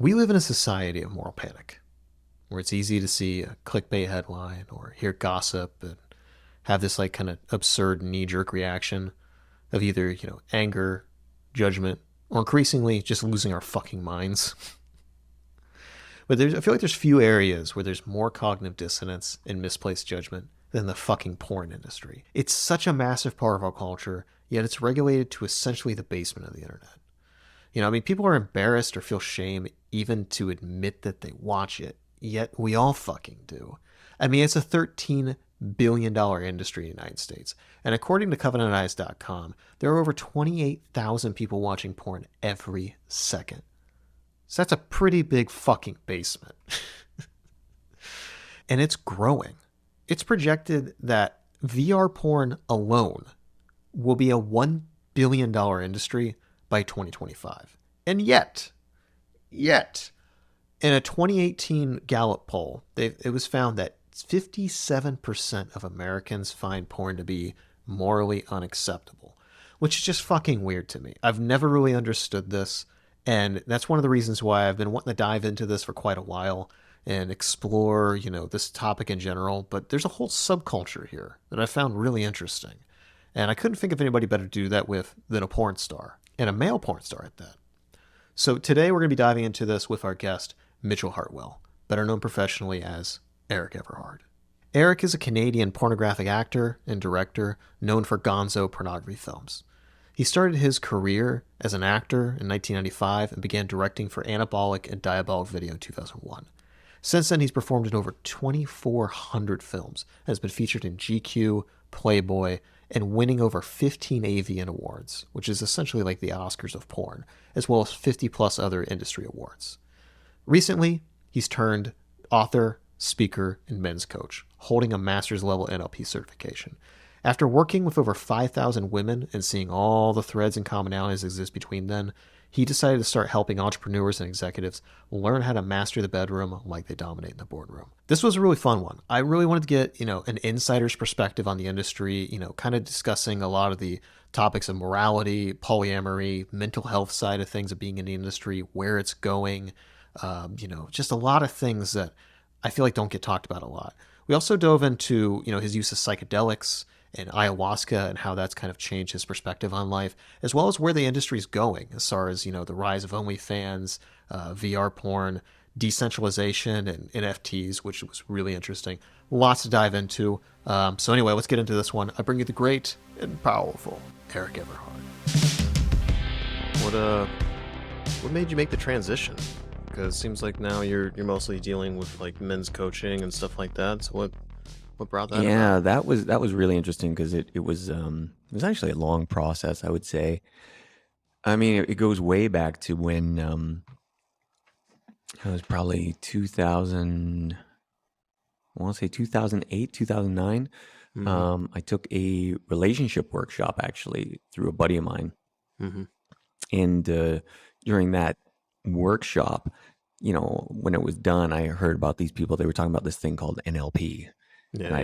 We live in a society of moral panic, where it's easy to see a clickbait headline or hear gossip and have this like kind of absurd knee-jerk reaction of either, anger, judgment, or increasingly just losing our fucking minds. But I feel like there's few areas where there's more cognitive dissonance and misplaced judgment than the fucking porn industry. It's such a massive part of our culture, yet it's regulated to essentially the basement of the internet. People are embarrassed or feel shame even to admit that they watch it, yet we all fucking do. It's a $13 billion industry in the United States. And according to CovenantEyes.com, there are over 28,000 people watching porn every second. So that's a pretty big fucking basement. And it's growing. It's projected that VR porn alone will be a $1 billion industry by 2025. And yet, in a 2018 Gallup poll, it was found that 57% of Americans find porn to be morally unacceptable, which is just fucking weird to me. I've never really understood this, and that's one of the reasons why I've been wanting to dive into this for quite a while and explore, this topic in general. But there's a whole subculture here that I found really interesting, and I couldn't think of anybody better to do that with than a porn star, and a male porn star at that. So today we're going to be diving into this with our guest, Mitchell Hartwell, better known professionally as Erik Everhard. Erik is a Canadian pornographic actor and director known for gonzo pornography films. He started his career as an actor in 1995 and began directing for Anabolic and Diabolic Video in 2001. Since then, he's performed in over 2,400 films, has been featured in GQ, Playboy, and winning over 15 AVN awards, which is essentially like the Oscars of porn, as well as 50 plus other industry awards. Recently, he's turned author, speaker, and men's coach, holding a master's level NLP certification. After working with over 5,000 women and seeing all the threads and commonalities exist between them, he decided to start helping entrepreneurs and executives learn how to master the bedroom like they dominate in the boardroom. This was a really fun one. I really wanted to get, an insider's perspective on the industry, kind of discussing a lot of the topics of morality, polyamory, mental health side of things of being in the industry, where it's going, just a lot of things that I feel like don't get talked about a lot. We also dove into, his use of psychedelics and ayahuasca and how that's kind of changed his perspective on life, as well as where the industry is going as far as, the rise of OnlyFans, VR porn, decentralization, and NFTs, which was really interesting. Lots to dive into. So anyway, let's get into this one. I bring you the great and powerful Erik Everhard. What made you make the transition? Because it seems like now you're mostly dealing with like men's coaching and stuff like that. So what brought that about? that was really interesting because it was actually a long process, I would say. It goes way back to when it was probably 2000, I want to say 2008, 2009. Mm-hmm. I took a relationship workshop actually through a buddy of mine. Mm-hmm. And during that workshop, when it was done, I heard about these people. They were talking about this thing called NLP. Yeah, And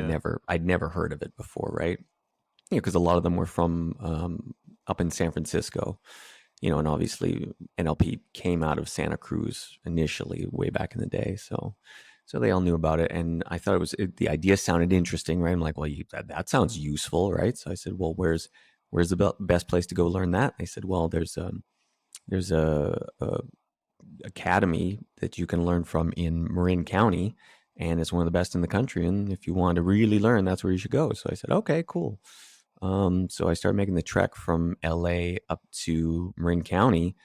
I'd never heard of it before, right? Because a lot of them were from up in San Francisco, and obviously NLP came out of Santa Cruz initially, way back in the day. So they all knew about it, and I thought the idea sounded interesting, right? I'm like, well, that sounds useful, right? So I said, well, where's the best place to go learn that? They said, well, there's a academy that you can learn from in Marin County, and it's one of the best in the country. And if you want to really learn, that's where you should go. So I said, okay, cool. So I started making the trek from LA up to Marin County.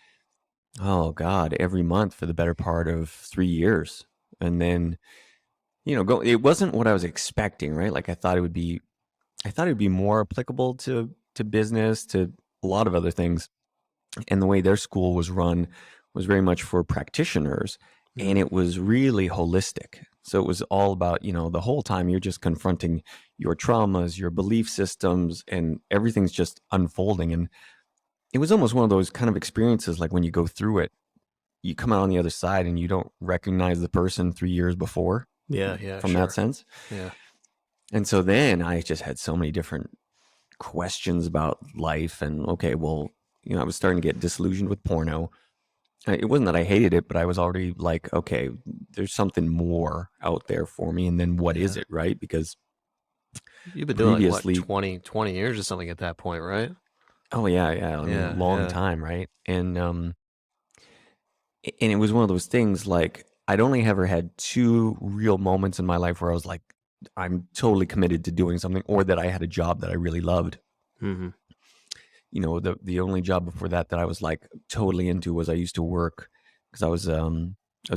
Oh God, every month for the better part of 3 years. And then, it wasn't what I was expecting, right? Like I thought it would be more applicable to business, to a lot of other things. And the way their school was run was very much for practitioners, and it was really holistic. So it was all about, the whole time you're just confronting your traumas, your belief systems, and everything's just unfolding. And it was almost one of those kind of experiences, like when you go through it, you come out on the other side and you don't recognize the person 3 years before. Yeah. From sure. that sense. Yeah. And so then I just had so many different questions about life. And okay, well, I was starting to get disillusioned with porno. It wasn't that I hated it, but I was already like, okay, there's something more out there for me. And then what is Yeah. it, right? Because You've been doing like what, previously, 20 years or something at that point, right? oh yeah, yeah, I mean, Yeah, long yeah. time, right? And it was one of those things like I'd only ever had two real moments in my life where I was like, I'm totally committed to doing something, or that I had a job that I really loved. Mm-hmm. The only job before that that I was like totally into was I used to work because I was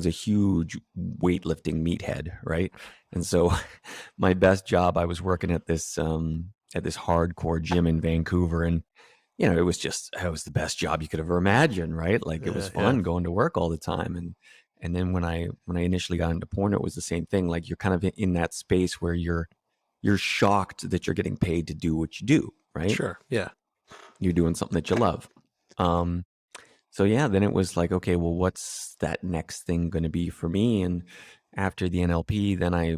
a huge weightlifting meathead, right? And so my best job, I was working at this hardcore gym in Vancouver, and it was the best job you could ever imagine, right? Like it was Yeah, yeah. fun going to work all the time. And then when I initially got into porn, it was the same thing. Like you're kind of in that space where you're shocked that you're getting paid to do what you do, right? Sure. Yeah. You're doing something that you love. Um, so yeah, then it was like, okay, well, what's that next thing going to be for me? And after the NLP, then I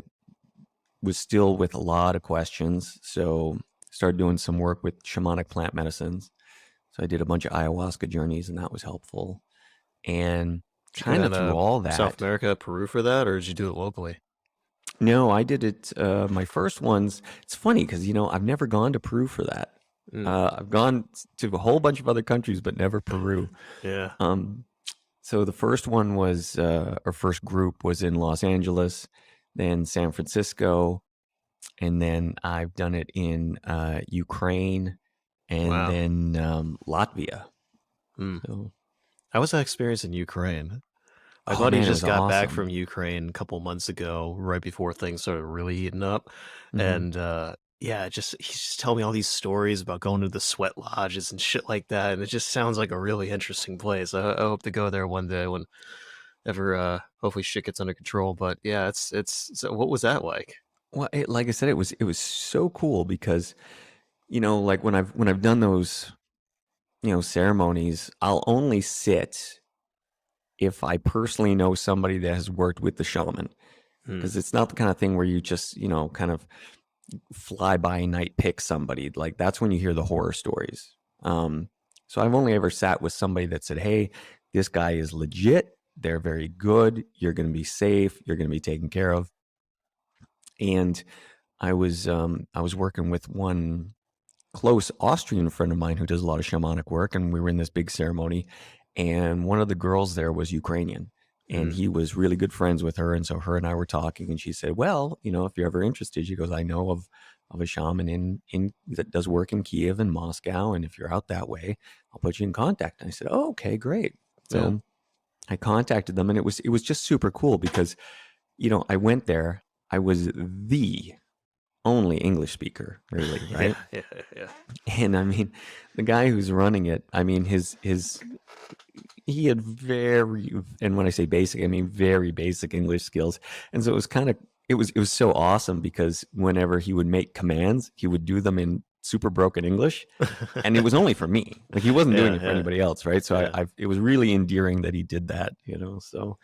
was still with a lot of questions. So started doing some work with shamanic plant medicines. So I did a bunch of ayahuasca journeys, and that was helpful. And Did you go kind down of through to all South that, America, Peru for that, or did you do it locally? no, I did it. My first ones. It's funny because I've never gone to Peru for that. Mm. I've gone to a whole bunch of other countries, but never Peru. Yeah. Um, so the first one was our first group was in Los Angeles, then San Francisco, and then I've done it in Ukraine, and Wow. then Latvia. Mm. So, How was that experience in Ukraine? My oh buddy man, it just was got back awesome. from Ukraine a couple months ago, right before things started really heating up. Hmm. And yeah, he's just telling me all these stories about going to the sweat lodges and shit like that. And it just sounds like a really interesting place. I hope to go there one day when ever hopefully shit gets under control. But yeah, it's so what was that like? Well, like I said, it was so cool because like when I've done those ceremonies, I'll only sit if I personally know somebody that has worked with the shaman, Hmm. because it's not the kind of thing where you just kind of fly by night pick somebody. Like that's when you hear the horror stories. So I've only ever sat with somebody that said, hey, this guy is legit, they're very good, you're going to be safe, you're going to be taken care of. And I was working with one close Austrian friend of mine who does a lot of shamanic work, and we were in this big ceremony, and one of the girls there was Ukrainian, and Hmm. he was really good friends with her, and so her and I were talking, and she said, "Well, if you're ever interested," she goes, "I know of a shaman in that does work in Kiev and Moscow, and if you're out that way, I'll put you in contact." And I said, "Oh, okay, great." Yeah. So I contacted them, and it was just super cool because I went there. I was the only English speaker, really, Yeah. right? Yeah. Yeah. And I mean, the guy who's running it, I mean, he had very, and when I say basic, I mean very basic English skills. And so it was it was so awesome because whenever he would make commands, he would do them in super broken English, and it was only for me. Like he wasn't doing Yeah. it for Yeah. anybody else, right? So Yeah. it was really endearing that he did that. So,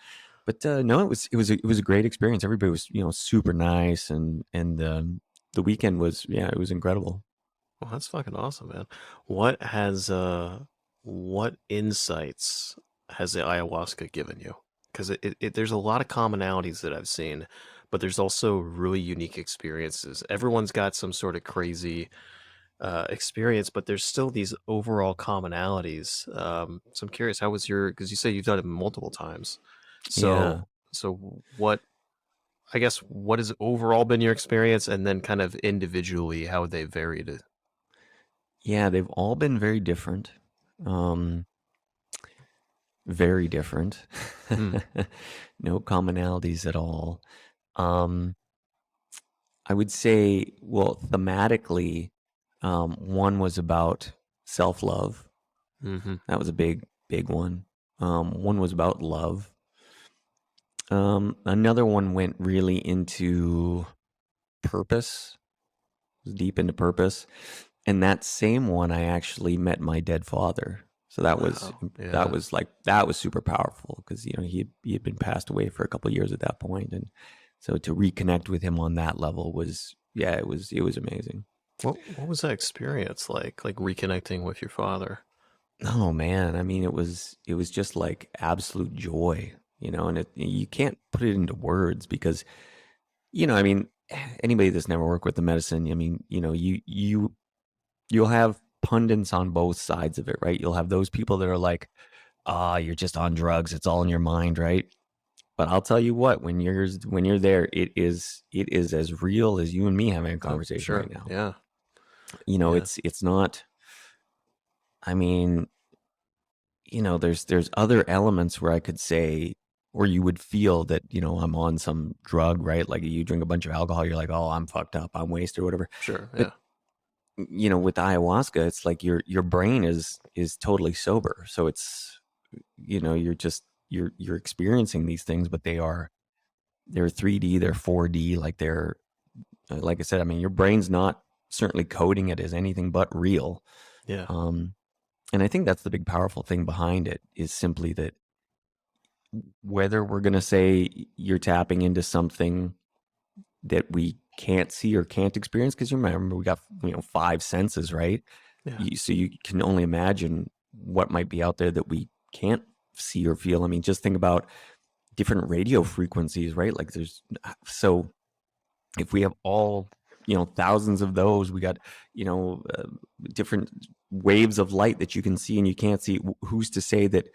but no, it was a great experience. Everybody was super nice, and the weekend was, yeah, it was incredible. Well, that's fucking awesome, man. What insights has the ayahuasca given you? Because there's a lot of commonalities that I've seen, but there's also really unique experiences. Everyone's got some sort of crazy experience, but there's still these overall commonalities. So I'm curious, how was because you say you've done it multiple times. Yeah. So what, I guess, what has overall been your experience, and then kind of individually, how they varied? Yeah, they've all been very different. Um, very different. Hmm. No commonalities at all. Um, I would say, well, thematically, one was about self-love. Mm-hmm. That was a big one. One was about love. Another one went really into purpose, deep into purpose. And that same one, I actually met my dead father. So Wow. Yeah. that was super powerful because he had been passed away for a couple of years at that point, and so to reconnect with him on that level was, yeah, it was amazing. What was that experience like? Like reconnecting with your father? Oh man, I mean, it was just like absolute joy, and you can't put it into words because, I mean, anybody that's never worked with the medicine, I mean, you'll have pundits on both sides of it, right? You'll have those people that are like, ah, you're just on drugs, it's all in your mind, right? But I'll tell you what, when you're there, it is as real as you and me having a Oh, conversation sure. right now. Yeah. Yeah. It's not. I mean, there's other elements where I could say, or you would feel that, I'm on some drug, right? Like you drink a bunch of alcohol, you're like, oh, I'm fucked up, I'm wasted or whatever. Sure. But Yeah. with ayahuasca, it's like your brain is totally sober. So it's, you're just you're experiencing these things, but they're 3D, they're 4D, like like I said, I mean, your brain's not certainly coding it as anything but real. Yeah. Um, and I think that's the big powerful thing behind it is simply that whether we're going to say you're tapping into something that we can't see or can't experience, because you remember we got, five senses, right? Yeah. So you can only imagine what might be out there that we can't see or feel. I mean, just think about different radio frequencies, right? Like so if we have all, thousands of those, we got, different waves of light that you can see and you can't see. Who's to say that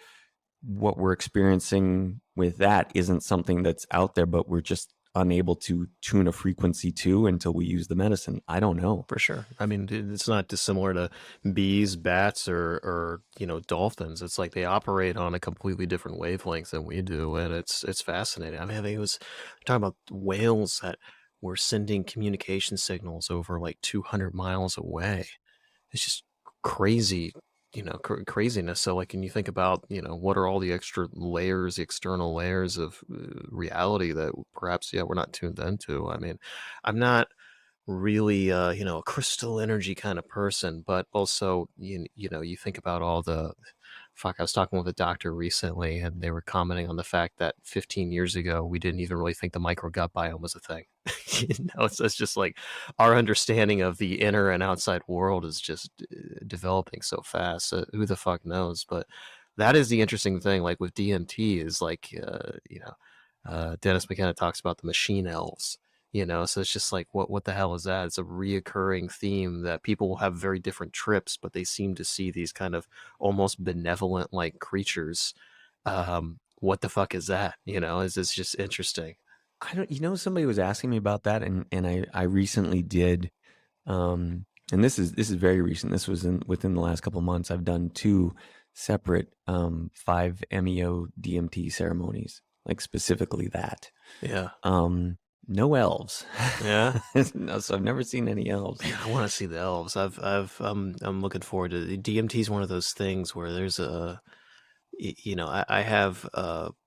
what we're experiencing with that isn't something that's out there, but we're just unable to tune a frequency to until we use the medicine? I don't know. For sure. I mean, it's not dissimilar to bees, bats, or dolphins. It's like they operate on a completely different wavelength than we do, and it's fascinating. I mean, I think it was talking about whales that were sending communication signals over like 200 miles away. It's just crazy, craziness. So, like, when you think about, what are all the extra layers, the external layers of reality that perhaps, yeah, we're not tuned into. I mean, I'm not really a crystal energy kind of person, but also you think about all the fuck. I was talking with a doctor recently and they were commenting on the fact that 15 years ago we didn't even really think the microgut biome was a thing. It's just like our understanding of the inner and outside world is just developing so fast. Who the fuck knows? But that is the interesting thing, like with DMT, is like Dennis McKenna talks about the machine elves, so it's just like what the hell is that? It's a reoccurring theme that people will have very different trips, but they seem to see these kind of almost benevolent like creatures. What the fuck is that? Is it's just interesting. I don't, somebody was asking me about that, and I recently did, and this is very recent. This was within the last couple of months. I've done two separate 5-MeO DMT ceremonies, like specifically that. Yeah. No elves. Yeah. No, so I've never seen any elves. Man, I want to see the elves. I'm looking forward to it. DMT is one of those things where there's I have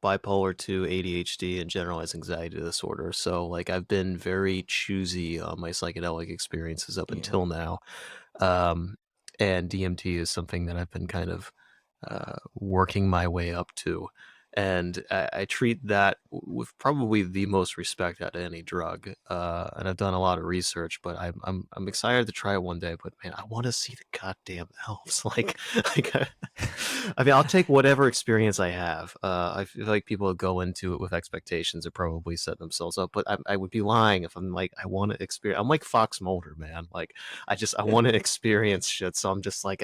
bipolar 2, ADHD, and generalized anxiety disorder. So like I've been very choosy on my psychedelic experiences up Yeah. until now. Um, and DMT is something that I've been kind of working my way up to. And I treat that with probably the most respect out of any drug. And I've done a lot of research, but I'm excited to try it one day. But man, I want to see the goddamn elves. I mean, I'll take whatever experience I have. I feel like people who go into it with expectations are probably set themselves up. But I would be lying if I'm like, I want to experience. I'm like Fox Mulder, man. Like I want to experience shit. So I'm just like,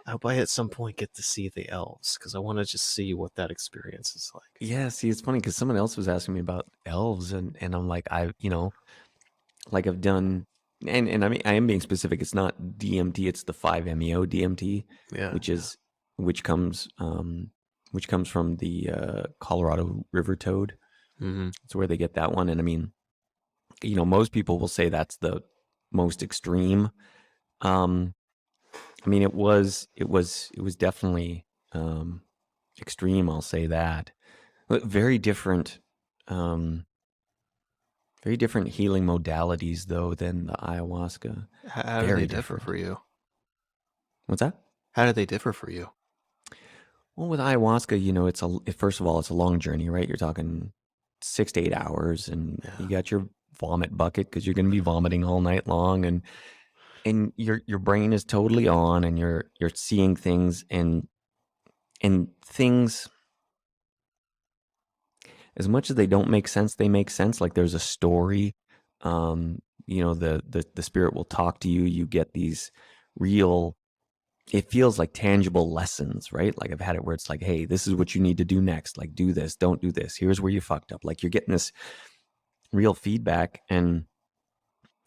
I hope I at some point get to see the elves because I want to just see what that experience is like. Yeah, see, it's funny because someone else was asking me about elves, and I'm like, like I've done, and I mean, I am being specific. It's not DMT; it's the 5-MeO DMT, Yeah, which is which comes from the Colorado river toad. mm-hmm. It's where they get that one, and I mean, most people will say that's the most extreme. I mean, it was definitely extreme. I'll say that. But um, very different healing modalities though than the ayahuasca. How do they Very differ different. for you? What's that? How do they differ for you? Well, with ayahuasca, first of all, it's a long journey, right? You're talking 6 to 8 hours, and Yeah, you got your vomit bucket because you're going to be vomiting all night long, and and your brain is totally on, and you're seeing things, and things, as much as they don't make sense, they make sense. Like there's a story. The spirit will talk to you. You get these real, it feels like tangible lessons, right? Like I've had it where it's like, hey, this is what you need to do next. Like do this, don't do this. Here's where you fucked up. Like you're getting this real feedback. And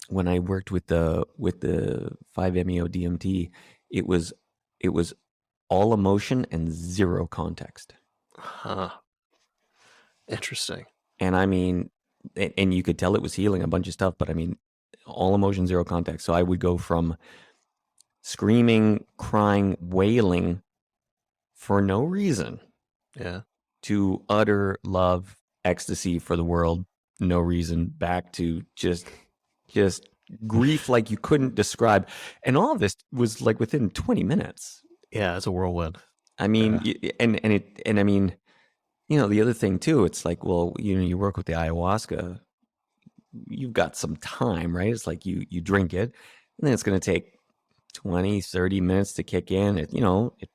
when I worked with the 5-MeO DMT, it was all emotion and zero context. Huh. Interesting. And I mean, and you could tell it was healing a bunch of stuff, but I mean, all emotion, zero context. So I would go from screaming, crying, wailing for no reason, Yeah. to utter love, ecstasy for the world, no reason, back to just grief like you couldn't describe. And all of this was like within 20 minutes. Yeah, it's a whirlwind. I mean, and I mean, the other thing too, it's like, well, you work with the ayahuasca, you've got some time, right? It's like you drink it, and then it's going to take 20, 30 minutes to kick in.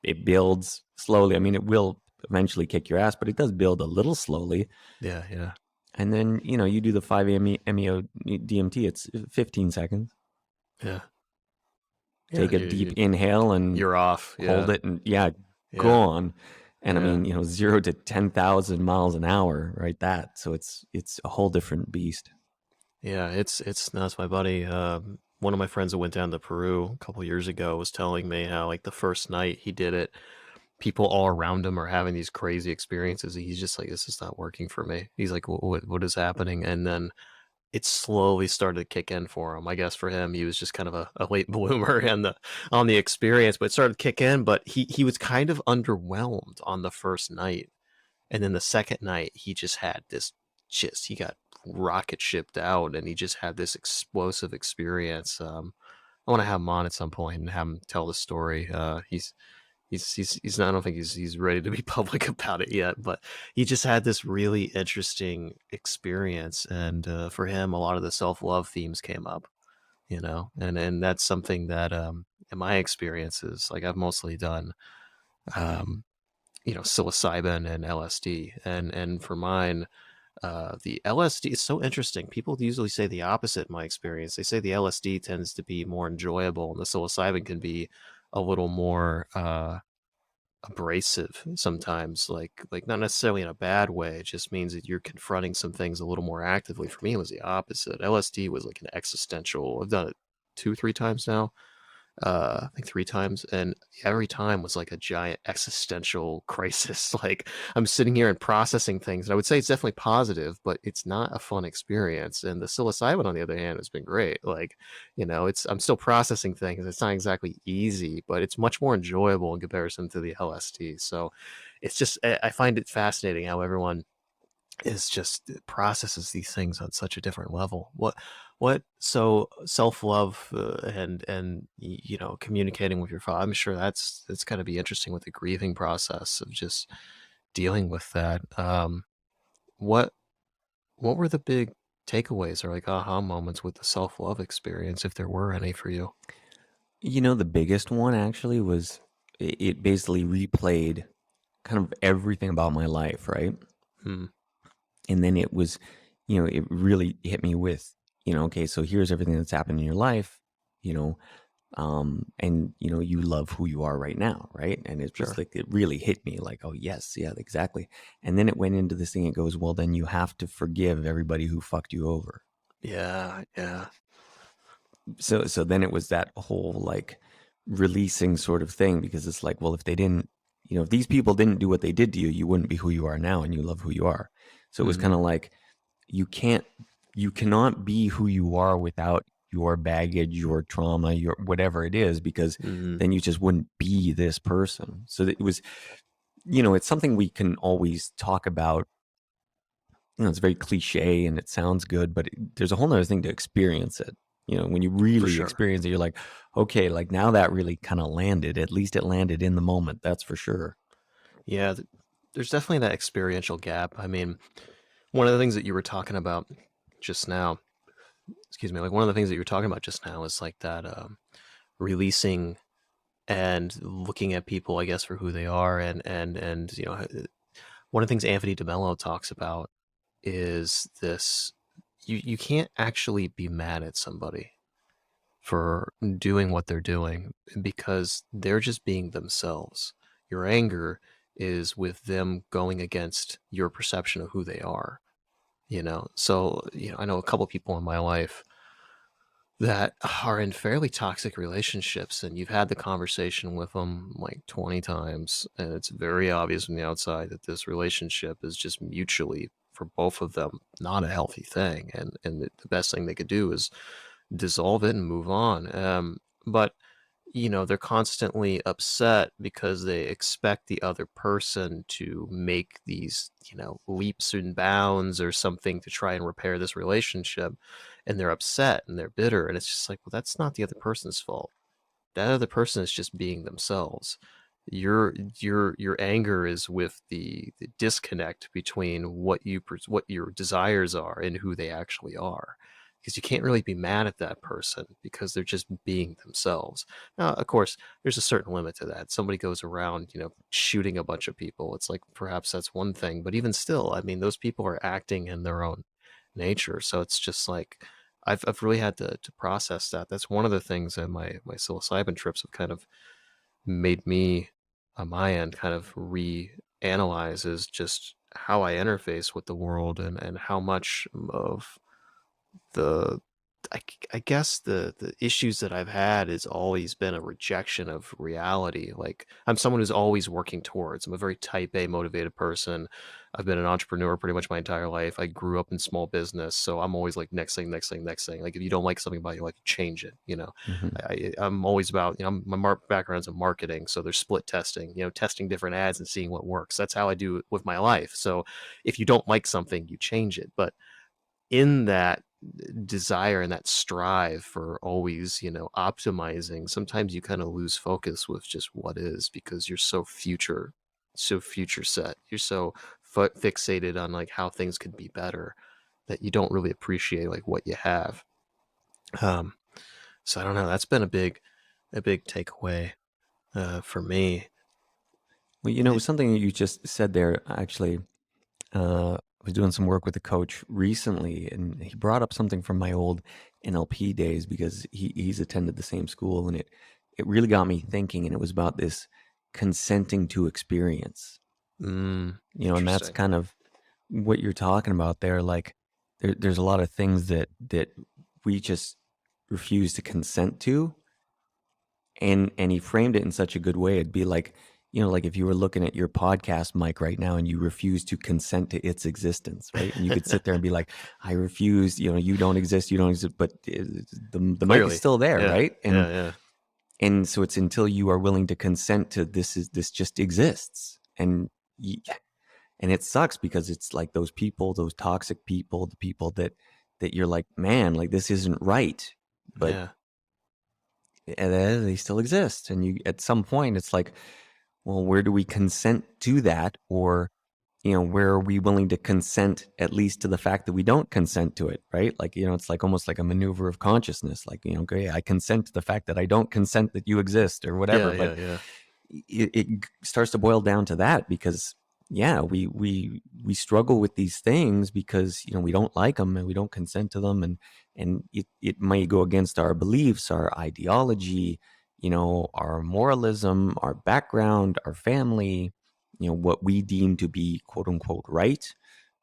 It builds slowly. I mean, it will eventually kick your ass, but it does build a little slowly. Yeah, yeah. And then, you do the 5-MeO DMT, it's 15 seconds. Yeah. Take a deep inhale and you're off. hold it, and gone. And I mean, 0 to 10,000 miles an hour, right? So it's a whole different beast. Yeah, it's nuts. My buddy, one of my friends that went down to Peru a couple years ago was telling me how like the first night he did it, people all around him are having these crazy experiences. He's just like, this is not working for me. He's like, what is happening? And then it slowly started to kick in for him. I guess for him, he was just kind of a late bloomer on the experience, but it started to kick in. But he was kind of underwhelmed on the first night, and then the second night he just had this, he got rocket shipped out, and he just had this explosive experience. I want to have him on at some point and have him tell the story. He's not, I don't think he's ready to be public about it yet, but he just had this really interesting experience, and for him, a lot of the self-love themes came up, and that's something that in my experiences, like I've mostly done, psilocybin and LSD, and for mine, the LSD is so interesting. People usually say the opposite in my experience. They say the LSD tends to be more enjoyable, and the psilocybin can be a little more abrasive sometimes, like not necessarily in a bad way. It just means that you're confronting some things a little more actively. For me, it was the opposite. LSD was like an existential. I've done it 2-3 times now. I think 3 times, and every time was like a giant existential crisis. Like I'm sitting here and processing things, and I would say it's definitely positive, but it's not a fun experience. And the psilocybin, on the other hand, has been great. Like, I'm still processing things. It's not exactly easy, but it's much more enjoyable in comparison to the LSD. So it's just, I find it fascinating how everyone is just processes these things on such a different level. So self-love, and communicating with your father, I'm sure that's got to be interesting with the grieving process of just dealing with that. What were the big takeaways or like aha moments with the self-love experience, if there were any for you? The biggest one actually was it basically replayed kind of everything about my life, right? Hmm. And then it was, it really hit me with, okay, so here's everything that's happened in your life, and you love who you are right now, right? And it's just like, it really hit me like, oh yes, yeah, exactly. And then it went into this thing. It goes, well, then you have to forgive everybody who fucked you over. Yeah. So then it was that whole like releasing sort of thing, because it's like, well, if they didn't, if these people didn't do what they did to you, you wouldn't be who you are now, and you love who you are. So it was kind of like, you cannot be who you are without your baggage, your trauma, your whatever it is, because then you just wouldn't be this person. So it was, it's something we can always talk about. It's very cliche and it sounds good, but there's a whole nother thing to experience it. When you really experience it, you're like, okay, like now that really kind of landed. At least it landed in the moment. That's for sure. Yeah, there's definitely that experiential gap. I mean, one of the things that you were talking about just now, excuse me, like one of the things that you were talking about just now is like that releasing and looking at people, I guess, for who they are. And one of the things Anthony DeMello talks about is this: you can't actually be mad at somebody for doing what they're doing because they're just being themselves. Your anger is with them going against your perception of who they are. So I know a couple people in my life that are in fairly toxic relationships, and you've had the conversation with them like 20 times, and it's very obvious from the outside that this relationship is just mutually, for both of them, not a healthy thing, and the best thing they could do is dissolve it and move on. But they're constantly upset because they expect the other person to make these, leaps and bounds or something to try and repair this relationship. And they're upset and they're bitter. And it's just like, well, that's not the other person's fault. That other person is just being themselves. Your anger is with the disconnect between what your desires are and who they actually are, because you can't really be mad at that person because they're just being themselves. Now, of course, there's a certain limit to that. Somebody goes around, shooting a bunch of people. It's like perhaps that's one thing, but even still, I mean, those people are acting in their own nature. So it's just like I've really had to process that. That's one of the things that my psilocybin trips have kind of made me, on my end, kind of reanalyze, is just how I interface with the world, and how much of the I guess the issues that I've had has always been a rejection of reality. Like, I'm someone who's always working towards. I'm a very type A motivated person. I've been an entrepreneur pretty much my entire life. I grew up in small business, so I'm always like next thing, next thing, next thing. Like, if you don't like something about you, like, change it. Hmm. I'm always about, my background's in marketing, so there's split testing. Testing different ads and seeing what works. That's how I do it with my life. So if you don't like something, you change it. But in that desire and that strive for always, optimizing, sometimes you kind of lose focus with just what is, because you're so future set. You're so fixated on like how things could be better, that you don't really appreciate like what you have. Um, so I don't know. That's been a big takeaway for me. Well, Did, something that you just said there, actually, I was doing some work with a coach recently, and he brought up something from my old NLP days, because he's attended the same school, and it really got me thinking. And it was about this consenting to experience, and that's Interesting. kind of what you're talking about there. Like, there's a lot of things that we just refuse to consent to, and he framed it in such a good way. It'd be like, like if you were looking at your podcast mic right now and you refuse to consent to its existence, right? And you could sit there and be like, I refuse, you don't exist, you don't exist, but the mic is Clearly. still there, Yeah. right? Yeah. Yeah. And so it's until you are willing to consent to this just exists. And it sucks, because it's like those people, those toxic people, the people that you're like, man, like, this isn't right, but Yeah. they still exist. And you, at some point, it's like, well, where do we consent to that? Or, where are we willing to consent at least to the fact that we don't consent to it, right? Like, it's like almost like a maneuver of consciousness. Like, okay, I consent to the fact that I don't consent that you exist, or Yeah. whatever. But Yeah. Yeah. it starts to boil down to that, because yeah, we struggle with these things because we don't like them and we don't consent to them, and it may go against our beliefs, our ideology, our moralism, our background, our family, what we deem to be quote unquote right.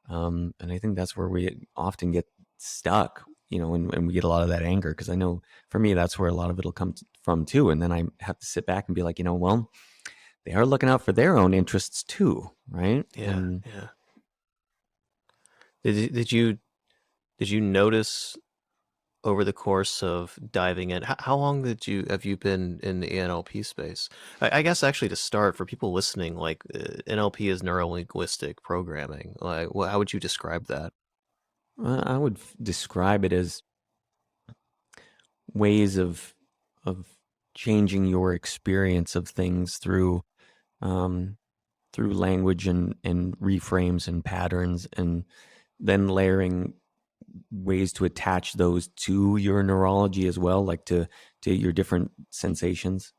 And I think that's where we often get stuck, and we get a lot of that anger, because I know for me that's where a lot of it'll come from too. And then I have to sit back and be like, well, they are looking out for their own interests too, right? Yeah. And Yeah. Did you notice over the course of diving in, how long have you been in the NLP space? I guess actually, to start, for people listening, like, NLP is neuro-linguistic programming. Like, how would you describe that? I would describe it as ways of changing your experience of things um, through language and reframes and patterns, and then layering ways to attach those to your neurology as well, like to your different sensations.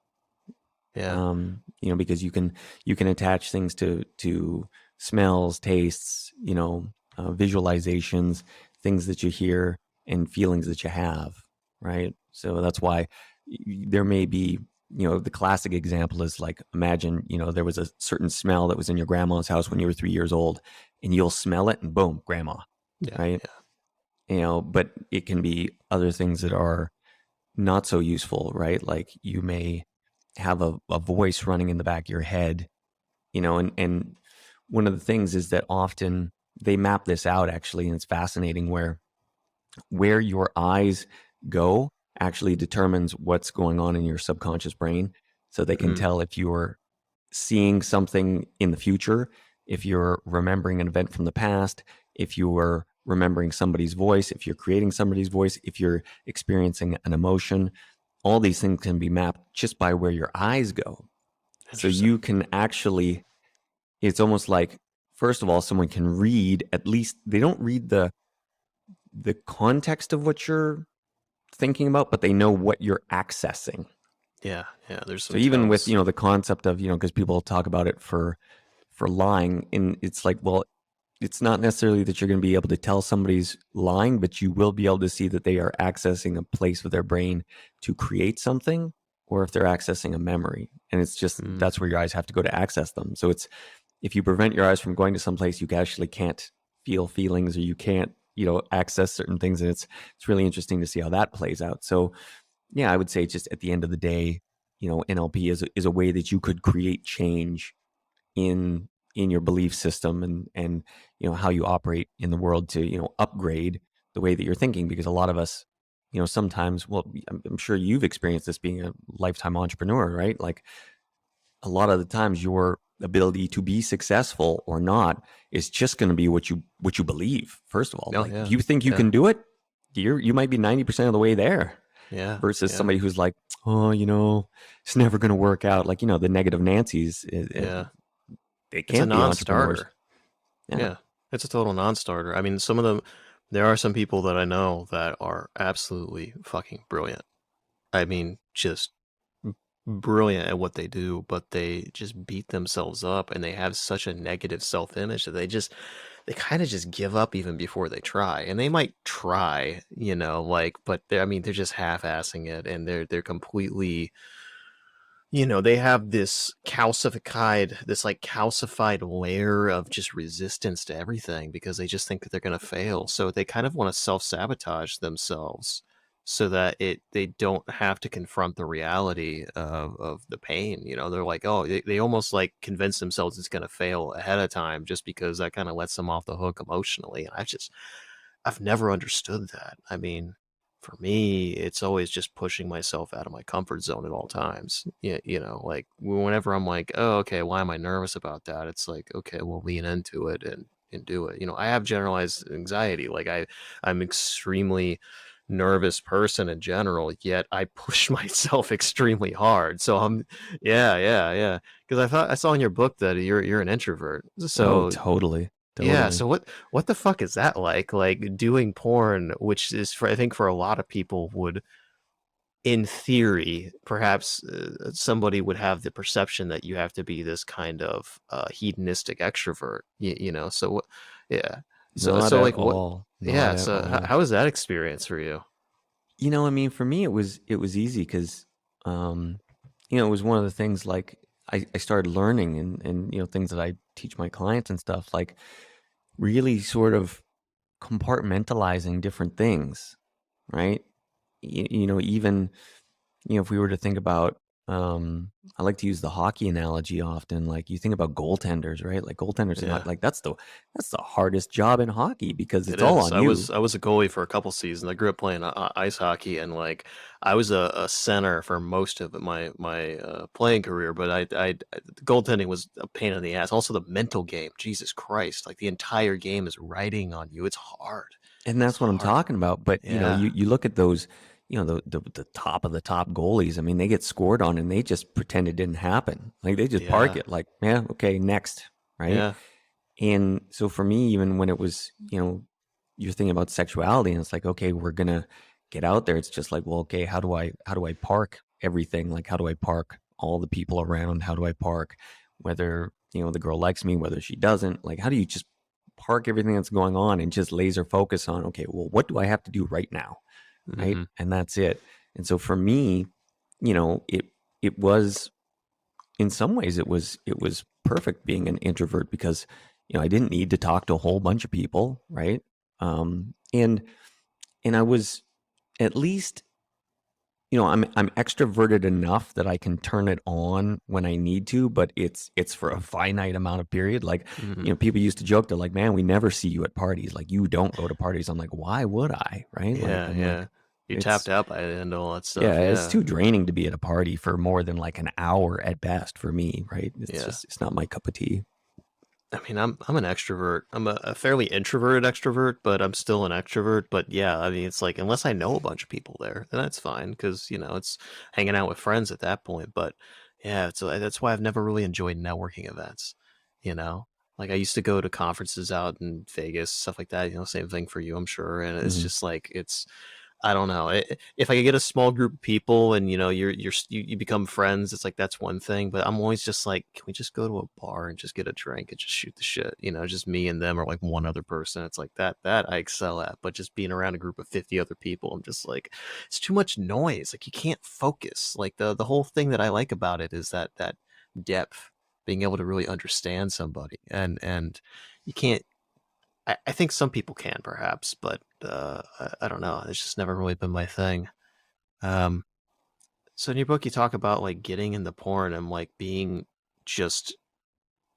Yeah. Because you can attach things to smells, tastes, visualizations, things that you hear, and feelings that you have, right? So that's why there may be, the classic example is like, imagine, there was a certain smell that was in your grandma's house when you were 3 years old, and you'll smell it and boom, grandma, Yeah. right? Yeah. But it can be other things that are not so useful, right? Like you may have a voice running in the back of your head, and one of the things is that often they map this out actually, and it's fascinating where your eyes go actually determines what's going on in your subconscious brain. So they can tell if you're seeing something in the future, if you're remembering an event from the past, if you're remembering somebody's voice, if you're creating somebody's voice, if you're experiencing an emotion. All these things can be mapped just by where your eyes go. So you can actually, it's almost like, first of all, someone can read, at least they don't read the context of what you're thinking about, but they know what you're accessing. Yeah. There's some So even tells. with, the concept of, because people talk about it for lying, and it's like, well, it's not necessarily that you're going to be able to tell somebody's lying, but you will be able to see that they are accessing a place of their brain to create something, or if they're accessing a memory. And it's just, that's where your eyes have to go to access them. So it's, if you prevent your eyes from going to some place, you actually can't feel feelings, or you can't, access certain things. And it's really interesting to see how that plays out. So yeah, I would say just at the end of the day, NLP is a way that you could create change in your belief system, and how you operate in the world to upgrade the way that you're thinking. Because a lot of us, sometimes, well, I'm sure you've experienced this being a lifetime entrepreneur, right? Like a lot of the times your ability to be successful or not is just going to be what you believe. First of all, Oh, like yeah. if you think you can do it, you might be 90% of the way there. Yeah. Versus somebody who's like, oh, it's never going to work out. Like, the negative Nancy's, Yeah. they It's a can't be entrepreneurs. non-starter. Yeah. Yeah. It's a total non-starter. I mean, some of them, there are some people that I know that are absolutely fucking brilliant. I mean, just brilliant at what they do, but they just beat themselves up, and they have such a negative self-image that they kind of just give up even before they try. And they might try, like, but I mean, they're just half-assing it, and they're completely, they have this like calcified layer of just resistance to everything, because they just think that they're going to fail. So they kind of want to self-sabotage themselves so that they don't have to confront the reality of the pain. They're like, oh, they almost like convince themselves it's going to fail ahead of time, just because that kind of lets them off the hook emotionally. And I've never understood that. I mean, for me, it's always just pushing myself out of my comfort zone at all times. Yeah, like whenever I'm like, oh, okay, why am I nervous about that? It's like, okay, well, lean into it and do it. I have generalized anxiety. Like I'm extremely nervous person in general, yet I push myself extremely hard. So yeah. Because I saw in your book that you're an introvert. Oh, So totally. yeah, Totally. so what the fuck is that like? Like doing porn, which is I think for a lot of people would, in theory, perhaps somebody would have the perception that you have to be this kind of hedonistic extrovert, So yeah, Not so at like what? all. Not Yeah, at so all. how was that experience for you? I mean, for me, it was easy because, it was one of the things like I started learning, and, things that I teach my clients and stuff, like really sort of compartmentalizing different things, right? Even, if we were to think about, I like to use the hockey analogy often. Like you think about goaltenders, right? Like goaltenders in Yeah. hockey, like that's the hardest job in hockey because It it's all is. on you. I was a goalie for a couple seasons. I grew up playing ice hockey, and like I was a center for most of my playing career. But goaltending was a pain in the ass. Also, the mental game. Jesus Christ! Like the entire game is riding on you. It's hard. And It's that's what I'm hard. talking about. But Yeah. you look at those, the top of the top goalies. I mean, they get scored on and they just pretend it didn't happen. Like they just park Yeah. it. Like, yeah, okay, next, right? Yeah. And so for me, even when it was, you're thinking about sexuality, and it's like, okay, we're gonna get out there. It's just like, well, okay, how do I park everything? Like, how do I park all the people around? How do I park whether, the girl likes me, whether she doesn't? Like, how do you just park everything that's going on and just laser focus on, okay, well, what do I have to do right now? Right. Hmm. And that's it. And so for me, it was, in some ways, it was perfect being an introvert, because I didn't need to talk to a whole bunch of people, right? And I was, at least, I'm extroverted enough that I can turn it on when I need to, but it's for a finite amount of period. Like, Hmm. people used to joke, they're like, man, we never see you at parties. Like, you don't go to parties. I'm like, why would I? Right? Like, Yeah, I'm like, yeah. You're tapped it's out by it and all that yeah, stuff. it's Yeah, too draining to be at a party for more than like an hour at best for me, right? yeah. It's not my cup of tea. I mean, I'm an extrovert. I'm a fairly introverted extrovert, but I'm still an extrovert. But yeah, I mean, it's like unless I know a bunch of people there, then that's fine because it's hanging out with friends at that point. But yeah, that's why I've never really enjoyed networking events. You know, like I used to go to conferences out in Vegas, stuff like that. Same thing for you, I'm sure. And it's Hmm. just like I don't know. If I could get a small group of people and you become friends, it's like that's one thing. But I'm always just like, can we just go to a bar and just get a drink and just shoot the shit? Just me and them or like one other person. It's like that I excel at. But just being around a group of 50 other people, I'm just like, it's too much noise. Like you can't focus. Like the whole thing that I like about it is that depth, being able to really understand somebody, and you can't. I think some people can perhaps, but I don't know. It's just never really been my thing. Um, so in your book, you talk about like getting into porn and like being just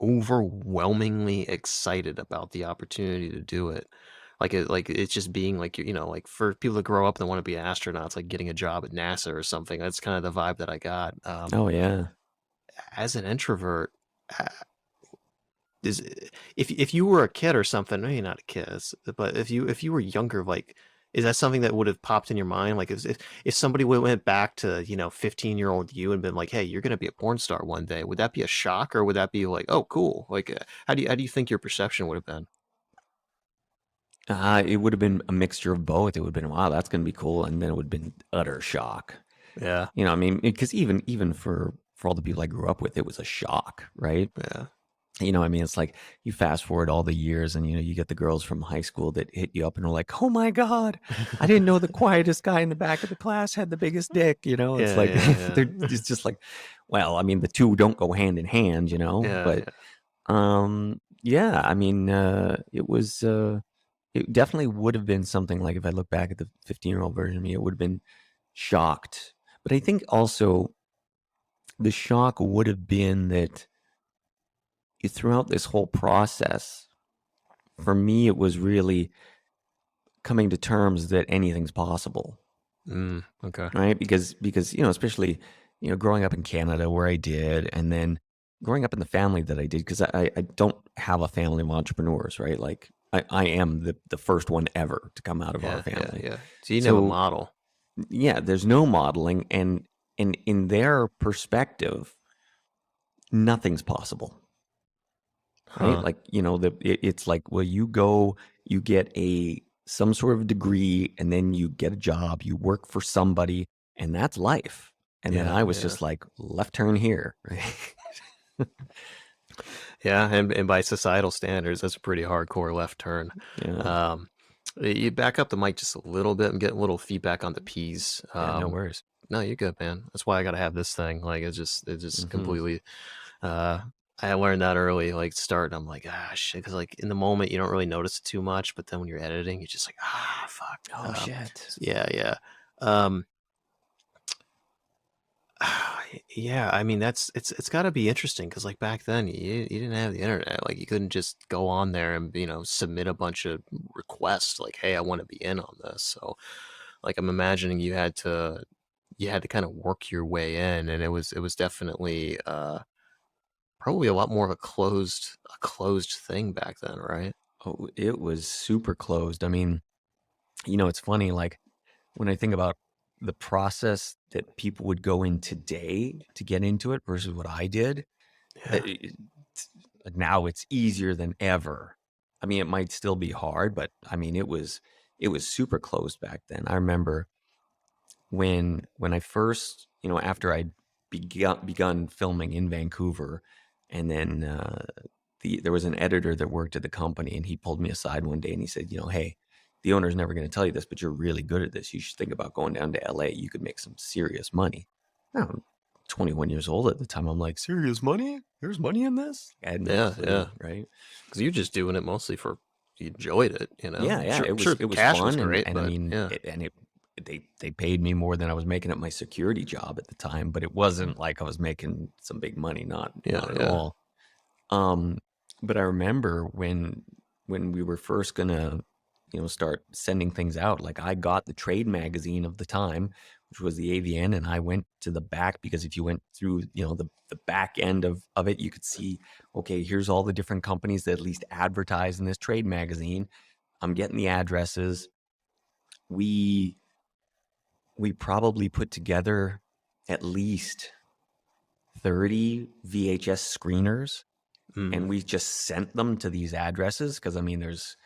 overwhelmingly excited about the opportunity to do it. Like it's just being like like for people that grow up and want to be astronauts, like getting a job at NASA or something. That's kind of the vibe that I got. Oh yeah. As an introvert, uh, is if you were a kid or something, maybe not a kid, but if you were younger, like is that something that would have popped in your mind? Like if somebody went back to 15-year-old you and been like, hey, you're gonna be a porn star one day, would that be a shock or would that be like, oh, cool? Like how do you think your perception would have been? It would have been a mixture of both. It would have been, wow, that's going to be cool, and then it would have been utter shock. Yeah, I mean, because even for all the people I grew up with, it was a shock, right? yeah, I mean, it's like you fast forward all the years, and you get the girls from high school that hit you up and are like, "Oh my god, I didn't know the quietest guy in the back of the class had the biggest dick." It's yeah, like yeah, it's just like, well, I mean, the two don't go hand in hand, yeah, but yeah, yeah, I mean, it definitely would have been something like, if I look back at the 15-year-old version of me, it would have been shocked. But I think also the shock would have been that throughout this whole process, for me, it was really coming to terms that anything's possible, okay, right? Because especially growing up in Canada where I did, and then growing up in the family that I did, because I don't have a family of entrepreneurs, right? Like I am the first one ever to come out of our yeah, yeah, family. yeah. So you didn't have a So model. yeah, there's no modeling, and in their perspective, nothing's possible, right? Huh. Like, it's like, well, you go, you get some sort of degree, and then you get a job, you work for somebody, and that's life. And then Yeah, I was yeah. just like, left turn here, right? Yeah, and by societal standards, that's a pretty hardcore left turn. Yeah, Um, you back up the mic just a little bit and get a little feedback on the P's. yeah, no worries. No, you're good, man. That's why I gotta have this thing. Like it's just Hmm. completely. Uh, I learned that early, like start. And I'm like, ah, shit, because like in the moment you don't really notice it too much, but then when you're editing, you're just like, ah, fuck. Oh shit. Yeah, yeah. Um, Yeah, I mean it's got to be interesting because like back then you didn't have the internet, like you couldn't just go on there and submit a bunch of requests like, hey, I want to be in on this. So like I'm imagining you had to kind of work your way in, and it was definitely probably a lot more of a closed thing back then, right? Oh, it was super closed. I mean, it's funny, like when I think about the process that people would go in today to get into it versus what I did, Yeah, now it's easier than ever. I mean, it might still be hard, but I mean, it was super closed back then. I remember when I first, after I begun filming in Vancouver, and then there was an editor that worked at the company, and he pulled me aside one day and he said, hey, the owner's never going to tell you this, but you're really good at this. You should think about going down to LA. You could make some serious money. Now, I'm 21 years old at the time. I'm like, serious money? There's money in this? I had no clue, right? Because you're just doing it mostly for you enjoyed it, Yeah, Sure, it was cash was fun, great, and I but mean, yeah, they paid me more than I was making at my security job at the time, but it wasn't like I was making some big money, not at yeah. all. Um, but I remember when we were first gonna, start sending things out, like I got the trade magazine of the time, which was the AVN, and I went to the back, because if you went through, the back end of it, you could see, okay, here's all the different companies that at least advertise in this trade magazine. I'm getting the addresses. We probably put together at least 30 VHS screeners, and we just sent them to these addresses, because I mean, there's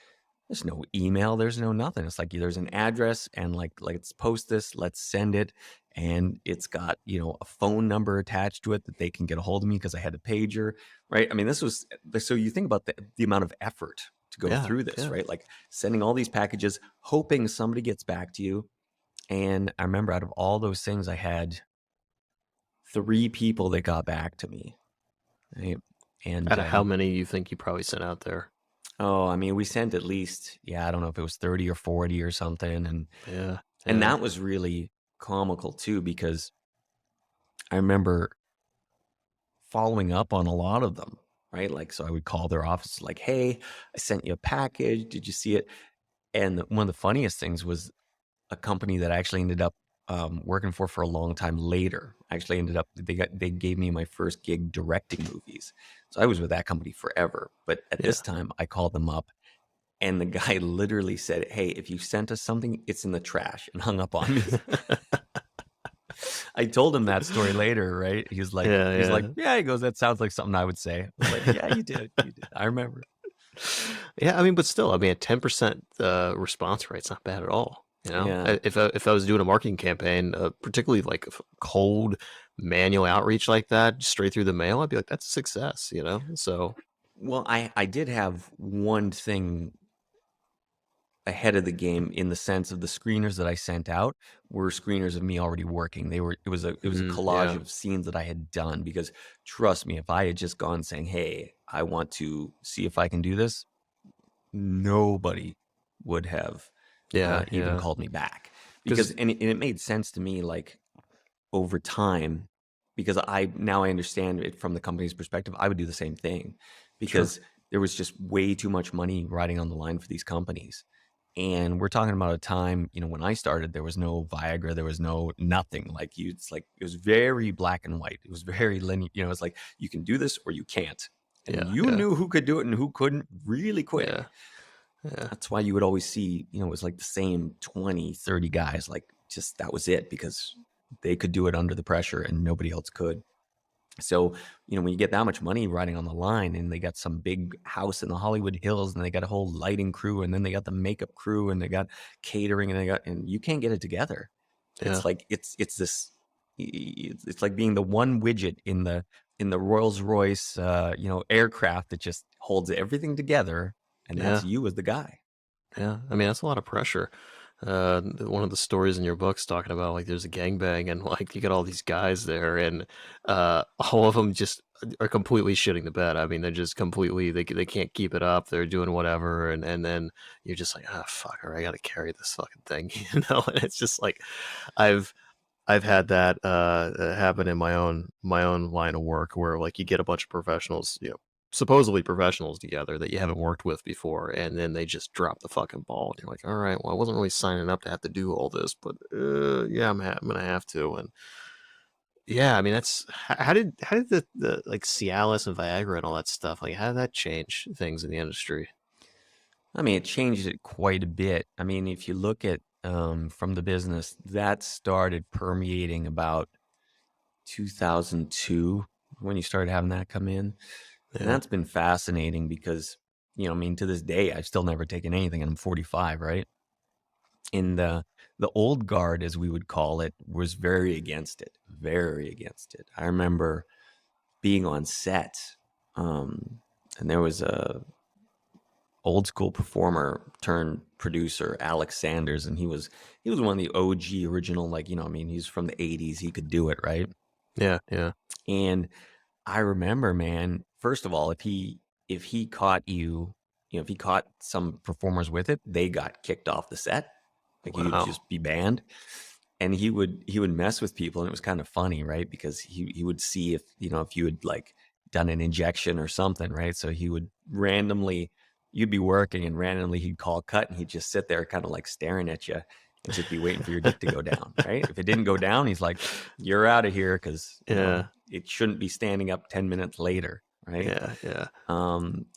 no email, there's no nothing. It's like there's an address, and like let's post this, let's send it, and it's got a phone number attached to it that they can get a hold of me because I had a pager, right? I mean, this was, so you think about the amount of effort to go through this, right? Like sending all these packages, hoping somebody gets back to you. And I remember out of all those things, I had 3 people that got back to me, right? And Out of how many you think you probably sent out there? I mean, we sent at least, I don't know if it was 30 or 40 or something. And and that was really comical too, because I remember following up on a lot of them, right? Like, so I would call their office, like, hey, I sent you a package. Did you see it? And one of the funniest things was a company that I actually ended up working for a long time later. I actually ended up, they gave me my first gig directing movies. So I was with that company forever. But at this time, I called them up, and the guy literally said, hey, if you sent us something, it's in the trash, and hung up on me. I told him that story later, right? He's like, he goes, that sounds like something I would say. I was like, yeah, you did. I remember. Yeah, I mean, but still, I mean, a 10% response rate's not bad at all. Yeah. If I was doing a marketing campaign, particularly like cold manual outreach like that, straight through the mail, I'd be like, that's a success. So Well, I did have one thing ahead of the game, in the sense of the screeners that I sent out were screeners of me already working. It was a collage of scenes that I had done, because trust me, if I had just gone saying, hey, I want to see if I can do this, nobody would have even called me back, because and it made sense to me, like, over time, because I understand it from the company's perspective. I would do the same thing, because there was just way too much money riding on the line for these companies. And we're talking about a time, when I started, there was no Viagra, there was no nothing. Like, it's like, it was very black and white. It was very linear. It's like, you can do this or you can't. And you knew who could do it and who couldn't really quick. That's why you would always see, it was like the same 20, 30 guys, like, just that was it, because they could do it under the pressure and nobody else could. So, when you get that much money riding on the line, and they got some big house in the Hollywood Hills, and they got a whole lighting crew, and then they got the makeup crew, and they got catering, and you can't get it together. It's like, it's this, it's like being the one widget in the Rolls Royce, aircraft that just holds everything together. And that's you as the guy. Yeah, I mean, that's a lot of pressure. One of the stories in your book's talking about, like, there's a gangbang, and like you got all these guys there, and all of them just are completely shitting the bed. I mean, they're just completely, they can't keep it up. They're doing whatever, and then you're just like, ah, fuck, all right, I got to carry this fucking thing, And it's just like, I've had that happen in my own line of work, where like you get a bunch of professionals, supposedly professionals together that you haven't worked with before, and then they just drop the fucking ball, and you're like, all right, well, I wasn't really signing up to have to do all this, but yeah, I'm gonna have to. And yeah, I mean, that's how did the like Cialis and Viagra and all that stuff, like, how did that change things in the industry? I mean, it changed it quite a bit. I mean, if you look at, from the business, that started permeating about 2002, when you started having that come in. And that's been fascinating, because I mean, to this day, I've still never taken anything, and I'm 45, right? And the old guard, as we would call it, was very against it, very against it. I remember being on set, and there was a old school performer turned producer, Alex Sanders, and he was one of the OG original, like, I mean, he's from the 80s, he could do it, right? Yeah, yeah. And I remember, man, first of all, if he caught you, if he caught some performers with it, they got kicked off the set. Like, you'd Wow. just be banned. And he would mess with people, and it was kind of funny, right? Because he would see if you had like done an injection or something, right? So he would randomly, you'd be working, and randomly he'd call cut, and he'd just sit there kind of like staring at you and just be waiting for your dick to go down, right? If it didn't go down, he's like, "You're out of here," because Yeah, it shouldn't be standing up 10 minutes later, right? yeah, yeah.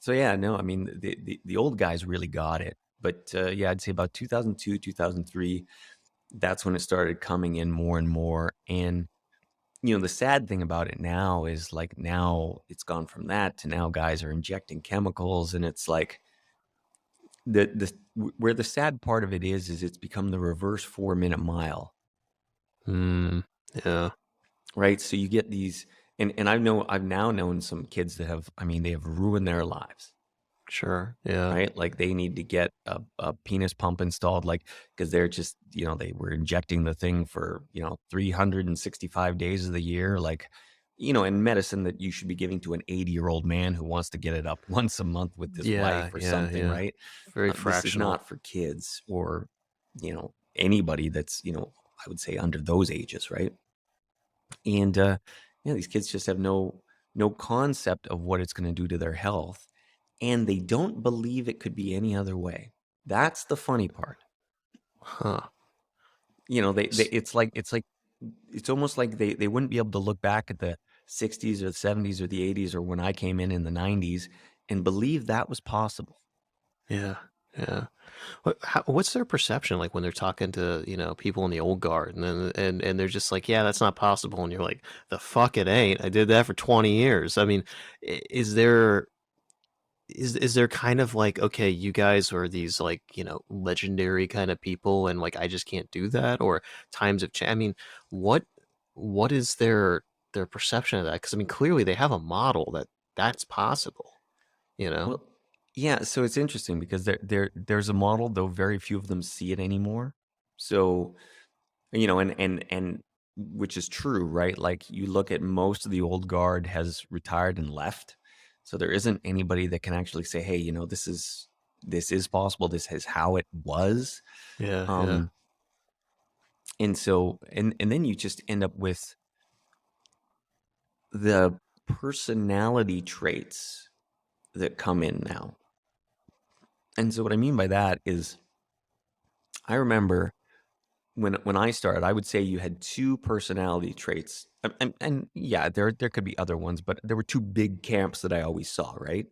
So yeah, no, I mean, the old guys really got it, but yeah, I'd say about 2002, 2003. That's when it started coming in more and more. And, the sad thing about it now is, like, now it's gone from that to now guys are injecting chemicals. And it's like where the sad part of it is it's become the reverse 4-minute mile, Yeah, right? So you get these, and I've now known some kids that have, I mean, they have ruined their lives. sure. Yeah, Right? Like, they need to get a penis pump installed, like, because they're just, they were injecting the thing for, 365 days of the year. Like, in medicine that you should be giving to an 80-year-old man who wants to get it up once a month with his yeah, wife or yeah, something, yeah. right? Very This is fractional. not for kids or, anybody that's, I would say under those ages, right? And, these kids just have no concept of what it's going to do to their health, and they don't believe it could be any other way. That's the funny part. Huh. It's almost like they wouldn't be able to look back at the 60s or the 70s or the 80s or when I came in the 90s and believe that was possible. Yeah, yeah. What's their perception like when they're talking to, people in the old guard, and then and they're just like, yeah, that's not possible, and you're like, the fuck it ain't. I did that for 20 years. I mean, is there is there kind of like, okay, you guys are these, like, legendary kind of people, and like I just can't do that, or times have changed? I mean, what what is their perception of that? Because I mean, clearly they have a model that's possible, you know? Well, yeah, so it's interesting because there's a model, though very few of them see it anymore. So, and which is true, right? Like, you look at most of the old guard has retired and left. So there isn't anybody that can actually say, "Hey, this is possible. This is how it was." Yeah, yeah. Um, and so, and then you just end up with the personality traits that come in now. And so what I mean by that is, I remember when I started, I would say you had two personality traits. And yeah, there could be other ones, but there were two big camps that I always saw, right?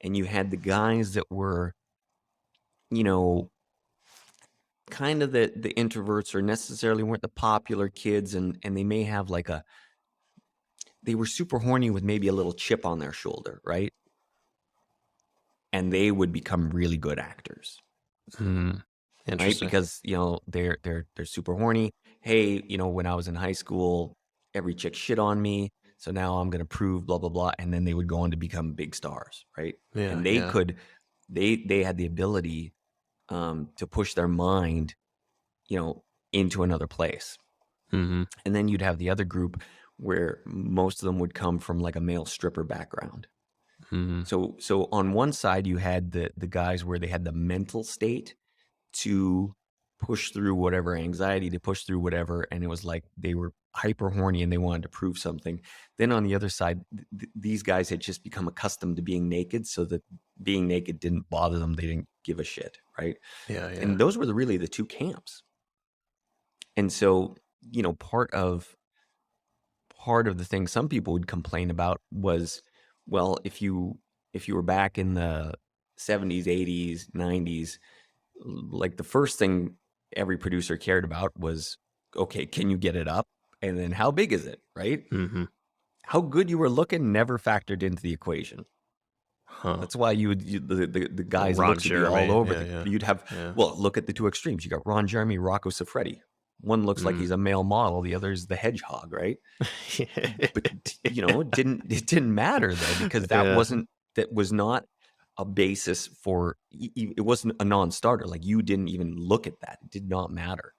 And you had the guys that were, you know, kind of the introverts, or necessarily weren't the popular kids, and they may have like they were super horny with maybe a little chip on their shoulder, right? And they would become really good actors. Right? Interesting. Because, they're super horny. Hey, when I was in high school, every chick shit on me, so now I'm gonna prove blah blah blah, and then they would go on to become big stars, right? Yeah, And they yeah. could, they had the ability to push their mind, into another place. Mm-hmm. And then you'd have the other group where most of them would come from like a male stripper background. Mm-hmm. So on one side you had the guys where they had the mental state to push through whatever anxiety, to push through whatever, and it was like they were hyper horny and they wanted to prove something. Then on the other side, these guys had just become accustomed to being naked, so that being naked didn't bother them. They didn't give a shit, right? Yeah, yeah. And those were really the two camps. And so, part of the thing some people would complain about was, well, if you were back in the 70s, 80s, 90s, like, the first thing every producer cared about was, okay, can you get it up? And then how big is it, right? Mm-hmm. How good you were looking never factored into the equation. Huh. That's why the Well, guys' Ron looks would be all Jeremy. over. Yeah, yeah. You'd have, Yeah. well, look at the two extremes. You got Ron Jeremy, Rocco Siffredi. One looks like Mm. he's a male model. The other's the hedgehog, right? But it didn't matter though, because Yeah. that was not a basis for, it wasn't a non-starter. Like, you didn't even look at that. It did not matter.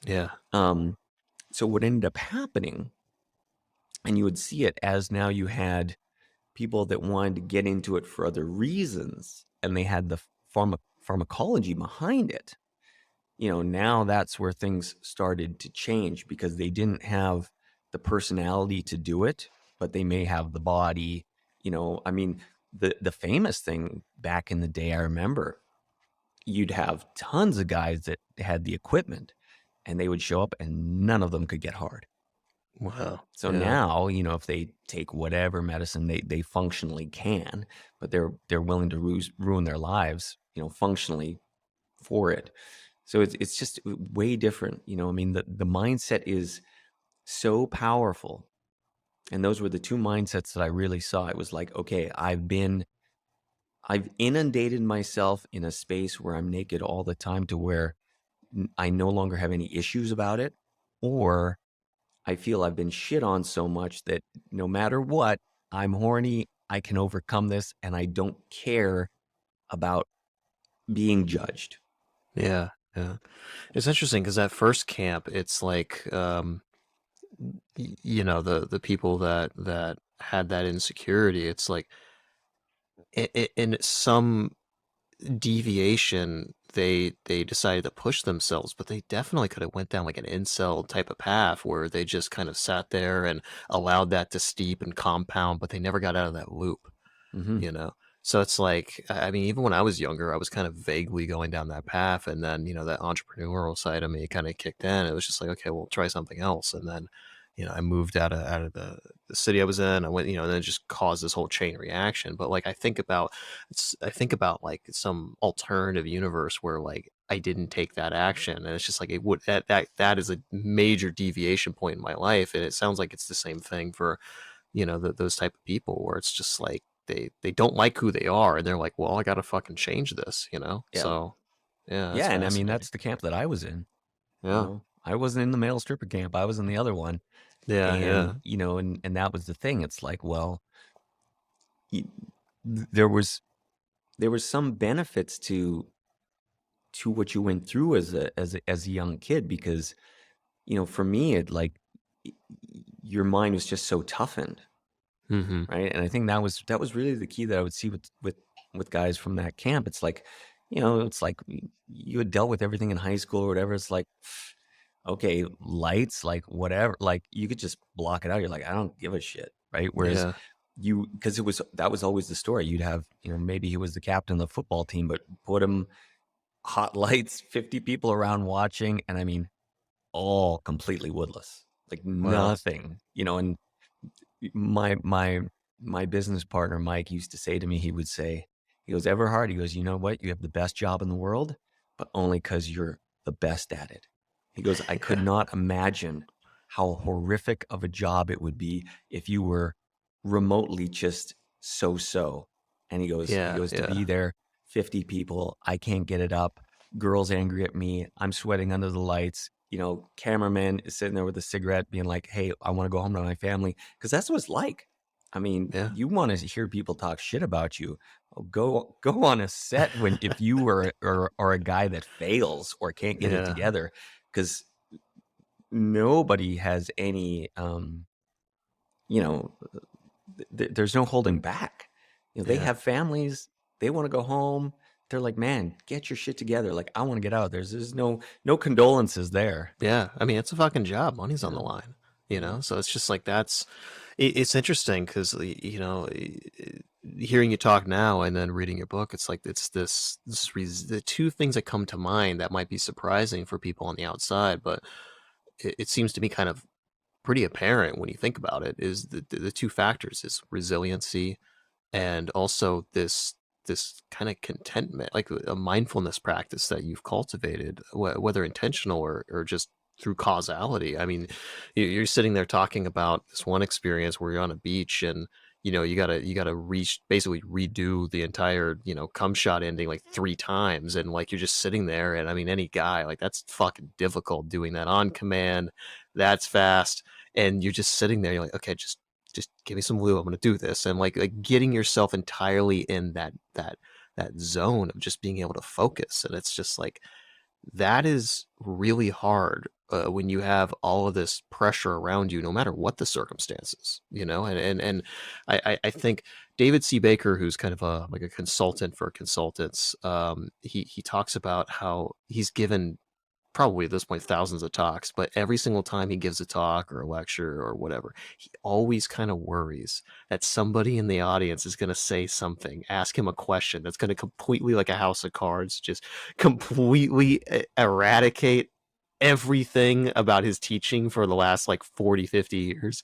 Yeah. So what ended up happening, and you would see it as now you had people that wanted to get into it for other reasons, and they had the pharmacology behind it. Now that's where things started to change, because they didn't have the personality to do it, but they may have the body. I mean, the famous thing back in the day, I remember, you'd have tons of guys that had the equipment, and they would show up and none of them could get hard. Wow. So Yeah. now, if they take whatever medicine, they functionally can, but they're willing to ruin their lives, functionally, for it. So it's just way different. I mean, the mindset is so powerful. And those were the two mindsets that I really saw. It was like, okay, I've inundated myself in a space where I'm naked all the time, to where I no longer have any issues about it, or I feel I've been shit on so much that no matter what, I'm horny, I can overcome this, and I don't care about being judged. Yeah. Yeah. It's interesting because that first camp, it's like, the people that had that insecurity, it's like, in some deviation, they decided to push themselves, but they definitely could have went down like an incel type of path where they just kind of sat there and allowed that to steep and compound, but they never got out of that loop. Mm-hmm. you know so it's like, I mean, even when I was younger, I was kind of vaguely going down that path, and then that entrepreneurial side of me kind of kicked in. It was just like, okay, well, try something else. And then I moved out of the city I was in. I went, and then it just caused this whole chain reaction. But like, I think about like some alternative universe where like I didn't take that action, and it's just like, it would that is a major deviation point in my life. And it sounds like it's the same thing for those type of people, where it's just like they don't like who they are, and they're like, well, I gotta fucking change this. Yeah. So yeah, that's Yeah. And I mean, fascinating. that's the camp that I was in. Yeah. I wasn't in the male stripper camp. I was in the other one. Yeah. And, Yeah. and that was the thing. It's like, well, y- there was some benefits to what you went through as a young kid, because, for me, it like, your mind was just so toughened. Mm-hmm. Right. And I think that was really the key that I would see with guys from that camp. It's like, it's like you had dealt with everything in high school or whatever. It's like, okay, lights, like whatever, like you could just block it out. You're like, I don't give a shit. Right. Whereas Yeah. because that was always the story. You'd have, maybe he was the captain of the football team, but put him, hot lights, 50 people around watching. And I mean, all completely woodless, like Wow. nothing, and my business partner Mike used to say to me, he goes, Everhard, he goes, you know what? You have the best job in the world, but only because you're the best at it. He goes, I could Yeah. not imagine how horrific of a job it would be if you were remotely just so. And he Yeah. goes, to Yeah. be there, 50 people, I can't get it up. Girls angry at me. I'm sweating under the lights. Cameraman is sitting there with a cigarette being like, hey, I want to go home to my family. Because that's what it's like. I mean, Yeah. you want to hear people talk shit about you. Oh, go on a set if you are a guy that fails or can't get it Yeah. together, because nobody has any, you know, there's no holding back. They Yeah. have families. They want to go home. They're like, man, get your shit together. Like, I want to get out. There's no condolences there. Yeah. I mean, it's a fucking job. Money's on the Yeah. line. Yeah. So it's just like, it's interesting because hearing you talk now and then reading your book, it's like it's the two things that come to mind that might be surprising for people on the outside, but it seems to me kind of pretty apparent when you think about it, is the two factors is resiliency, and also this kind of contentment, like a mindfulness practice that you've cultivated, whether intentional or just through causality. I mean, you're sitting there talking about this one experience where you're on a beach, and you gotta basically redo the entire, cum shot ending like 3 times, and like you're just sitting there, and I mean any guy, like that's fucking difficult doing that on command. That's fast, and you're just sitting there, you're like, okay, just give me some lube, I'm gonna do this, and like getting yourself entirely in that zone of just being able to focus, and it's just like that is really hard when you have all of this pressure around you, no matter what the circumstances, and I think David C. Baker, who's kind of like a consultant for consultants, he talks about how he's given probably at this point thousands of talks, but every single time he gives a talk or a lecture or whatever, he always kind of worries that somebody in the audience is going to say something, ask him a question that's going to completely, like a house of cards, just completely eradicate everything about his teaching for the last like 40, 50 years.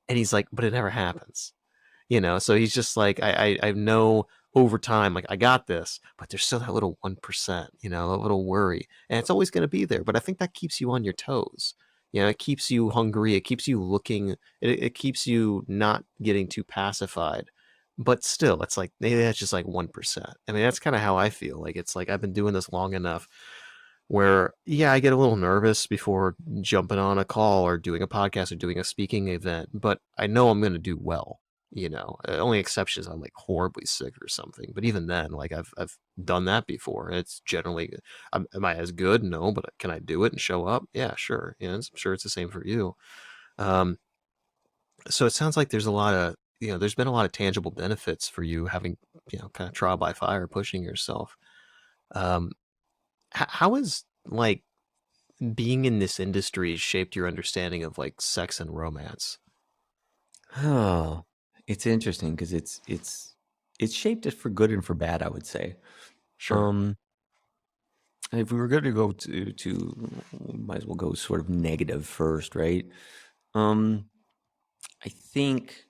And he's like, but it never happens. So he's just like, I know over time, like I got this, but there's still that little 1%, a little worry, and it's always going to be there. But I think that keeps you on your toes. It keeps you hungry. It keeps you looking. It keeps you not getting too pacified. But still, it's like maybe that's just like 1%. I mean, that's kind of how I feel. Like it's like I've been doing this long enough where, yeah, I get a little nervous before jumping on a call or doing a podcast or doing a speaking event, but I know I'm going to do well. Only exception is I'm like horribly sick or something. But even then, like I've done that before. And it's generally, am I as good? No, but can I do it and show up? Yeah, sure. I'm sure it's the same for you. Um, so it sounds like there's a lot of, there's been a lot of tangible benefits for you having, kind of trial by fire, pushing yourself. Um, how is like being in this industry shaped your understanding of like sex and romance? Oh, it's interesting because it's shaped it for good and for bad, I would say. Sure. Um, if we were going to go might as well go sort of negative first, right? Um, I think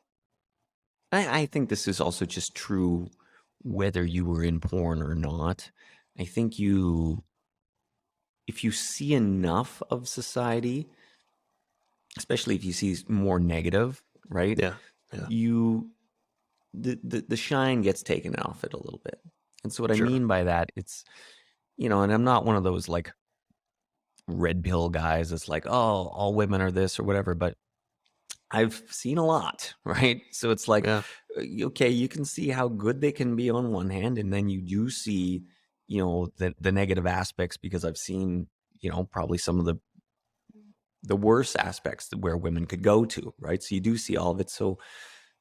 I think this is also just true whether you were in porn or not. I think if you see enough of society, especially if you see more negative, right? Yeah. Yeah. You the shine gets taken off it a little bit. And so what I Sure. mean by that, it's and I'm not one of those like red pill guys that's like, oh, all women are this or whatever, but I've seen a lot, right? So it's like, Yeah. okay, you can see how good they can be on one hand, and then you do see, the negative aspects because I've seen, probably some of the worst aspects where women could go to, right? So you do see all of it. So,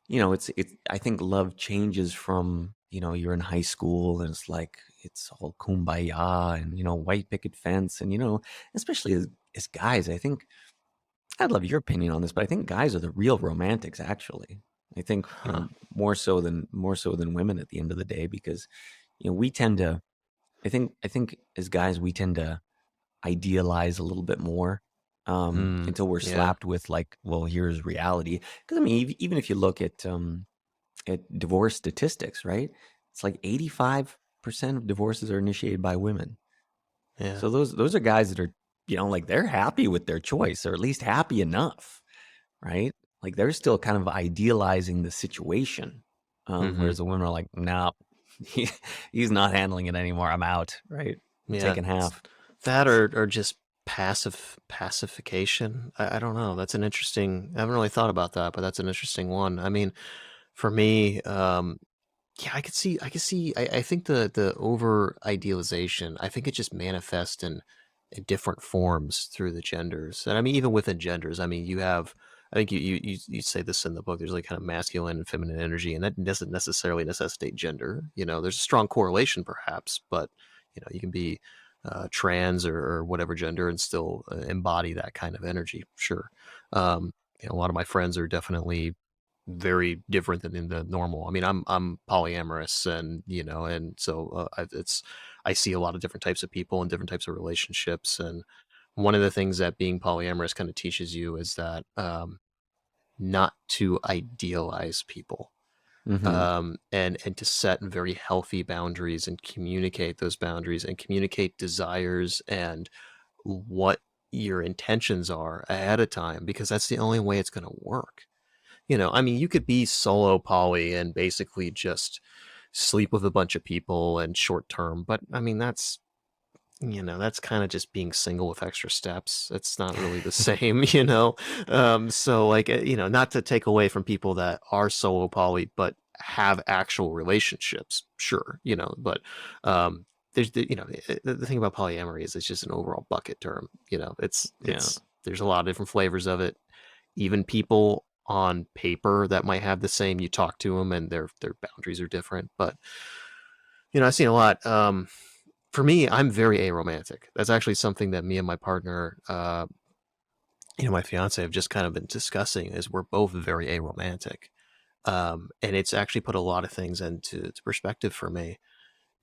it's I think love changes from, you're in high school and it's like it's all kumbaya and, white picket fence and, especially as guys, I think I'd love your opinion on this, but I think guys are the real romantics, actually. I think, Huh. more so than women at the end of the day, because, we tend to, I think as guys, we tend to idealize a little bit more, until we're Yeah. slapped with like, well, here's reality. Because I mean, even if you look at divorce statistics, right? It's like 85% of divorces are initiated by women. Yeah. So those are guys that are, like they're happy with their choice, or at least happy enough, right? Like they're still kind of idealizing the situation, Mm-hmm. whereas the women are like, "Nah, he's not handling it anymore. I'm out." Right? I'm Yeah. taking half. That or just pacification. I don't know. That's an interesting. I haven't really thought about that, but that's an interesting one. I mean, for me, yeah, I could see. I think the over idealization. I think it just manifests in different forms through the genders, and I mean even within genders. I mean you have. I think you say this in the book. There's like kind of masculine and feminine energy, and that doesn't necessarily necessitate gender. There's a strong correlation perhaps, but you can be trans or whatever gender and still embody that kind of energy. Sure. A lot of my friends are definitely very different than in the normal. I mean, I'm polyamorous, and so I see a lot of different types of people and different types of relationships. And one of the things that being polyamorous kind of teaches you is that not to idealize people, Mm-hmm. and to set very healthy boundaries and communicate those boundaries and communicate desires and what your intentions are ahead of time, because that's the only way it's going to work. I mean, you could be solo poly and basically just sleep with a bunch of people and short term, but I mean, that's kind of just being single with extra steps. It's not really the same, So like, not to take away from people that are solo poly, but have actual relationships, sure, but um, there's the thing about polyamory is it's just an overall bucket term. It's Yeah. there's a lot of different flavors of it. Even people on paper that might have the same, you talk to them and their boundaries are different. But I've seen a lot. For me, I'm very aromantic. That's actually something that me and my partner, my fiance, have just kind of been discussing. Is we're both very aromantic, and it's actually put a lot of things into perspective for me.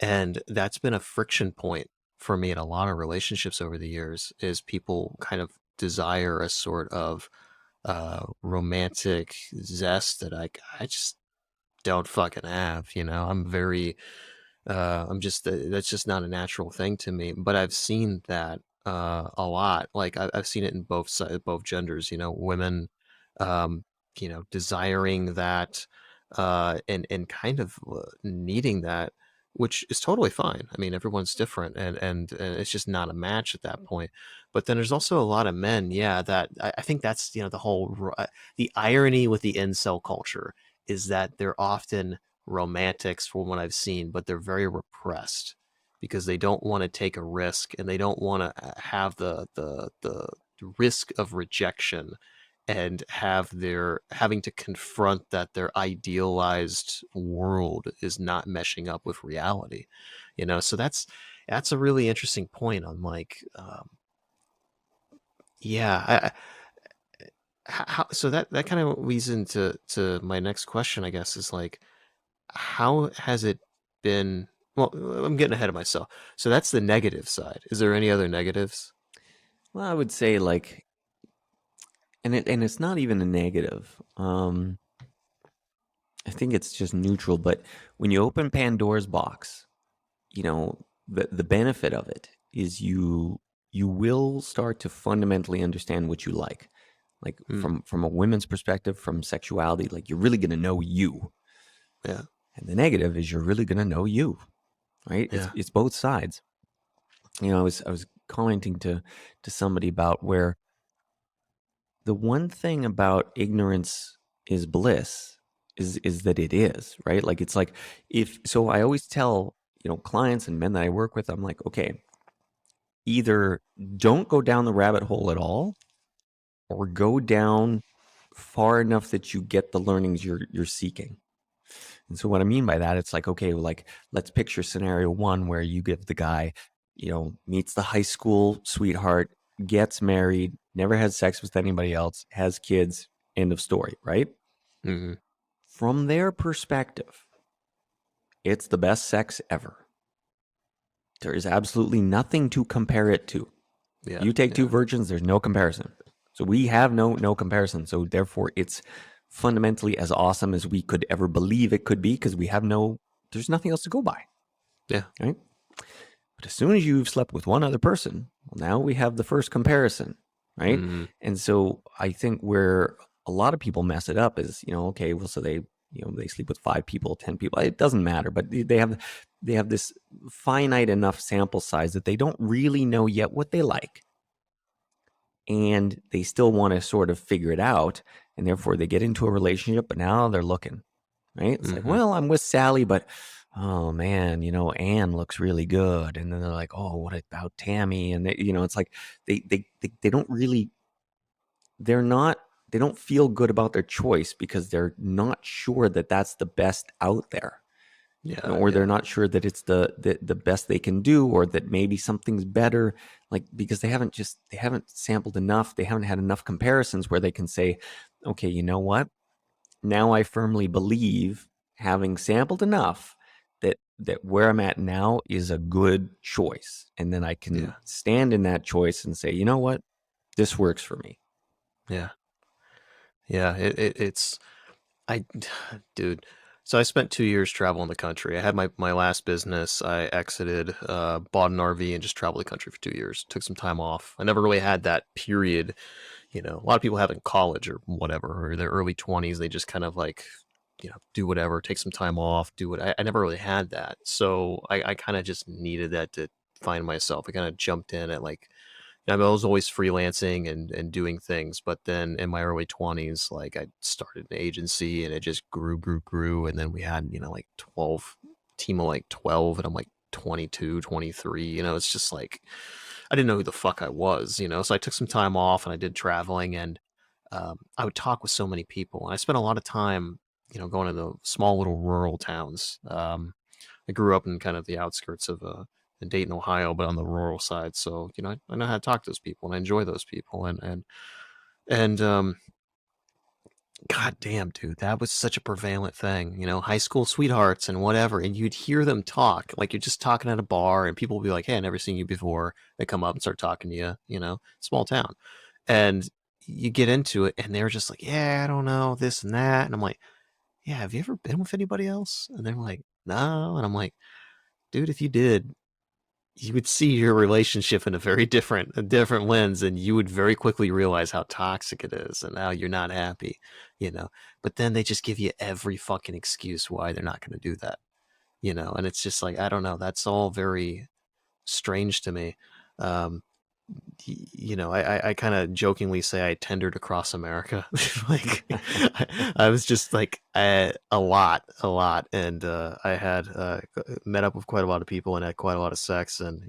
And that's been a friction point for me in a lot of relationships over the years. Is people kind of desire a sort of romantic zest that I just don't fucking have. I'm very I'm just that's just not a natural thing to me. But I've seen that a lot. Like I've seen it in both genders. Women, um, desiring that and kind of needing that, which is totally fine. I mean, everyone's different, and it's just not a match at that point. But then there's also a lot of men, yeah, that I think that's the whole the irony with the incel culture is that they're often romantics from what I've seen, but they're very repressed because they don't want to take a risk and they don't want to have the risk of rejection and having to confront that their idealized world is not meshing up with reality. So that's a really interesting point on like yeah so that kind of leads into my next question, I guess, is like, how has it been? Well, I'm getting ahead of myself. So that's the negative side. Is there any other negatives? Well, I would say like, and it's not even a negative. I think it's just neutral. But when you open Pandora's box, the benefit of it is you will start to fundamentally understand what you like. Like from a women's perspective, from sexuality, like you're really going to know you. Yeah. And the negative is you're really going to know you, right? Yeah. It's both sides. I was commenting to somebody about where the one thing about ignorance is bliss is that it is, right? Like it's like if so I always tell, clients and men that I work with, I'm like, okay, either don't go down the rabbit hole at all or go down far enough that you get the learnings you're seeking. And so what I mean by that, it's like, okay, like let's picture scenario one where you give the guy, meets the high school sweetheart, gets married, never has sex with anybody else, has kids, end of story, right? Mm-hmm. From their perspective, it's the best sex ever. There is absolutely nothing to compare it to. Yeah. You take two virgins, there's no comparison. So we have no comparison. So therefore, it's fundamentally as awesome as we could ever believe it could be because there's nothing else to go by. Yeah. Right? But as soon as you've slept with one other person, well, now we have the first comparison, right? Mm-hmm. And so I think where a lot of people mess it up is, okay, well, so they sleep with 5 people, 10 people. It doesn't matter, but they have this finite enough sample size that they don't really know yet what they like. And they still want to sort of figure it out. And therefore they get into a relationship, but now they're looking, right? It's like, well, I'm with Sally, but oh man, Anne looks really good. And then they're like, oh, what about Tammy? And they, it's like they don't really, they don't feel good about their choice because they're not sure that that's the best out there. Yeah. Or they're not sure that it's the best they can do, or that maybe something's better, like because they haven't sampled enough. They haven't had enough comparisons where they can say, okay, you know what? Now I firmly believe, having sampled enough, that where I'm at now is a good choice. And then I can stand in that choice and say, you know what? This works for me. Yeah. Yeah. It's dude. So I spent 2 years traveling the country. I had my last business. I exited, bought an RV and just traveled the country for 2 years. Took some time off. I never really had that period, a lot of people have in college or whatever, or their early 20s. They just kind of like, do whatever, take some time off, do what I never really had that. So I kind of just needed that to find myself. I kind of jumped in at like, I was always freelancing and doing things, but then in my early 20s, like I started an agency and it just grew. And then we had, like 12, team of like 12, and I'm like 22, 23, it's just like, I didn't know who the fuck I was, so I took some time off and I did traveling, and I would talk with so many people. And I spent a lot of time, going to the small little rural towns. I grew up in kind of the outskirts of in Dayton, Ohio, but on the rural side. So, I know how to talk to those people and I enjoy those people. And God damn, dude, that was such a prevalent thing, high school sweethearts and whatever. And you'd hear them talk like you're just talking at a bar, and people would be like, hey, I've never seen you before. They come up and start talking to you, small town. And you get into it and they're just like, yeah, I don't know, this and that. And I'm like, yeah, have you ever been with anybody else? And they're like, no. And I'm like, dude, if you did, you would see your relationship in a different lens, and you would very quickly realize how toxic it is and how you're not happy, but then they just give you every fucking excuse why they're not going to do that, and it's just like, I don't know, that's all very strange to me. um I kind of jokingly say I tendered across America. Like, I was just like a lot, and I had met up with quite a lot of people and had quite a lot of sex, and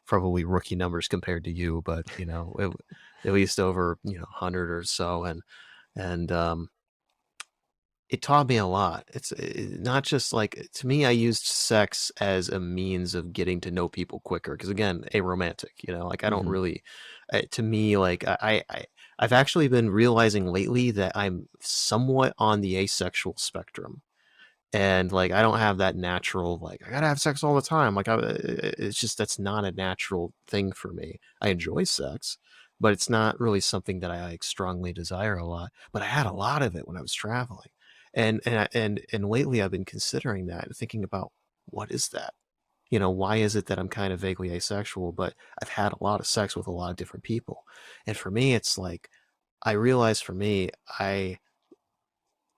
probably rookie numbers compared to you, but at least over 100 or so, and it taught me a lot. It's not just like, to me, I used sex as a means of getting to know people quicker. Because again, aromantic, like I don't Hmm. really, to me, like I've actually been realizing lately that I'm somewhat on the asexual spectrum. And like, I don't have that natural, like, I gotta have sex all the time. Like, it's just, that's not a natural thing for me. I enjoy sex, but it's not really something that I like strongly desire a lot. But I had a lot of it when I was traveling, and lately I've been considering that and thinking about, what is that? Why is it that I'm kind of vaguely asexual, but I've had a lot of sex with a lot of different people? And for me, it's like, I realize for me, I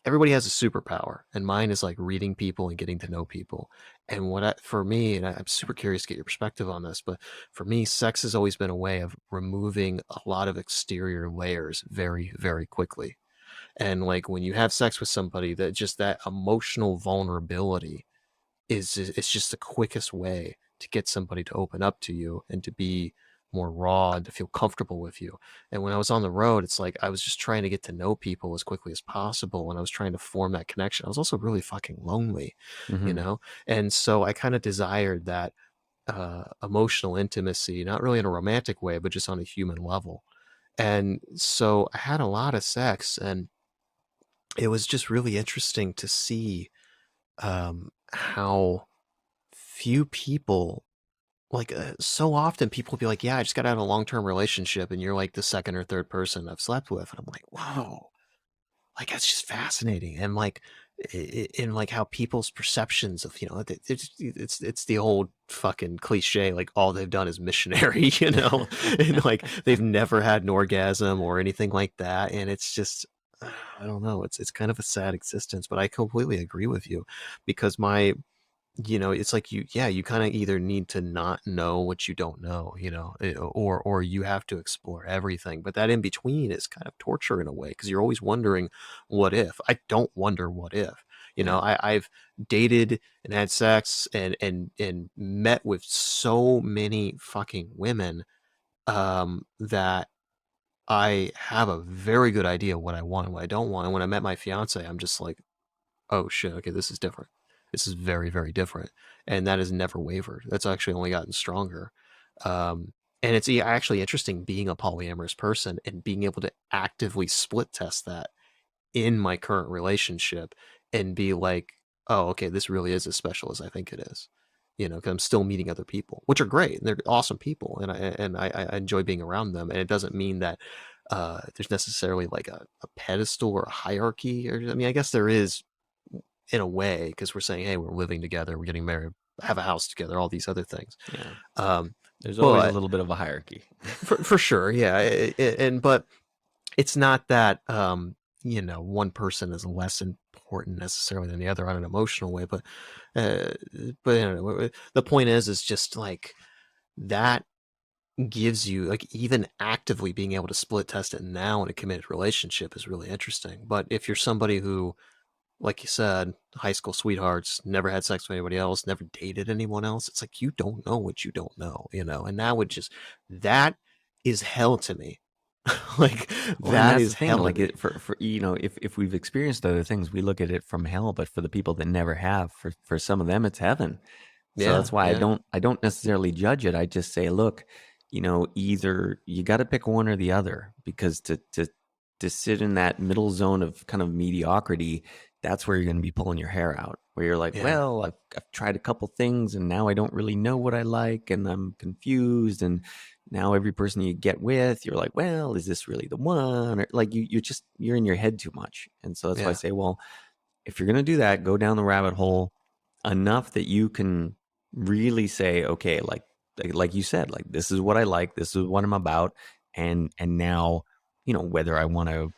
everybody has a superpower, and mine is like reading people and getting to know people. And for me, and I'm super curious to get your perspective on this, but for me, sex has always been a way of removing a lot of exterior layers very, very quickly. And like, when you have sex with somebody, that emotional vulnerability it's just the quickest way to get somebody to open up to you and to be more raw and to feel comfortable with you. And when I was on the road, it's like I was just trying to get to know people as quickly as possible, and I was trying to form that connection. I was also really fucking lonely, you Hmm. know? And so I kind of desired that emotional intimacy, not really in a romantic way, but just on a human level. And so I had a lot of sex, and it was just really interesting to see how few people, like, so often people will be like, yeah, I just got out of a long-term relationship, and you're like the second or third person I've slept with. And I'm like, wow, like, that's just fascinating. And like, in like how people's perceptions of, it's the old fucking cliche, like all they've done is missionary, and like they've never had an orgasm or anything like that. And it's just, I don't know, it's kind of a sad existence. But I completely agree with you, because it's like, you kind of either need to not know what you don't know, or you have to explore everything. But that in between is kind of torture in a way, because you're always wondering, what if? I don't wonder what if. Yeah. I've dated and had sex and met with so many fucking women, that I have a very good idea what I want and what I don't want. And when I met my fiance, I'm just like, oh shit, okay, this is different. This is very, very different. And that has never wavered. That's actually only gotten stronger. And it's actually interesting being a polyamorous person and being able to actively split test that in my current relationship and be like, oh, okay, this really is as special as I think it is. Because I'm still meeting other people, which are great. And they're awesome people, and I enjoy being around them. And it doesn't mean that there's necessarily like a pedestal or a hierarchy. Or, I mean, I guess there is in a way, because we're saying, hey, we're living together, we're getting married, have a house together, all these other things. Yeah. Um, There's always a but little bit of a hierarchy. for sure, yeah. And but it's not that one person is less important necessarily than the other on an emotional way, uh, but the point is just like that gives you, like, even actively being able to split test it now in a committed relationship is really interesting. But if you're somebody who, like you said, high school sweethearts, never had sex with anybody else, never dated anyone else, it's like you don't know what you don't know, and that is hell to me. Like, Well, and that that's is the thing. hell to Like me. it, for if we've experienced other things, we look at it from hell. But for the people that never have, for some of them, it's heaven. So Yeah, that's why yeah, I don't necessarily judge it. I just say, look, either you got to pick one or the other, because to sit in that middle zone of kind of mediocrity, that's where you're going to be pulling your hair out. Where you're like, yeah, well, I've tried a couple things and now I don't really know what I like and I'm confused. And now every person you get with, you're like, well, is this really the one? Or like you're in your head too much. And so that's why I yeah, say, well, if you're going to do that, go down the rabbit hole enough that you can really say, okay, like you said, like this is what I like, this is what I'm about, and now, whether I want to,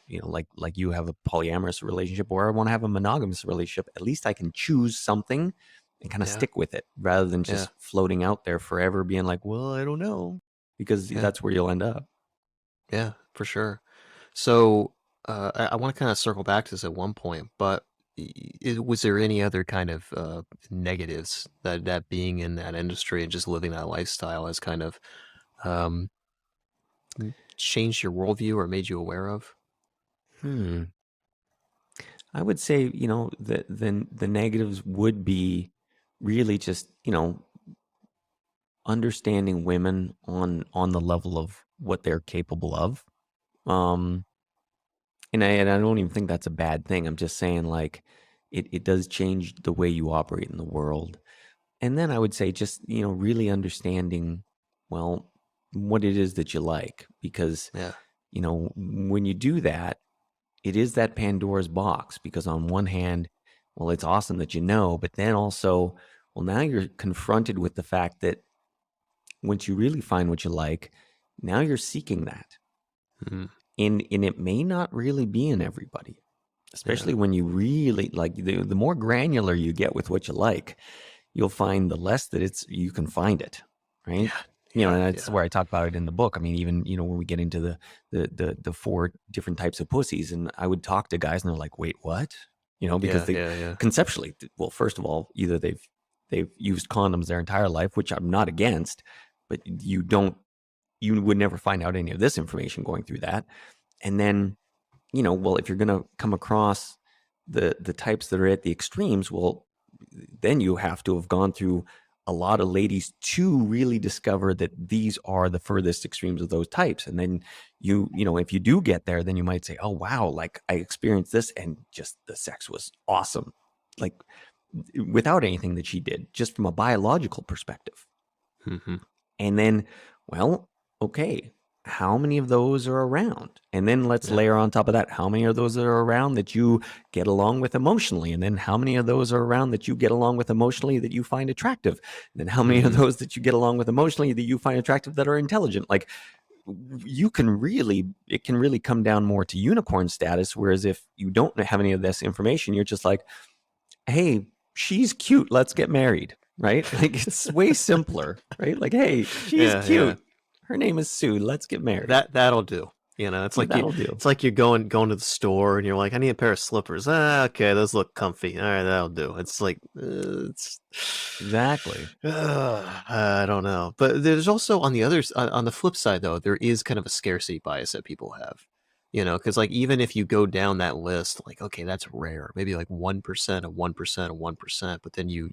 like you have a polyamorous relationship or I want to have a monogamous relationship, at least I can choose something and kind of yeah, stick with it rather than yeah, just floating out there forever being like, well, I don't know, because yeah, that's where you'll end up. yeah, for sure. So I want to kind of circle back to this at one point, but was there any other kind of negatives that being in that industry and just living that lifestyle has kind of um, changed your worldview or made you aware of? Hmm. I would say, the negatives would be really just, understanding women on the level of what they're capable of. Um, and I don't even think that's a bad thing. I'm just saying, like, it does change the way you operate in the world. And then I would say just, really understanding, well, what it is that you like, because, Yeah, when you do that, it is that Pandora's box, because on one hand, well, it's awesome that you know, but then also, well, now you're confronted with the fact that once you really find what you like, now you're seeking that. mhm, And it may not really be in everybody, yeah, especially when you really like the more granular you get with what you like, you'll find the less that you can find it, right? yeah, yeah, And that's yeah, where I talk about it in the book. I mean, even, when we get into the four different types of pussies, and I would talk to guys and they're like, wait, what? Because yeah, they yeah, yeah, conceptually, well, first of all, either they've used condoms their entire life, which I'm not against, but you would never find out any of this information going through that. And then, well, if you're going to come across the types that are at the extremes, well, then you have to have gone through a lot of ladies to really discover that these are the furthest extremes of those types. And then if you do get there, then you might say, oh, wow, like I experienced this and just the sex was awesome. Like without anything that she did, just from a biological perspective. hmm, And then, well, okay, how many of those are around? And then let's yeah, layer on top of that, how many of those are around that you get along with emotionally? And then how many of those are around that you get along with emotionally that you find attractive? And then how many of hmm, those that you get along with emotionally that you find attractive that are intelligent? Like it can really come down more to unicorn status. Whereas if you don't have any of this information, you're just like, hey, she's cute, let's get married, right? Like it's way simpler, right? Like, hey, she's yeah, yeah. cute, her name is Sue, let's get married. That'll do. It's Yeah, like that'll do. you're going to the store and you're like, I need a pair of slippers. Ah, okay, those look comfy. All right, that'll do. It's like it's. Exactly. I don't know, but there's also on the flip side though, there is kind of a scarcity bias that people have. Because like even if you go down that list, like okay, that's rare, maybe like 1% of 1% of 1%, but then you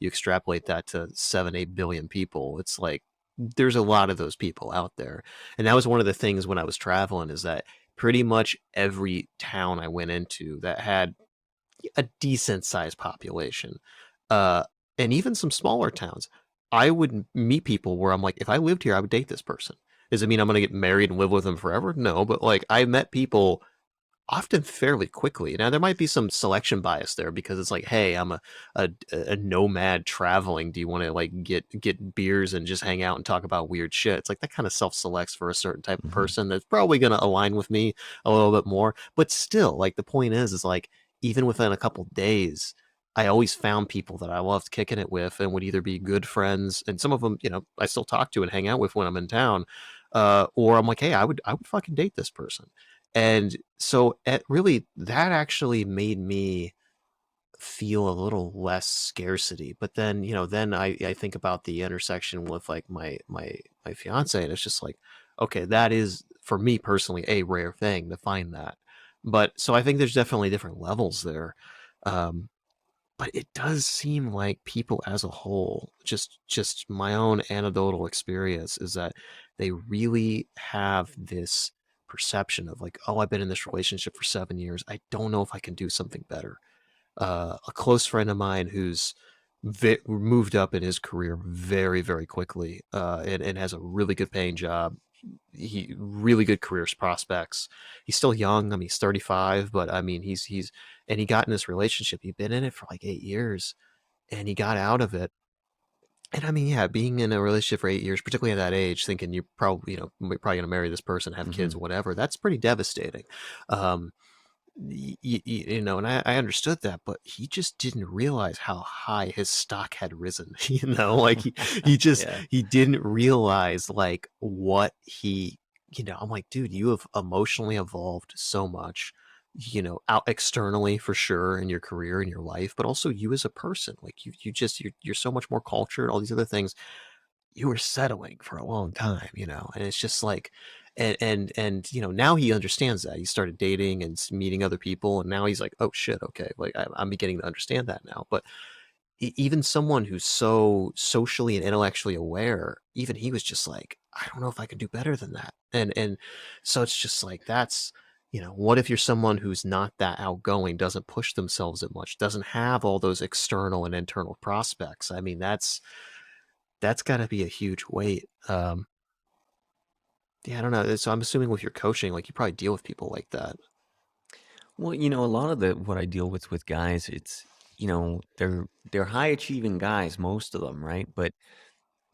extrapolate that to 7-8 billion people. It's like there's a lot of those people out there. And that was one of the things when I was traveling is that pretty much every town I went into that had a decent sized population, uh, and even some smaller towns, I would meet people where I'm like, if I lived here, I would date this person. Does it mean I'm going to get married and live with them forever? No, but like I met people often fairly quickly. Now there might be some selection bias there because it's like, hey, I'm a nomad traveling. Do you want to like get beers and just hang out and talk about weird shit? It's like that kind of self-selects for a certain type of Hmm. person that's probably going to align with me a little bit more. But still, like the point is like even within a couple days, I always found people that I loved kicking it with and would either be good friends, and some of them, you know, I still talk to and hang out with when I'm in town, or I'm like, hey, I would fucking date this person. And so it really that actually made me feel a little less scarcity. But then, you know, then I think about the intersection with like my fiance, and it's just like, okay, that is for me personally a rare thing to find that. But so I think there's definitely different levels there. Um, but it does seem like people as a whole, just my own anecdotal experience is that they really have this perception of like, oh, I've been in this relationship for 7 years. I don't know if I can do something better. A close friend of mine who's moved up in his career very, very quickly, and has a really good paying job. He really good career prospects. He's still young. I mean, he's 35, but I mean, he's and he got in this relationship. He'd been in it for like 8 years, and he got out of it. And I mean, yeah, being in a relationship for 8 years, particularly at that age, thinking you're probably, you know, probably gonna marry this person, have kids, Hmm. whatever. That's pretty devastating. Um, you know, and I understood that, but he just didn't realize how high his stock had risen. You know, like Yeah. he didn't realize like what he, you know, I'm like, dude, you have emotionally evolved so much, you know, out externally for sure in your career in your life, but also you as a person. Like you just you're so much more cultured, all these other things you were settling for a long time, you know, and it's just like, and you know, now he understands that. He started dating and meeting other people, and now he's like, oh shit, okay, like I'm beginning to understand that now. But even someone who's so socially and intellectually aware, even he was just like, I don't know if I can do better than that. And so it's just like that's. You know, what if you're someone who's not that outgoing, doesn't push themselves as much, doesn't have all those external and internal prospects? I mean, that's got to be a huge weight. Yeah, I don't know. So I'm assuming with your coaching, like you probably deal with people like that. Well, you know, a lot of the what I deal with guys, it's, you know, they're high achieving guys, most of them, right? But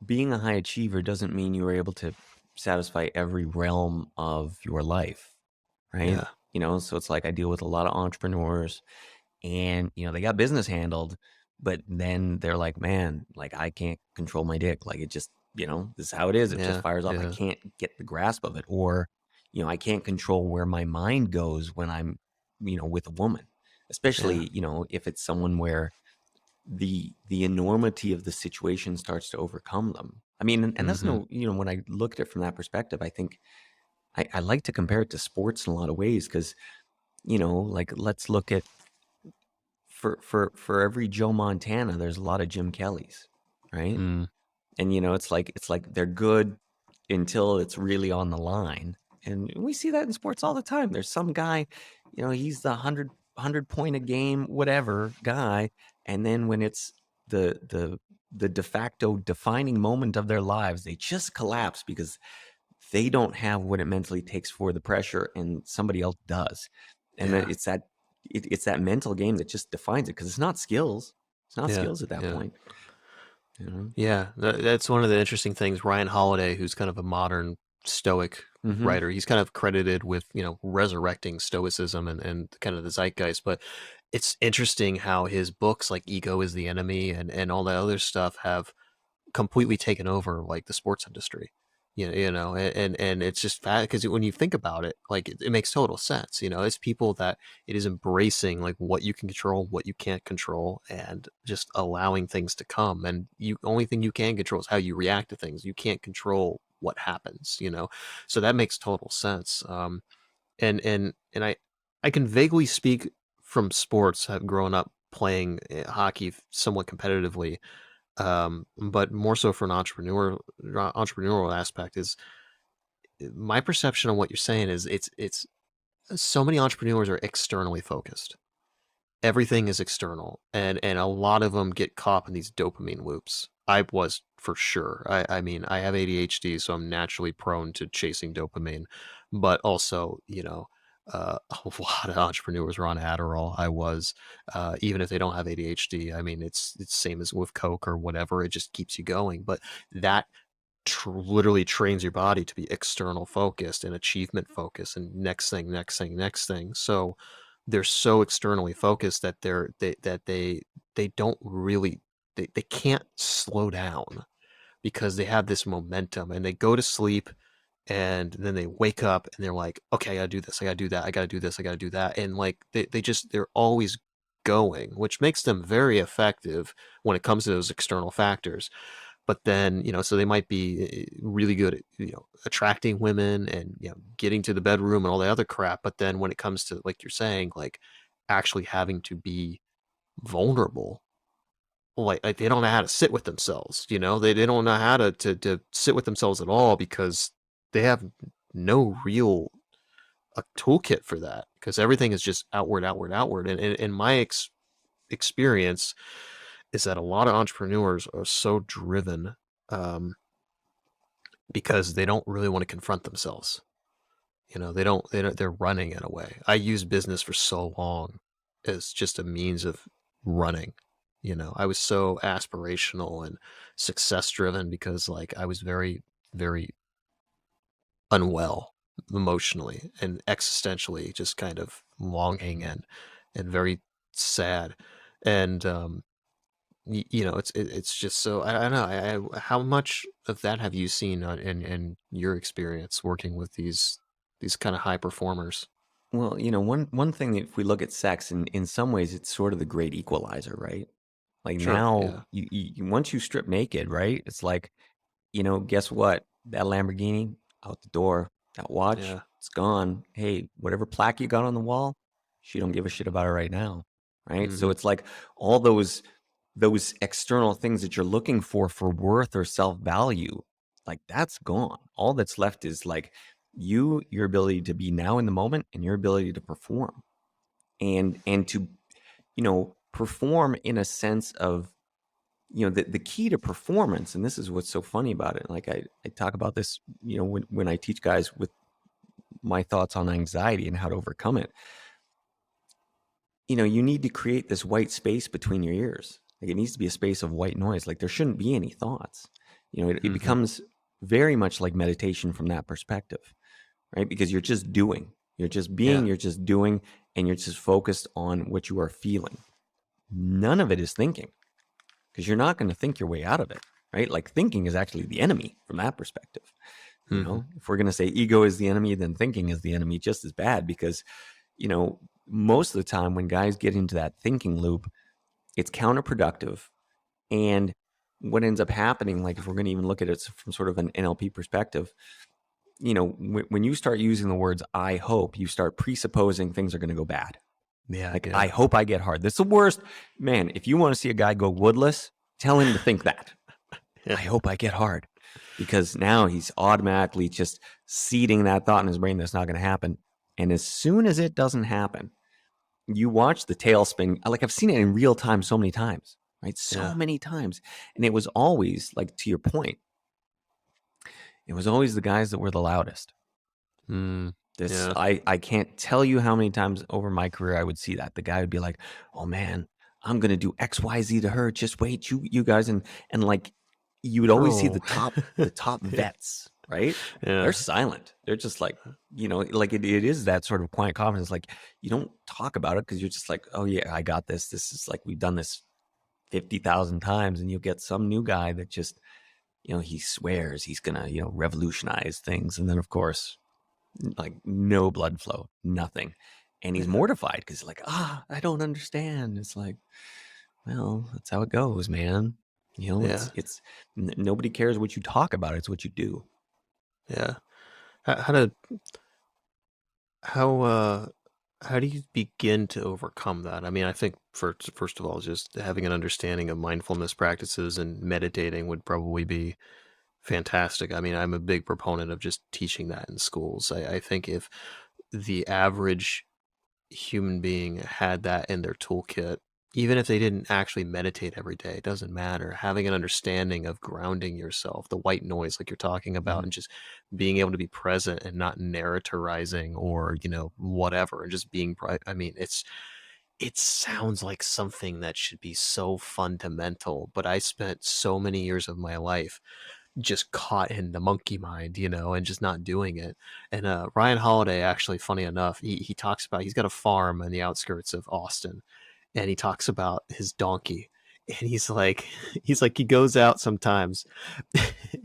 being a high achiever doesn't mean you are able to satisfy every realm of your life, right? Yeah, You know, so it's like I deal with a lot of entrepreneurs, and you know they got business handled, but then they're like, man, like I can't control my dick, like it just, you know, this is how it is, it just yeah, fires off, I yeah, can't get the grasp of it. Or, you know, I can't control where my mind goes when I'm, you know, with a woman, yeah, especially, you know, if it's someone where the enormity of the situation starts to overcome them. I mean, and that's mm-hmm. no, you know, when I look at it from that perspective, I think I like to compare it to sports in a lot of ways, because, you know, like let's look at, for every Joe Montana, there's a lot of Jim Kellys, right? Mm, And you know, it's like they're good until it's really on the line. And we see that in sports all the time. There's some guy, you know, he's the 100 point a game, whatever guy. And then when it's the de facto defining moment of their lives, they just collapse because they don't have what it mentally takes for the pressure, and somebody else does. And then yeah, it's that mental game that just defines it, because it's not skills. It's not yeah, skills at that yeah, point, you know. yeah. That's one of the interesting things. Ryan Holiday, who's kind of a modern Stoic Mm-hmm. writer, he's kind of credited with, you know, resurrecting Stoicism and kind of the zeitgeist. But it's interesting how his books like Ego is the Enemy and all that other stuff have completely taken over like the sports industry. You know, and it's just fat because when you think about it, like it makes total sense. You know, it's people that it is embracing like what you can control, what you can't control, and just allowing things to come. And you only thing you can control is how you react to things. You can't control what happens. You know, so that makes total sense. And I can vaguely speak from sports. Have grown up playing hockey somewhat competitively, but more so for an entrepreneurial aspect is my perception on what you're saying is it's so many entrepreneurs are externally focused. Everything is external, and a lot of them get caught in these dopamine loops. I was for sure. I mean, I have ADHD, so I'm naturally prone to chasing dopamine, but also, you know, a lot of entrepreneurs are on Adderall. I was, even if they don't have ADHD. I mean, it's same as with Coke or whatever. It just keeps you going. But that literally trains your body to be external focused and achievement focused and next thing, next thing, next thing. So they're so externally focused that they don't really they can't slow down because they have this momentum and they go to sleep and then they wake up and they're like, okay, I gotta do this, I gotta do that, I gotta do this, I gotta do that. And like they're always going, which makes them very effective when it comes to those external factors. But then, so they might be really good at, attracting women and, getting to the bedroom and all the other crap. But then when it comes to, like you're saying, like actually having to be vulnerable, like they don't know how to sit with themselves, they don't know how to sit with themselves at all because they have no real a toolkit for that because everything is just outward, outward, outward. And in my experience is that a lot of entrepreneurs are so driven um, because they don't really want to confront themselves. They're running in a way. I used business for so long as just a means of running. I was so aspirational and success driven because like I was very, very unwell emotionally and existentially, just kind of longing and very sad. And it's just so I don't know. How much of that have you seen in your experience working with these kind of high performers? Well, one thing, if we look at sex, in some ways, it's sort of the great equalizer, right? Like Sure, now, yeah, once you strip naked, right? It's like, guess what? That Lamborghini out the door, that watch, yeah, it's gone. Hey, whatever plaque you got on the wall, she don't give a shit about it right now, right? So mm-hmm, it's like all those external things that you're looking for worth or self-value, like that's gone. All that's left is like your ability to be now in the moment and your ability to perform and to perform in a sense of the key to performance. And this is what's so funny about it, like I talk about this when I teach guys with my thoughts on anxiety and how to overcome it. You need to create this white space between your ears. Like it needs to be a space of white noise. Like there shouldn't be any thoughts. It mm-hmm, becomes very much like meditation from that perspective, right? Because you're just doing, you're just being, yeah, you're just doing, and you're just focused on what you are feeling. None of it is thinking, because you're not going to think your way out of it, right? Like thinking is actually the enemy from that perspective. mm-hmm, If we're going to say ego is the enemy, then thinking is the enemy just as bad, because, most of the time when guys get into that thinking loop, it's counterproductive. And what ends up happening, like if we're going to even look at it from sort of an NLP perspective, when you start using the words I hope, you start presupposing things are going to go bad. yeah, Like, I yeah, hope I get hard. That's the worst. Man, if you want to see a guy go woodless, tell him to think that. yeah, I hope I get hard. Because now he's automatically just seeding that thought in his brain that's not going to happen. And as soon as it doesn't happen, you watch the tailspin. Like I've seen it in real time so many times, right? So yeah, many times. And it was always, like, to your point, it was always the guys that were the loudest. mm, This yeah, I can't tell you how many times over my career I would see that. The guy would be like, "Oh man, I'm gonna do XYZ to her. Just wait, you guys." And like you would always see bro, the top yeah, vets, right? They're yeah, silent. They're just like, like it is that sort of quiet confidence. Like you don't talk about it because you're just like, "Oh yeah, I got this. This is like we've done this 50,000 times." And you'll get some new guy that just, he swears he's gonna, revolutionize things. And then of course, like no blood flow, nothing. And he's yeah, mortified because like, I don't understand. It's like, well, that's how it goes, man. yeah, Nobody cares what you talk about. It's what you do. yeah. How to how how do you begin to overcome that? I mean, I think first of all, just having an understanding of mindfulness practices and meditating would probably be fantastic. I mean, I'm a big proponent of just teaching that in schools. I think if the average human being had that in their toolkit even if they didn't actually meditate every day, it doesn't matter. Having an understanding of grounding yourself, the white noise, like you're talking about, Mhm. and just being able to be present and not narrativizing or, whatever, and just being, I mean, it sounds like something that should be so fundamental, but I spent so many years of my life just caught in the monkey mind, and just not doing it. And Ryan Holiday, actually, funny enough, he talks about he's got a farm in the outskirts of Austin, and he talks about his donkey. And he's like he goes out sometimes.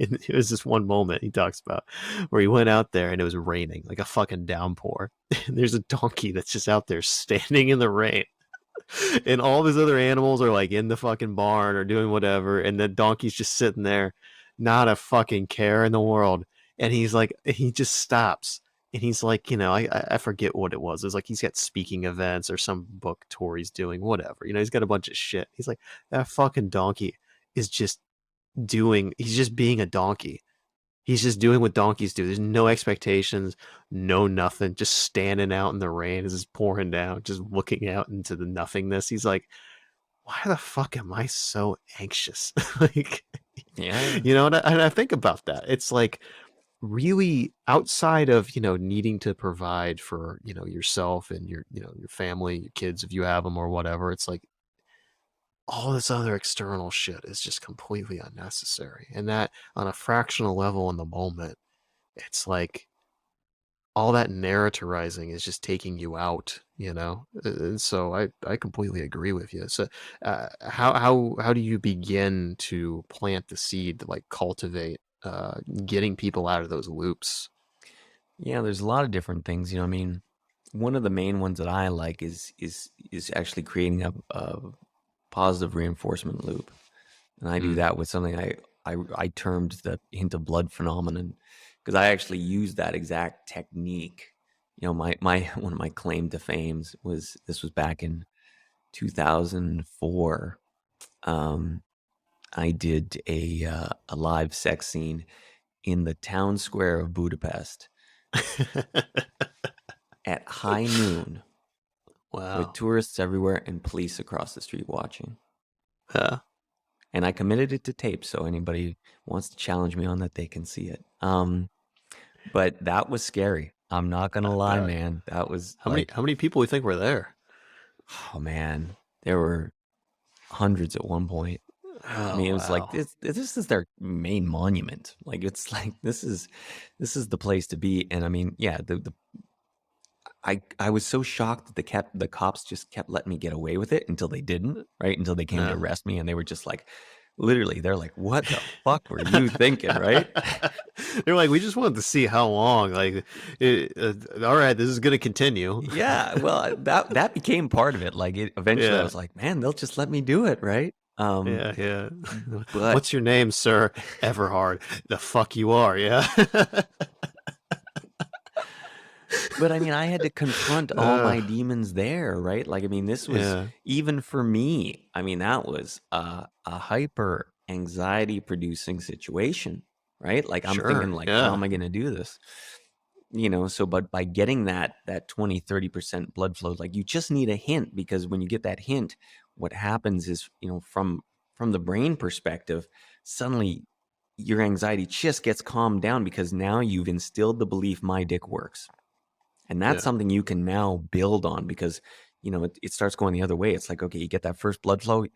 And it was this one moment he talks about where he went out there and it was raining, like a fucking downpour. And there's a donkey that's just out there standing in the rain, and all of his other animals are like in the fucking barn or doing whatever, and the donkey's just sitting there, not a fucking care in the world. And he's like, he just stops, and he's like, I forget what it was. It's like he's got speaking events or some book tour he's doing, whatever. He's got a bunch of shit. He's like, that fucking donkey is just he's just being a donkey. He's just doing what donkeys do. There's no expectations, no nothing, just standing out in the rain as it's pouring down, just looking out into the nothingness. He's like, why the fuck am I so anxious? Like, Yeah. and I think about that. It's like really outside of, needing to provide for, yourself and your family, your kids, if you have them or whatever. It's like all this other external shit is just completely unnecessary. And that on a fractional level in the moment, it's like all that narrativizing is just taking you out, and so I completely agree with you. So how do you begin to plant the seed to like cultivate getting people out of those loops? Yeah, there's a lot of different things. I mean, one of the main ones that I like is actually creating a positive reinforcement loop. And I do Mm. that with something I termed the hint of blood phenomenon, because I actually use that exact technique. My one of my claim to fames was this was back in 2004. Um, I did a live sex scene in the town square of Budapest at high noon with Wow. tourists everywhere and police across the street watching. Yeah. And I committed it to tape, so anybody wants to challenge me on that, they can see it. But that was scary. I'm not gonna I lie, bet. man. That was How many like, how many people do you think were there? oh man, there were hundreds at one point. I Oh mean, it was like wow. this is their main monument. Like it's like this is the place to be. And I mean, yeah, the I was so shocked that the cops just kept letting me get away with it until they didn't, right? Until they came to Yeah. arrest me, and they were just like, literally, they're like, "What the fuck were you thinking?" Right? They're like, we just wanted to see how long. Like, all right, this is gonna continue. Yeah, well, that became part of it. Like, eventually, I Yeah, was like, "Man, they'll just let me do it, right?" yeah, yeah. But What's your name, sir? Everhard. The fuck you are, yeah. but I mean, I had to confront all uh, my demons there, right? Like, I mean, this was yeah, even for me. I mean, that was a hyper anxiety producing situation, right? Like, I'm thinking, sure, like, how yeah, am I going to do this? So but by getting that 20-30% blood flow, like you just need a hint, because when you get that hint, what happens is, from the brain perspective, suddenly your anxiety just gets calmed down, because now you've instilled the belief my dick works. And that's yeah, something you can now build on, because it starts going the other way. It's like, okay, you get that first blood flow,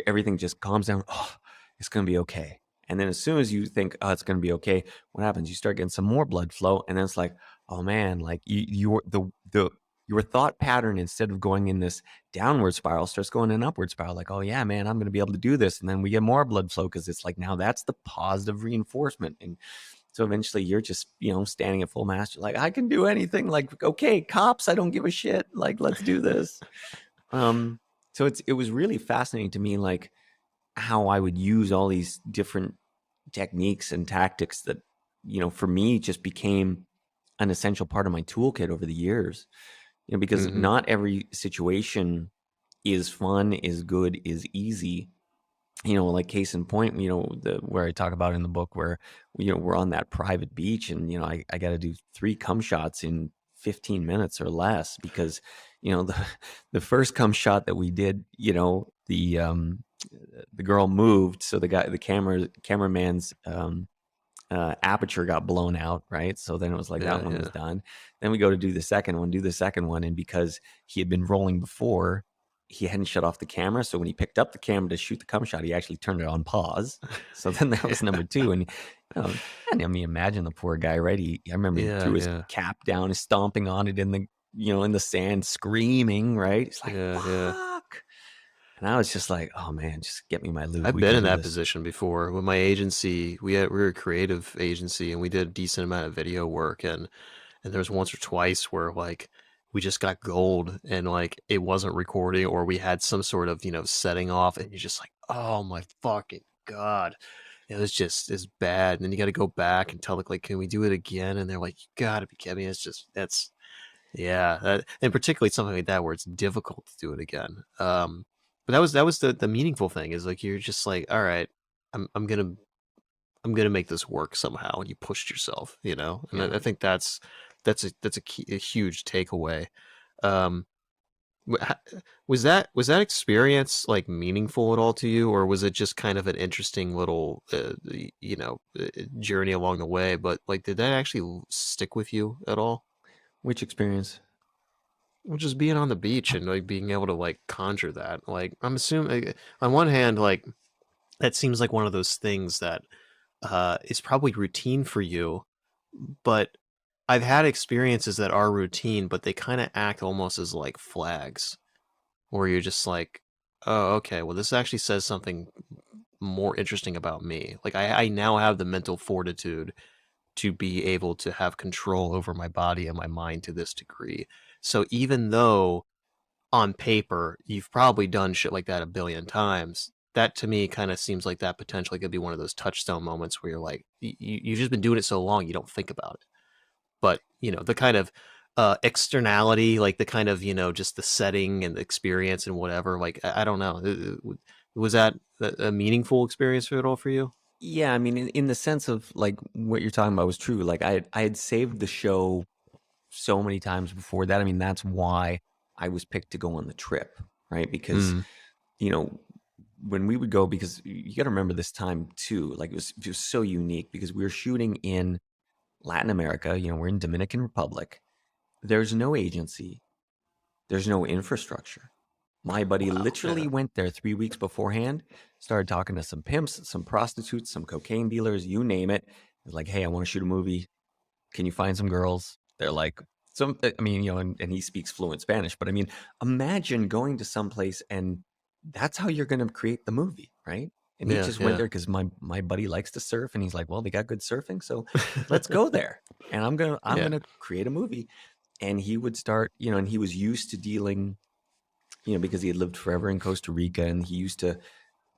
everything just calms down. Oh, it's going to be okay. And then as soon as you think, oh, it's going to be okay, what happens? You start getting some more blood flow, and then it's like, oh man, like your thought pattern, instead of going in this downward spiral, starts going in an upward spiral. Like, oh yeah, man, I'm going to be able to do this. And then we get more blood flow, because it's like, now that's the positive reinforcement. And so eventually you're just, standing at full mast. You're like, I can do anything. Like, okay, cops, I don't give a shit. Like, let's do this. Um, so it was really fascinating to me, like how I would use all these different techniques and tactics that, for me just became an essential part of my toolkit over the years. Because mm-hmm. not every situation is fun, is good, is easy. Like case in point, where I talk about in the book, where, we're on that private beach, and, I got to do 3 cum shots in 15 minutes or less, because, the first cum shot that we did, the girl moved. So the cameraman's, aperture got blown out, right? So then it was like that Yeah, one was yeah. done. Then we go to do the second one, and because he had been rolling before, he hadn't shut off the camera. So when he picked up the camera to shoot the cum shot, he actually turned it on pause. So then that was number two. And and I mean, imagine the poor guy, right? I remember he Yeah, threw his yeah. cap down, is stomping on it in the in the sand, screaming, right? He's like, Yeah, yeah. fuck. And I was just like, oh man, just get me my lube. I've We been can in do that this. position before. With my agency, we were a creative agency and we did a decent amount of video work, and there was once or twice where like we just got gold and like it wasn't recording, or we had some sort of, setting off, and you're just like, oh my fucking God. It was just as bad. And then you got to go back and tell like, can we do it again? And they're like, you gotta be kidding me. It's just, yeah. And particularly something like that where it's difficult to do it again. But that was the meaningful thing, is like, you're just like, all right, I'm gonna make this work somehow, and you pushed yourself, and I Yeah. think that's a huge takeaway. Um, was that experience like meaningful at all to you, or was it just kind of an interesting little journey along the way? But like, did that actually stick with you at all? Which experience? Well, just being on the beach and like being able to like conjure that. Like, I'm assuming, on one hand, like that seems like one of those things that is probably routine for you, but I've had experiences that are routine, but they kind of act almost as like flags, where you're just like, oh, okay, well, this actually says something more interesting about me. Like, I now have the mental fortitude to be able to have control over my body and my mind to this degree. So even though on paper you've probably done shit like that a billion times, that to me kind of seems like that potentially could be one of those touchstone moments where you're like, you've just been doing it so long you don't think about it. But the kind of externality, like the kind of, just the setting and the experience and whatever, like I don't know, was that a meaningful experience at all for you? Yeah, I mean, in the sense of like what you're talking about was true. Like I had saved the show so many times before that. I mean, that's why I was picked to go on the trip, right? Because Mm. you know when we would go, because you got to remember this time too. Like it was so unique because we were shooting in Latin America. We're in Dominican Republic. There's no agency. There's no infrastructure. My buddy Wow. Yeah. literally went there 3 weeks beforehand, started talking to some pimps, some prostitutes, some cocaine dealers, you name it. He's like, hey, I want to shoot a movie. Can you find some girls? They're like, I mean, and he speaks fluent Spanish, but I mean, imagine going to someplace and that's how you're going to create the movie, right? And he Yeah, just went yeah. there because my buddy likes to surf, and he's like, well, they got good surfing, so let's go there. And I'm Yeah. gonna create a movie. And he would start, and he was used to dealing, because he had lived forever in Costa Rica, and he used to,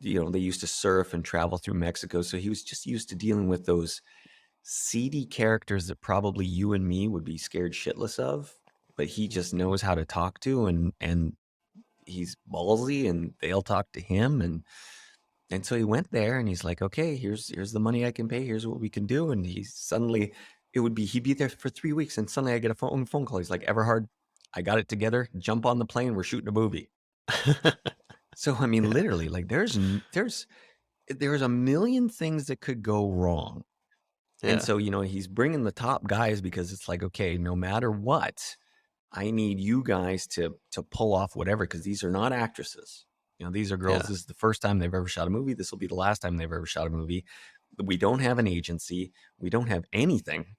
they used to surf and travel through Mexico. So he was just used to dealing with those seedy characters that probably you and me would be scared shitless of, but he just knows how to talk to, and he's ballsy, and they'll talk to him. And so he went there, and he's like, okay, here's the money I can pay. Here's what we can do. And he'd be there for 3 weeks, and suddenly I get a phone call. He's like, Everhard, I got it together. Jump on the plane. We're shooting a movie. So, I mean, Yeah. literally, like there's a million things that could go wrong. And Yeah. so, he's bringing the top guys because it's like, okay, no matter what, I need you guys to pull off whatever, because these are not actresses. These are girls. Yeah. This is the first time they've ever shot a movie. This will be the last time they've ever shot a movie. We don't have an agency. We don't have anything.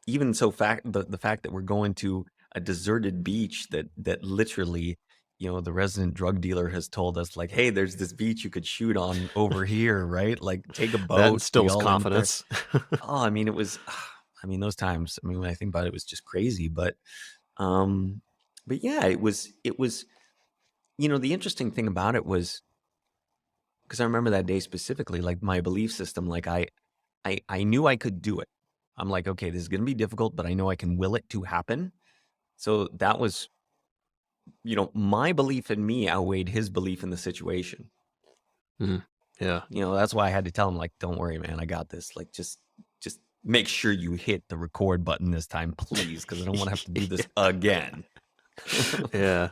Even so, the fact that we're going to a deserted beach that literally, the resident drug dealer has told us, like, hey, there's this beach you could shoot on over here, right? Like, take a That boat. We instills all end up there. confidence. Oh, I mean, it was, I mean, those times, I mean, when I think about it, it was just crazy. Um, but yeah, it was, the interesting thing about it was, because I remember that day specifically, like my belief system, like I knew I could do it. I'm like, okay, this is going to be difficult, but I know I can will it to happen. So that was, my belief in me outweighed his belief in the situation. Mhm. Yeah. That's why I had to tell him, like, don't worry, man, I got this. Like, just make sure you hit the record button this time, please, because I don't want to have to do this again. Yeah.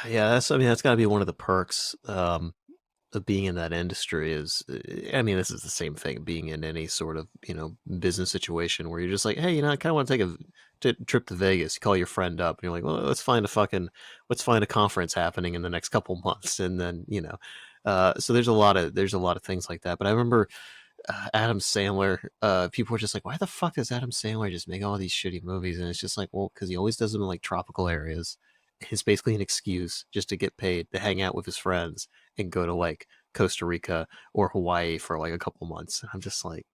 Yeah, that's, I mean, that's got to be one of the perks of being in that industry is, I mean, this is the same thing being in any sort of, business situation where you're just like, hey, I kind of want to take a trip to Vegas. You call your friend up and you're like, well, let's find a conference happening in the next couple months. And then, so there's a lot of things like that. But I remember Adam Sandler, people were just like, why the fuck does Adam Sandler just make all these shitty movies? And it's just like, well, because he always does them in like tropical areas. It's basically an excuse just to get paid to hang out with his friends and go to like Costa Rica or Hawaii for like a couple months. And I'm just like,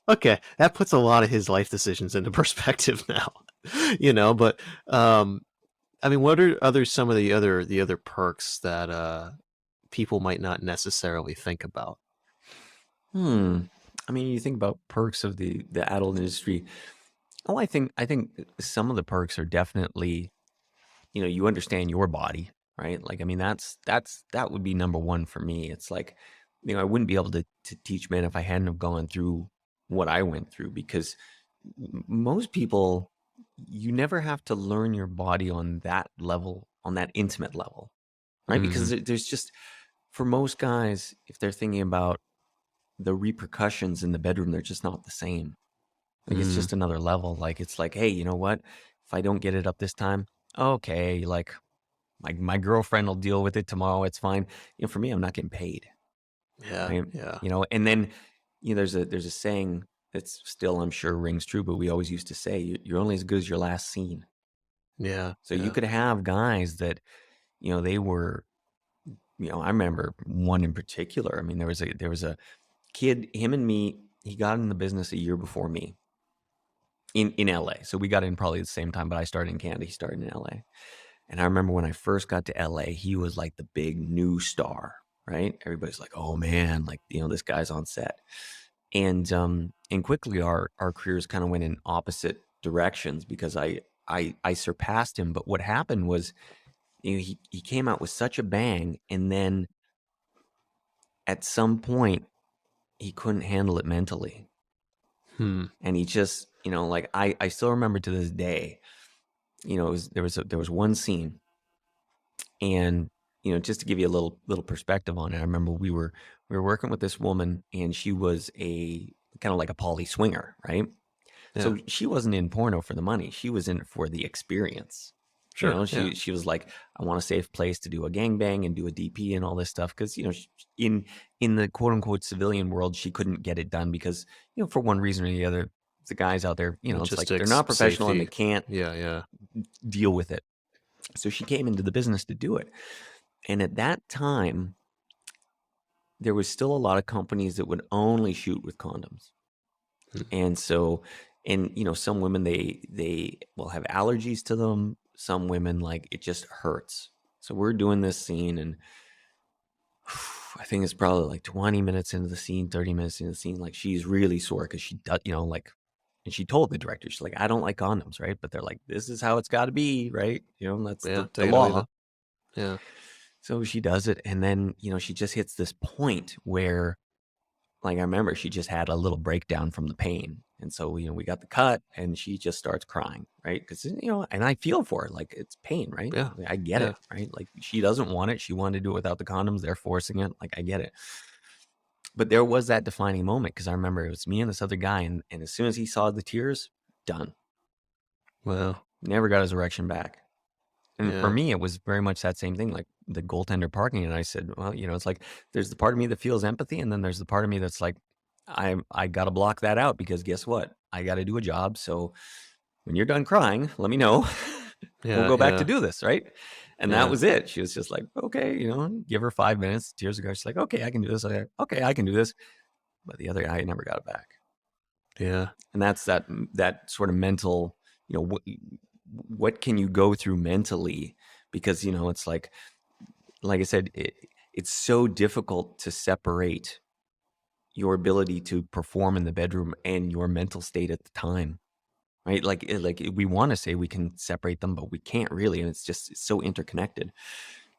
okay, that puts a lot of his life decisions into perspective now, but I mean, what are some of the other perks that people might not necessarily think about? I mean, you think about perks of the adult industry. Oh, I think some of the perks are definitely, you understand your body, right? Like, I mean, that would be number one for me. It's like, I wouldn't be able to teach men if I hadn't have gone through what I went through, because most people, you never have to learn your body on that level, on that intimate level, right? Because there's just, for most guys, if they're thinking about the repercussions in the bedroom, they're just not the same. Like, it's just another level. Like, it's like, hey, you know what? If I don't get it up this time, okay, like my girlfriend will deal with it tomorrow. It's fine. For me, I'm not getting paid, Yeah, right? yeah, And then, there's a saying that's still, I'm sure, rings true, but we always used to say, you're only as good as your last scene. yeah, So you yeah. could have guys that, they were, I remember one in particular. I mean, there was a kid, him and me, he got in the business a year before me in LA. So we got in probably at the same time, but I started in Canada, he started in LA. And I remember when I first got to LA, he was like the big new star, right? Everybody's like, oh man, like, this guy's on set. And quickly our careers kind of went in opposite directions, because I surpassed him. But what happened was, he came out with such a bang, and then at some point he couldn't handle it mentally. And he just, like, I still remember to this day, there was one scene, and just to give you a little perspective on it, I remember we were working with this woman, and she was a kind of like a poly swinger, right? Yeah. So she wasn't in porno for the money; she was in it for the experience. Sure. Yeah. She was like, I want a safe place to do a gangbang and do a DP and all this stuff, because in the quote unquote civilian world, she couldn't get it done because, for one reason or the other, the guys out there, it's like they're Logistics, not professional and they safety. can't Yeah. deal with it. So she came into the business to do it. And at that time, there was still a lot of companies that would only shoot with condoms. And so, some women, they will have allergies to them. Some women, like, it just hurts. So we're doing this scene, and I think it's probably like 20 minutes into the scene, 30 minutes into the scene. Like, she's really sore because she does, like, and she told the director, she's like, I don't like condoms, right? But they're like, this is how it's got to be, right? That's Yeah. the Take it or leave law. it. Yeah. So she does it, and then, she just hits this point where, like, I remember she just had a little breakdown from the pain. And so, we got the cut, and she just starts crying, right? Because, and I feel for her, like, it's pain, right? Yeah. Like, I get it, right? Like, she doesn't want it. She wanted to do it without the condoms. They're forcing it. Like, I get it. But there was that defining moment, because I remember it was me and this other guy, and as soon as he saw the tears, done. Well. Never got his erection back. And for Yeah. me, it was very much that same thing, like the goaltender parking. And I said, well, it's like, there's the part of me that feels empathy, and then there's the part of me that's like, I got to block that out, because guess what? I got to do a job. So when you're done crying, let me know. We'll Yeah. go back to Yeah. do this, right? And that was it. She was just like, okay, give her 5 minutes. Tears of She's like, okay, I can do this. Okay, I can do this. But the other guy never got it back. Yeah. And that's that sort of mental, what can you go through mentally? Because, it's like I said, it's so difficult to separate your ability to perform in the bedroom and your mental state at the time, right? Like we want to say we can separate them, but we can't really. And it's so interconnected.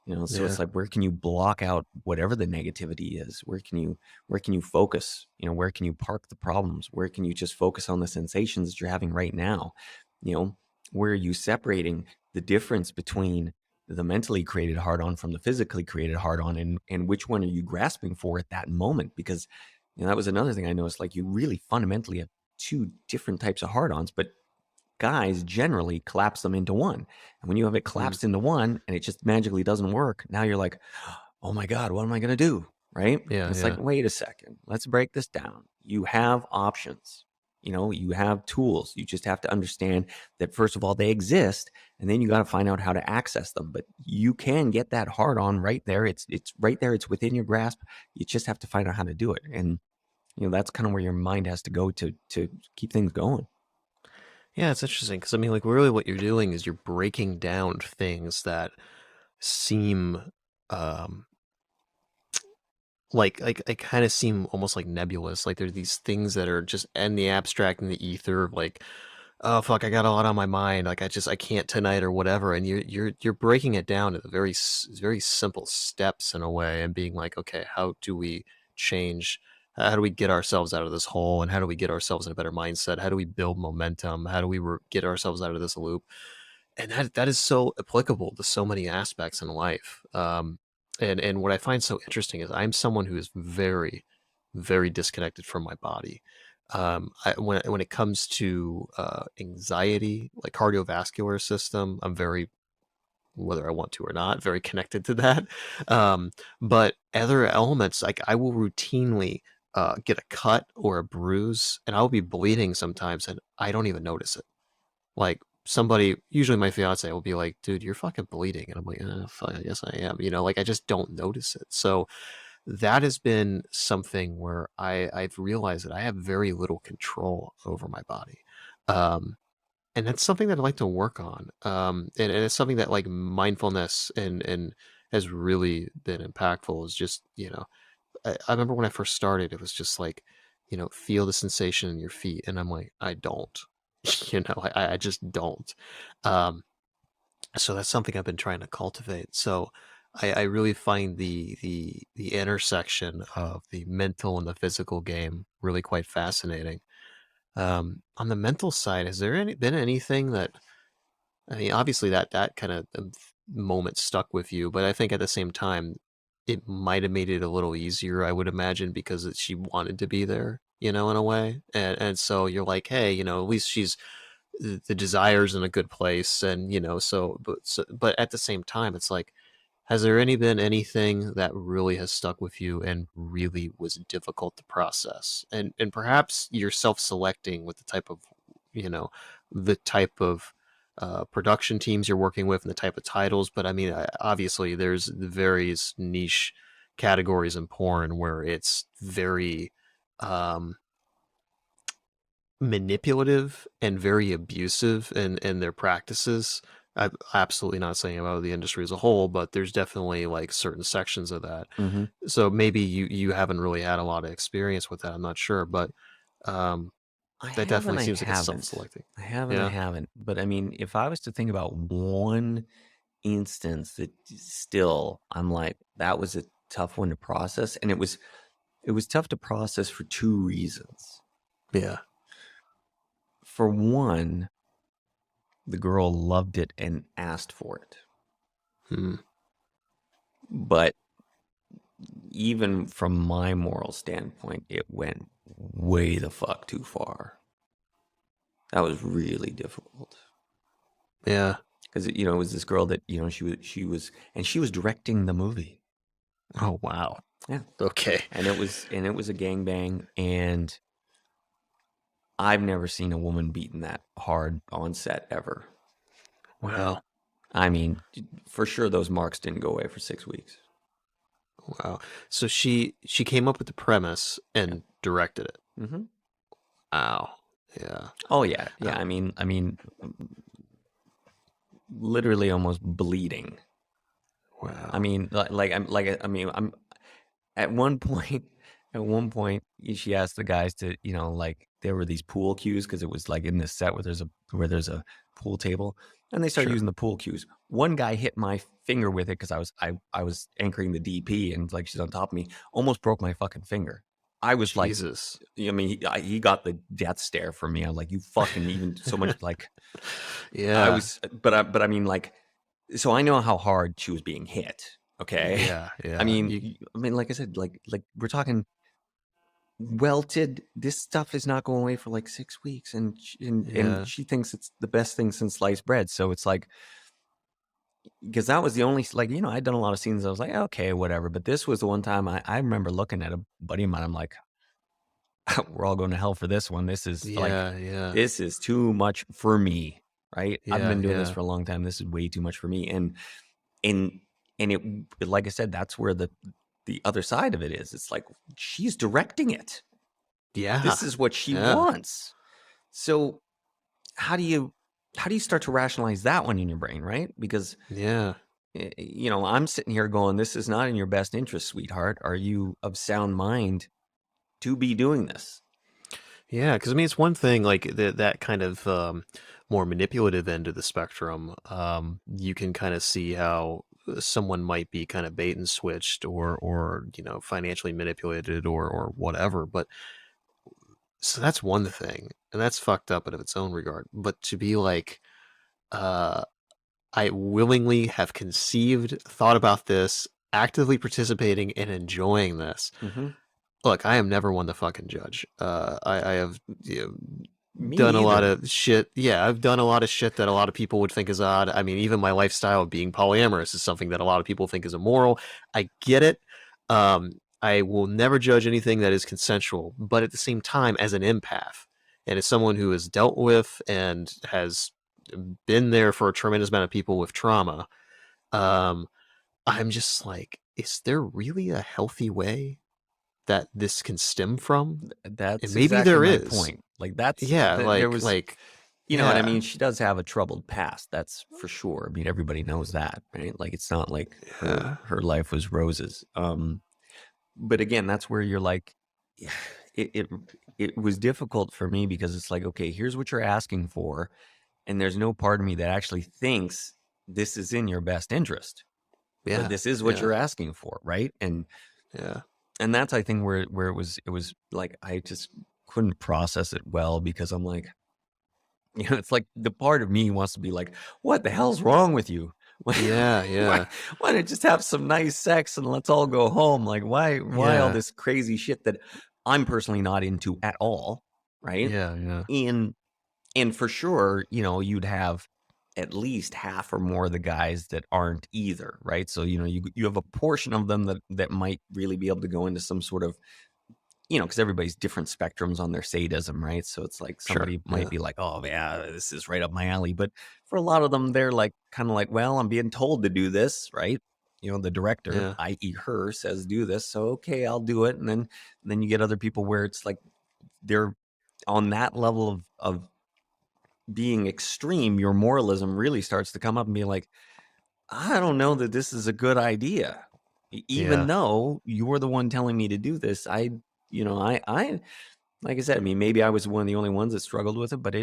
So Yeah. it's like, where can you block out whatever the negativity is? Where can you focus? Where can you park the problems? Where can you just focus on the sensations that you're having right now? Where are you separating the difference between the mentally created hard on from the physically created hard on, and which one are you grasping for at that moment? Because that was another thing I noticed. Like, you really fundamentally have two different types of hard ons, but guys generally collapse them into one. And when you have it Mm. collapsed into one and it just magically doesn't work, now you're like, oh my God, what am I going to do? Right? Yeah. And it's like, Yeah. wait a second, let's break this down. You have options, you have tools. You just have to understand that, first of all, they exist, and then you got to find out how to access them. But you can get that hard on right there. It's right there. It's within your grasp. You just have to find out how to do it. And that's kind of where your mind has to go to keep things going. Yeah, it's interesting because I mean, like, really, what you're doing is you're breaking down things that seem um like kind of seem almost like nebulous. Like, there's these things that are just in the abstract, in the ether, like, oh fuck, I got a lot on my mind. Like, I can't tonight or whatever. And you're breaking it down to the very simple steps in a way, and being like, okay, how do we change? How do we get ourselves out of this hole? And how do we get ourselves in a better mindset? How do we build momentum? How do we get ourselves out of this loop? And that is so applicable to so many aspects in life. And what I find so interesting is I'm someone who is very, very disconnected from my body. When it comes to anxiety, like cardiovascular system, I'm very, whether I want to or not, very connected to that. Um, but other elements, like I will routinely get a cut or a bruise, and I'll be bleeding sometimes, and I don't even notice it. Like, somebody, usually my fiance, will be like, "Dude, you're fucking bleeding," and I'm like, fuck, I guess I am. Like, I just don't notice it. So that has been something where I've realized that I have very little control over my body. Um, and that's something that I like to work on. And it's something that, like, mindfulness and has really been impactful. Is just, I remember when I first started, it was just like, feel the sensation in your feet, and I'm like, I don't. I just don't. Um, so that's something I've been trying to cultivate. So I really find the intersection of the mental and the physical game really quite fascinating. On the mental side, has there been anything that, I mean, obviously that kind of moment stuck with you, but I think at the same time, it might have made it a little easier, I would imagine, because she wanted to be there, in a way. And so you're like, hey, at least the desire's in a good place, and but at the same time, it's like, has there been anything that really has stuck with you and really was difficult to process? And perhaps you're self-selecting with you know, the type of production teams you're working with and the type of titles. But I mean, obviously, there's the various niche categories in porn where it's very um, manipulative and very abusive in their practices. I'm absolutely not saying about the industry as a whole, but there's definitely like certain sections of that. Mm-hmm. So maybe you haven't really had a lot of experience with that. I'm not sure, but um, I that have and definitely I seems like it's haven't. self-selecting. I have and I Yeah. haven't. But I mean, if I was to think about one instance that still, I'm like, that was a tough one to process. And it was tough to process for two reasons. Yeah. For one, the girl loved it and asked for it. Hmm. But even from my moral standpoint, it went way the fuck too far. That was really difficult. Yeah. Because it was this girl that she was directing the movie. Oh wow. Yeah, Okay. and it was a gangbang, and I've never seen a woman beaten that hard on set ever. Wow. I mean, for sure, those marks didn't go away for 6 weeks. Wow. So she came up with the premise Yeah. and directed it. Mm-hmm. Wow. Yeah. Oh yeah, yeah. I mean, literally almost bleeding. Wow. I mean, I'm at one point. At one point, she asked the guys to, like, there were these pool cues because it was like in this set where there's a pool table, and they started Sure. using the pool cues. One guy hit my finger with it because I was anchoring the DP, and like she's on top of me, almost broke my fucking finger. I was like, Jesus. I mean, he got the death stare from me. I was like, you fucking even so much like I Yeah. was, but I mean, like, so I know how hard she was being hit. Okay, Yeah. I Yeah. mean, I mean, like I said, like we're talking welted. This stuff is not going away for like 6 weeks, and Yeah. she thinks it's the best thing since sliced bread. So it's like, because that was the only, like, you know, I'd done a lot of scenes. I was like, okay, whatever. But this was the one time I remember looking at a buddy of mine. I'm like, we're all going to hell for this one. This is like, Yeah. Yeah. this is too much for me, right? I've Yeah. been doing this Yeah. for a long time. This is way too much for me. And and it, like I said, that's where the other side of it is. It's like she's directing it. Yeah. This is what she Yeah. wants. So how do you start to rationalize that one in your brain, right? Because Yeah. you know, I'm sitting here going, this is not in your best interest, sweetheart. Are you of sound mind to be doing this? Yeah, because I mean, it's one thing like that kind of more manipulative end of the spectrum. You can kind of see how someone might be kind of bait and switched, or financially manipulated, or whatever. But so that's one thing, and that's fucked up in of its own regard. But to be like, uh, I willingly have conceived, thought about this, actively participating and enjoying this. Mm-hmm. Look, I am never one to fucking judge. I have Me done a lot either. of shit. Yeah, I've done a lot of shit that a lot of people would think is odd. I mean, even my lifestyle of being polyamorous is something that a lot of people think is immoral. I get it. I will never judge anything that is consensual, but at the same time, as an empath and as someone who has dealt with and has been there for a tremendous amount of people with trauma, um, I'm just like, is there really a healthy way that this can stem from? And That's maybe exactly there my is. point. Like that's Yeah, there was, you know what I yeah, mean? She does have a troubled past. That's for sure. I mean, everybody knows that, right? Like it's not like yeah, her life was roses. But again, that's where you're like, it, it it was difficult for me because it's like, okay, here's what you're asking for, and there's no part of me that actually thinks this is in your best interest. But yeah, this is what yeah, you're asking for, right? yeah, And that's, I think, where it was like I just couldn't process it well because I'm like, you know, it's like the part of me wants to be like, what the hell's wrong with you? Why, yeah, why, yeah, why not just have some nice sex and let's all go home? Like, why all yeah, this crazy shit that I'm personally not into at all, right? yeah, yeah, And and for sure, you know, you'd have at least half or more of the guys that aren't either, right? So, you know, you have a portion of them that might really be able to go into some sort of, you know, because everybody's different spectrums on their sadism, right? So it's like sure, somebody might yeah, be like, oh yeah, this is right up my alley. But for a lot of them, they're like kind of like, well, I'm being told to do this, right? You know, the director, yeah, i.e., her, says do this, so okay, I'll do it. And then you get other people where it's like they're on that level of being extreme. Your moralism really starts to come up and be like, I don't know that this is a good idea. Even yeah, though you were the one telling me to do this, you know, I like I said, I mean, maybe I was one of the only ones that struggled with it, but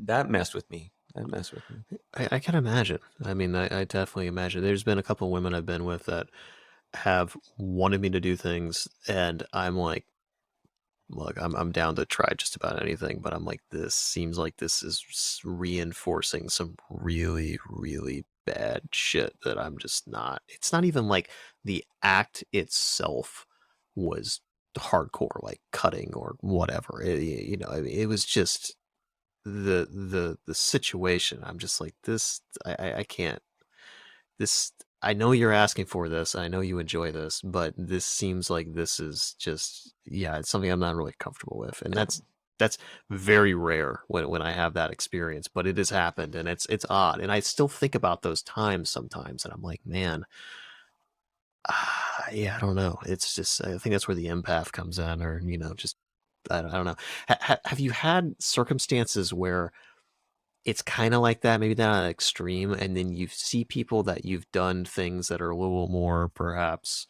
that messed with me. That messed with me. I can imagine. I mean, I definitely imagine. There's been a couple of women I've been with that have wanted me to do things, and I'm like, look, I'm down to try just about anything, but I'm like, this seems like this is reinforcing some really, really bad shit that I'm just not. It's not even like the act itself was hardcore, like cutting or whatever. I mean, it was just the situation. I'm just like this. I can't. This, I know you're asking for this. I know you enjoy this, but this seems like this is just, yeah, it's something I'm not really comfortable with. And Yeah. that's very rare when I have that experience, but it has happened and it's odd. And I still think about those times sometimes and I'm like, man, yeah, I don't know. It's just, I think that's where the empath comes in, or, just, I don't know. Have you had circumstances where it's kind of like that, maybe not an extreme, and then you see people that you've done things that are a little more perhaps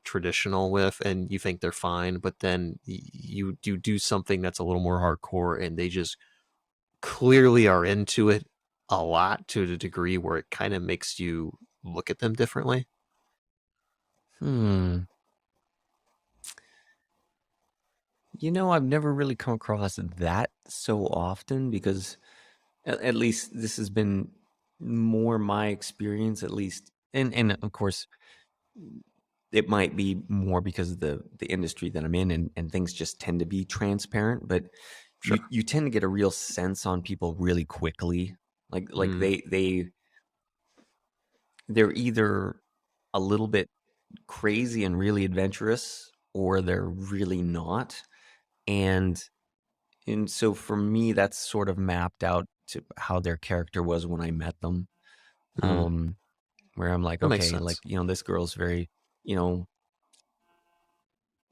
traditional with, and you think they're fine, but then you do something that's a little more hardcore, and they just clearly are into it, a lot to the degree where it kind of makes you look at them differently? Hmm. I've never really come across that so often because at least this has been more my experience, at least. And of course, it might be more because of the industry that I'm in, and things just tend to be transparent, but Sure. you tend to get a real sense on people really quickly. Like Mm, they're either a little bit crazy and really adventurous, or they're really not. And so for me, that's sort of mapped out to how their character was when I met them. mm. Where I'm like, That makes okay, like, sense. this girl's very, you know,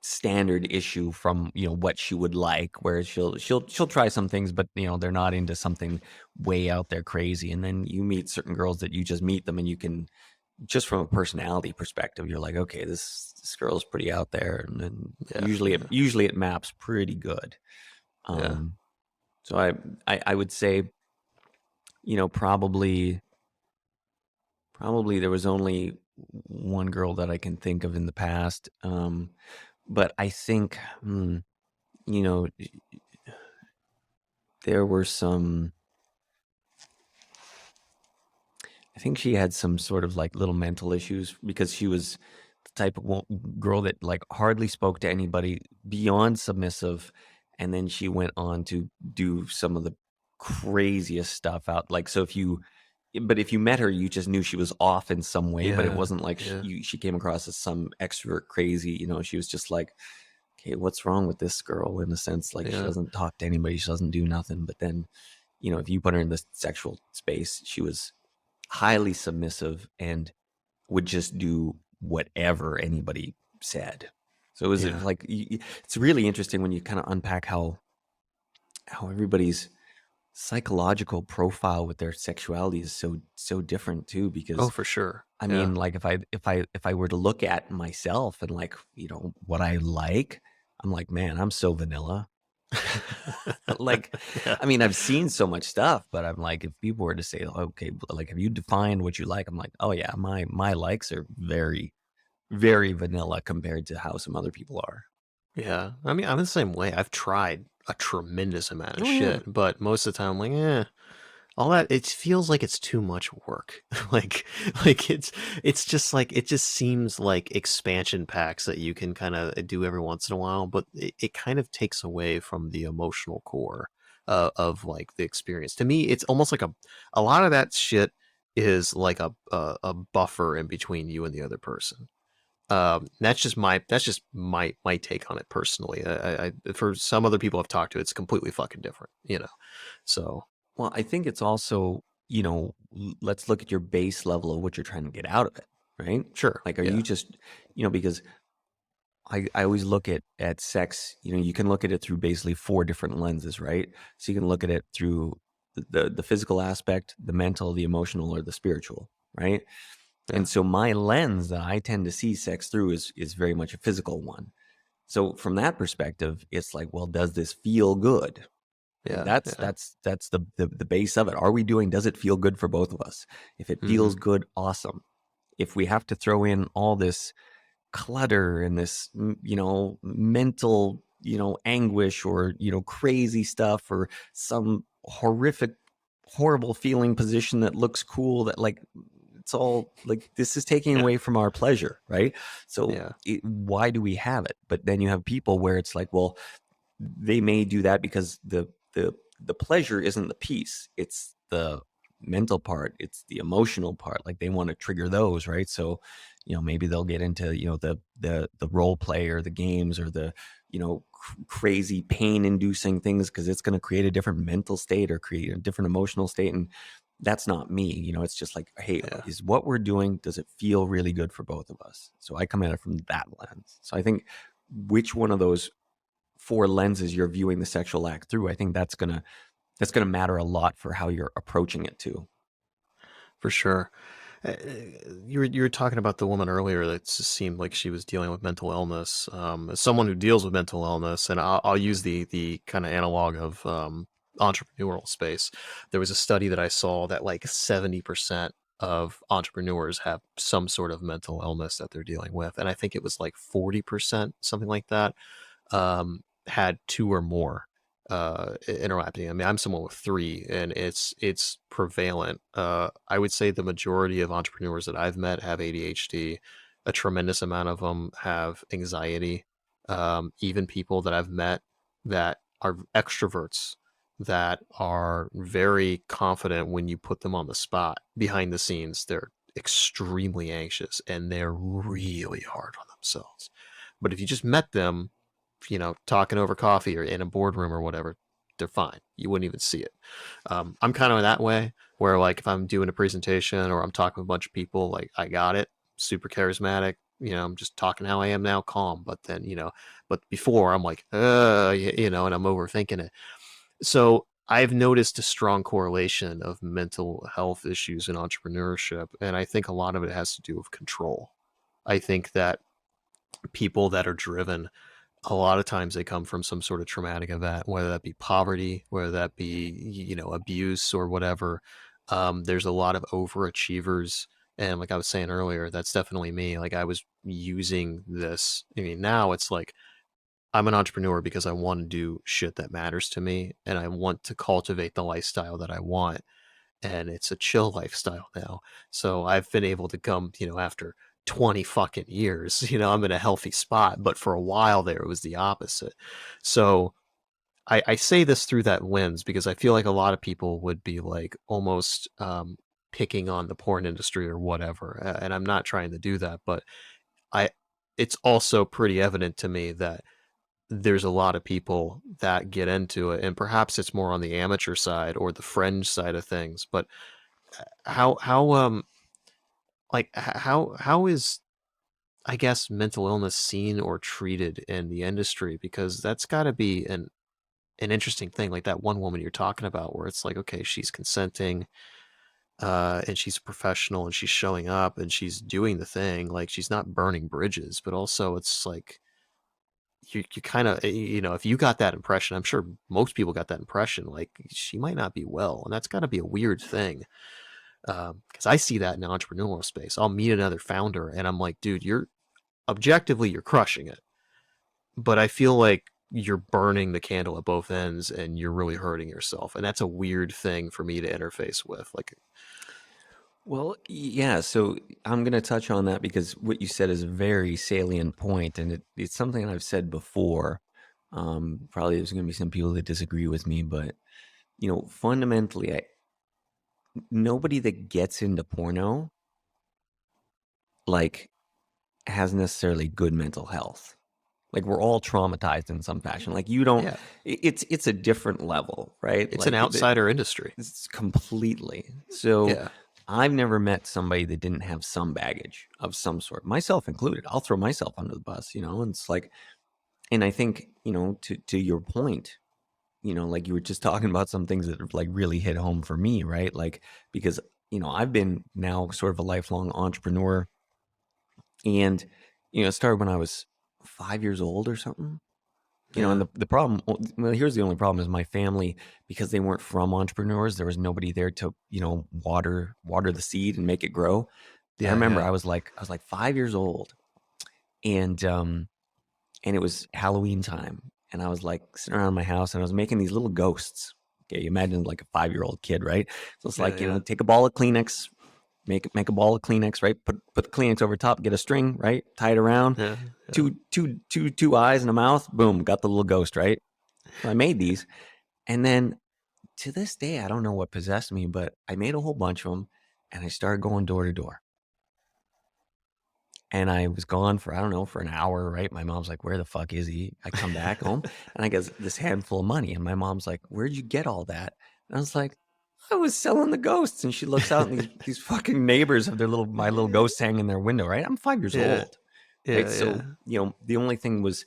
standard issue from, what she would like, where she'll try some things, but they're not into something way out there crazy. And then you meet certain girls that you just meet them, and you can, just from a personality perspective, you're like, okay, this girl's pretty out there. And then Yeah, usually it maps pretty good. yeah. Um, so I would say, probably there was only one girl that I can think of in the past. But I think, you know, there were some, I think she had some sort of like little mental issues, because she was the type of girl that like hardly spoke to anybody beyond submissive. And then she went on to do some of the craziest stuff out. Like, so if you met her, you just knew she was off in some way, but it Yeah, wasn't like yeah, she came across as some extrovert crazy. She was just like, okay, what's wrong with this girl? In a sense, like, she yeah, doesn't talk to anybody, she doesn't do nothing. But then, if you put her in the sexual space, she was highly submissive and would just do whatever anybody said. So it was yeah. like, it's really interesting when you kind of unpack how everybody's psychological profile with their sexuality is so different too. Oh, Because for sure. I Yeah, mean, like, if I were to look at myself and, like, what I like, I'm like, man, I'm so vanilla. Like, yeah, I mean, I've seen so much stuff, but I'm like, if people were to say, okay, like, have you defined what you like? I'm like, oh yeah, my likes are very, very vanilla compared to how some other people are. yeah. I mean, I'm the same way. I've tried a tremendous amount of Oh yeah, shit, but most of the time, I'm like, all that it feels like it's too much work. like, it's just like it just seems like expansion packs that you can kind of do every once in a while, but it kind of takes away from the emotional core of like the experience. To me, it's almost like a lot of that shit is like a buffer in between you and the other person. That's just my take on it personally. For some other people I've talked to, it's completely fucking different. So well, I think it's also, let's look at your base level of what you're trying to get out of it, right? sure, Like, are yeah, you just, because I always look at sex, you can look at it through basically four different lenses, right? So you can look at it through the physical aspect, the mental, the emotional, or the spiritual, right? yeah, And so my lens that I tend to see sex through is very much a physical one. So from that perspective, it's like, well, does this feel good? Like, yeah, that's yeah. that's that's the base of it. Are we doing, does it feel good for both of us? If it Hmm. feels good, awesome. If we have to throw in all this clutter and this, mental, anguish, or, crazy stuff, or some horrific, horrible feeling position that looks cool, that, like, it's all like, this is taking Yeah, away from our pleasure, right? So yeah, why do we have it? But then you have people where it's like, well, they may do that because the pleasure isn't the piece, it's the mental part, it's the emotional part. Like, they want to trigger those, right? So maybe they'll get into the role play, or the games, or the crazy pain inducing things, because it's going to create a different mental state or create a different emotional state. And that's not me. It's just like, hey, yeah, is what we're doing, does it feel really good for both of us? So I come at it from that lens. So I think, which one of those four lenses you're viewing the sexual act through, I think that's gonna matter a lot for how you're approaching it too. for sure. You were talking about the woman earlier that just seemed like she was dealing with mental illness. As someone who deals with mental illness, and I'll use the kind of analog entrepreneurial space. There was a study that I saw that like 70% of entrepreneurs have some sort of mental illness that they're dealing with, and I think it was like 40%, something like that, had two or more interacting. I mean, I'm someone with three, and it's prevalent. I would say the majority of entrepreneurs that I've met have ADHD. A tremendous amount of them have anxiety. Even people that I've met that are extroverts, that are very confident when you put them on the spot. Behind the scenes, they're extremely anxious and they're really hard on themselves. But if you just met them, talking over coffee or in a boardroom or whatever, they're fine. You wouldn't even see it. I'm kind of that way where, like, if I'm doing a presentation or I'm talking with a bunch of people, like, I got it, super charismatic. I'm just talking how I am now, calm. But then, but before I'm like, and I'm overthinking it. So I've noticed a strong correlation of mental health issues in entrepreneurship. And I think a lot of it has to do with control. I think that people that are driven, a lot of times they come from some sort of traumatic event, whether that be poverty, whether that be, abuse or whatever. There's a lot of overachievers. And like I was saying earlier, that's definitely me. Like, I was using this. I mean, now it's like I'm an entrepreneur because I want to do shit that matters to me and I want to cultivate the lifestyle that I want. And it's a chill lifestyle now. So I've been able to come, after 20 fucking years, I'm in a healthy spot. But for a while there, it was the opposite. So I say this through that lens because I feel like a lot of people would be like almost picking on the porn industry or whatever. And I'm not trying to do that, but I, it's also pretty evident to me that there's a lot of people that get into it, and perhaps it's more on the amateur side or the fringe side of things. But how how is, I guess, mental illness seen or treated in the industry? Because that's got to be an interesting thing. Like that one woman you're talking about, where it's like, okay, she's consenting, and she's a professional, and she's showing up, and she's doing the thing. Like, she's not burning bridges, but also it's like you kind of, if you got that impression, I'm sure most people got that impression, like she might not be well, and that's got to be a weird thing. Because I see that in the entrepreneurial space. I'll meet another founder and I'm like, dude, you're crushing it, but I feel like you're burning the candle at both ends and you're really hurting yourself, and that's a weird thing for me to interface with. Like, Well, yeah. So I'm going to touch on that because what you said is a very salient point, and it's something I've said before. Probably there's going to be some people that disagree with me, but fundamentally, nobody that gets into porno like has necessarily good mental health. Like, we're all traumatized in some fashion. Like, you don't. yeah, It's a different level, right? it's Like an outsider industry. it's completely. So Yeah, I've never met somebody that didn't have some baggage of some sort, myself included. I'll throw myself under the bus, and it's like, and I think, to your point, like you were just talking about some things that have like really hit home for me, right? Like, because, I've been now sort of a lifelong entrepreneur, and, it started when I was 5 years old or something. And yeah, the problem, well, here's the only problem is my family, because they weren't from entrepreneurs, there was nobody there to, water the seed and make it grow. I yeah, remember yeah, I was like 5 years old, and it was Halloween time, and I was like sitting around my house and I was making these little ghosts. Okay, you imagine like a 5-year-old kid, right? So it's yeah, like, yeah, take a ball of Kleenex, make a ball of Kleenex, right? Put the Kleenex over top, get a string, right? Tie it around, yeah, yeah. two eyes and a mouth, boom, got the little ghost, right? So I made these, and then to this day, I don't know what possessed me, but I made a whole bunch of them, and I started going door to door. And I was gone for, I don't know, for an hour, right? My mom's like, where the fuck is he? I come back home and I get this handful of money. And my mom's like, where'd you get all that? And I was like, I was selling the ghosts. And she looks out, and these fucking neighbors have my little ghosts hanging in their window, right? I'm 5 years Yeah, old, right? yeah, So, yeah. the only thing was,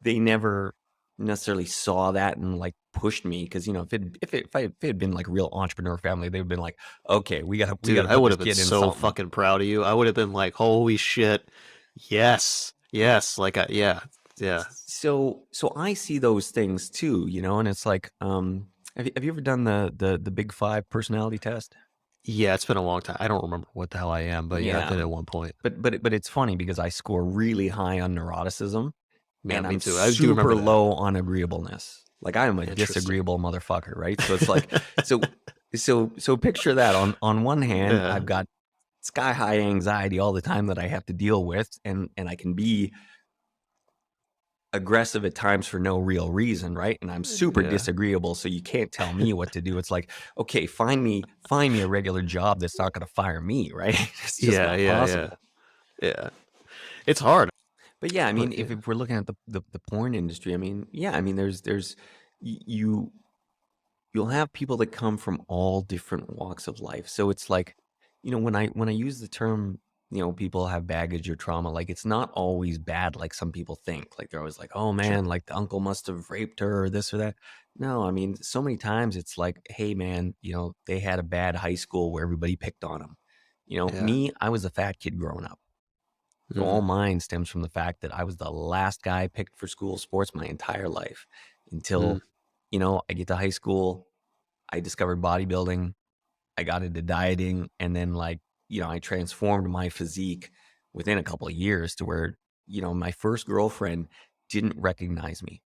they never necessarily saw that and like pushed me, because if it had been like a real entrepreneur family, they'd have been like, okay, we Dude, gotta I put would this have been kid in so something. fucking proud of you. I would have been like, holy shit. Yes. Yes. Like, yeah. Yeah. So I see those things too, you know, and it's like, have you ever done the Big Five personality test? Yeah, it's been a long time. I don't remember what the hell I am, but yeah, I Yeah, did at one point. but it's funny because I score really high on neuroticism Yeah, and me I'm too. I do remember super that. low on agreeableness. Like I am a Interesting. disagreeable motherfucker, right? So it's like, so so picture that on one hand, Yeah. I've got sky high anxiety all the time that I have to deal with, and I can be aggressive at times for no real reason, right? And I'm super Yeah. disagreeable, so you can't tell me what to do. It's like, okay, find me a regular job that's not going to fire me, right? It's just Yeah, not yeah, yeah. possible. Yeah. It's hard. But yeah, I mean, But if, yeah. if we're looking at the porn industry, I mean, yeah, I mean, there's you you'll have people that come from all different walks of life. So it's like, you know, when I use the term, you know, people have baggage or trauma, like it's not always bad like some people think. Like they're always like, oh Sure. man, like the uncle must have raped her or this or that. No, I mean, so many times it's like, hey man, you know, they had a bad high school where everybody picked on them. You know, Yeah. me, I was a fat kid growing up. So Mm. all mine stems from the fact that I was the last guy picked for school sports my entire life Mm. until, you know, I get to high school, I discovered bodybuilding, I got into dieting, and then like, you know, I transformed my physique within a couple of years to where, you know, my first girlfriend didn't recognize me.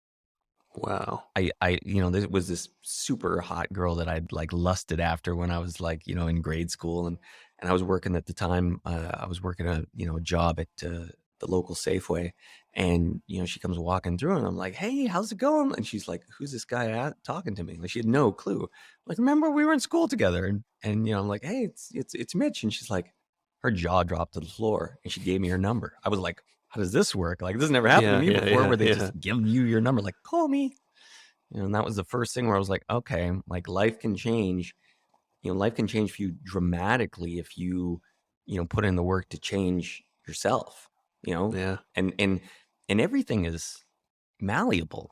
Wow. You know, there was this super hot girl that I'd like lusted after when I was like, you know, in grade school, and I was working at the time. I was working a job at the local Safeway, and you know, she comes walking through, and I'm like, hey, how's it going? And she's like, who's this guy talking to me? Like she had no clue. Like, remember we were in school together, and you know, I'm like, hey, it's Mitch, and she's like, her jaw dropped to the floor, and she gave me her number. I was like, how does this work? Like, this never happened to Yeah, me yeah, before, yeah, where they yeah. just give you your number, like, call me. You know, and that was the first thing where I was like, okay, like life can change. You know, life can change for you dramatically if you know, put in the work to change yourself, you know, Yeah. and everything is malleable.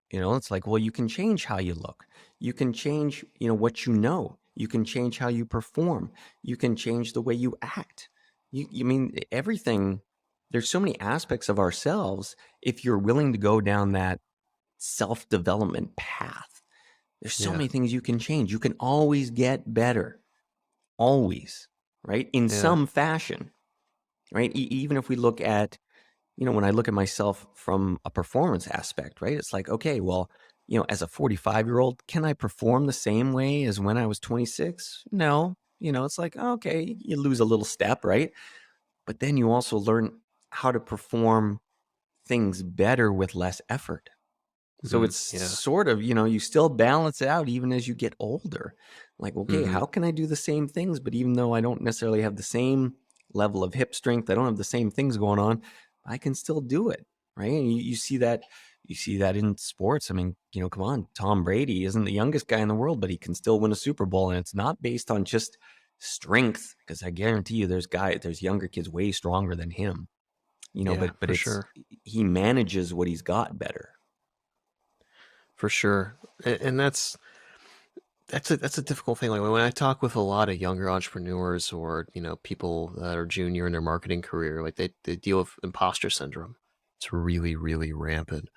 You know, it's like, well, you can change how you look. You can change, you know, what you know. You can change how you perform. You can change the way you act. You mean everything. There's so many aspects of ourselves. If you're willing to go down that self-development path, there's so Yeah. many things you can change. You can always get better, always, right? In Yeah. some fashion, right? Even if we look at, you know, when I look at myself from a performance aspect, right? It's like, okay, well, you know, as a 45-year-old, can I perform the same way as when I was 26? No. You know, it's like, okay, you lose a little step, right? But then you also learn how to perform things better with less effort. So Mm. it's Yeah. sort of, you know, you still balance it out even as you get older. Like, okay, Mm-hmm. how can I do the same things? But even though I don't necessarily have the same level of hip strength, I don't have the same things going on, I can still do it. Right. And you see that in sports. I mean, you know, come on, Tom Brady isn't the youngest guy in the world, but he can still win a Super Bowl. And it's not based on just strength, because I guarantee you there's younger kids way stronger than him. You know, Yeah, but for it's sure. he manages what he's got better. For sure. And that's a difficult thing. Like when I talk with a lot of younger entrepreneurs or, you know, people that are junior in their marketing career, like they deal with imposter syndrome. It's really, really rampant.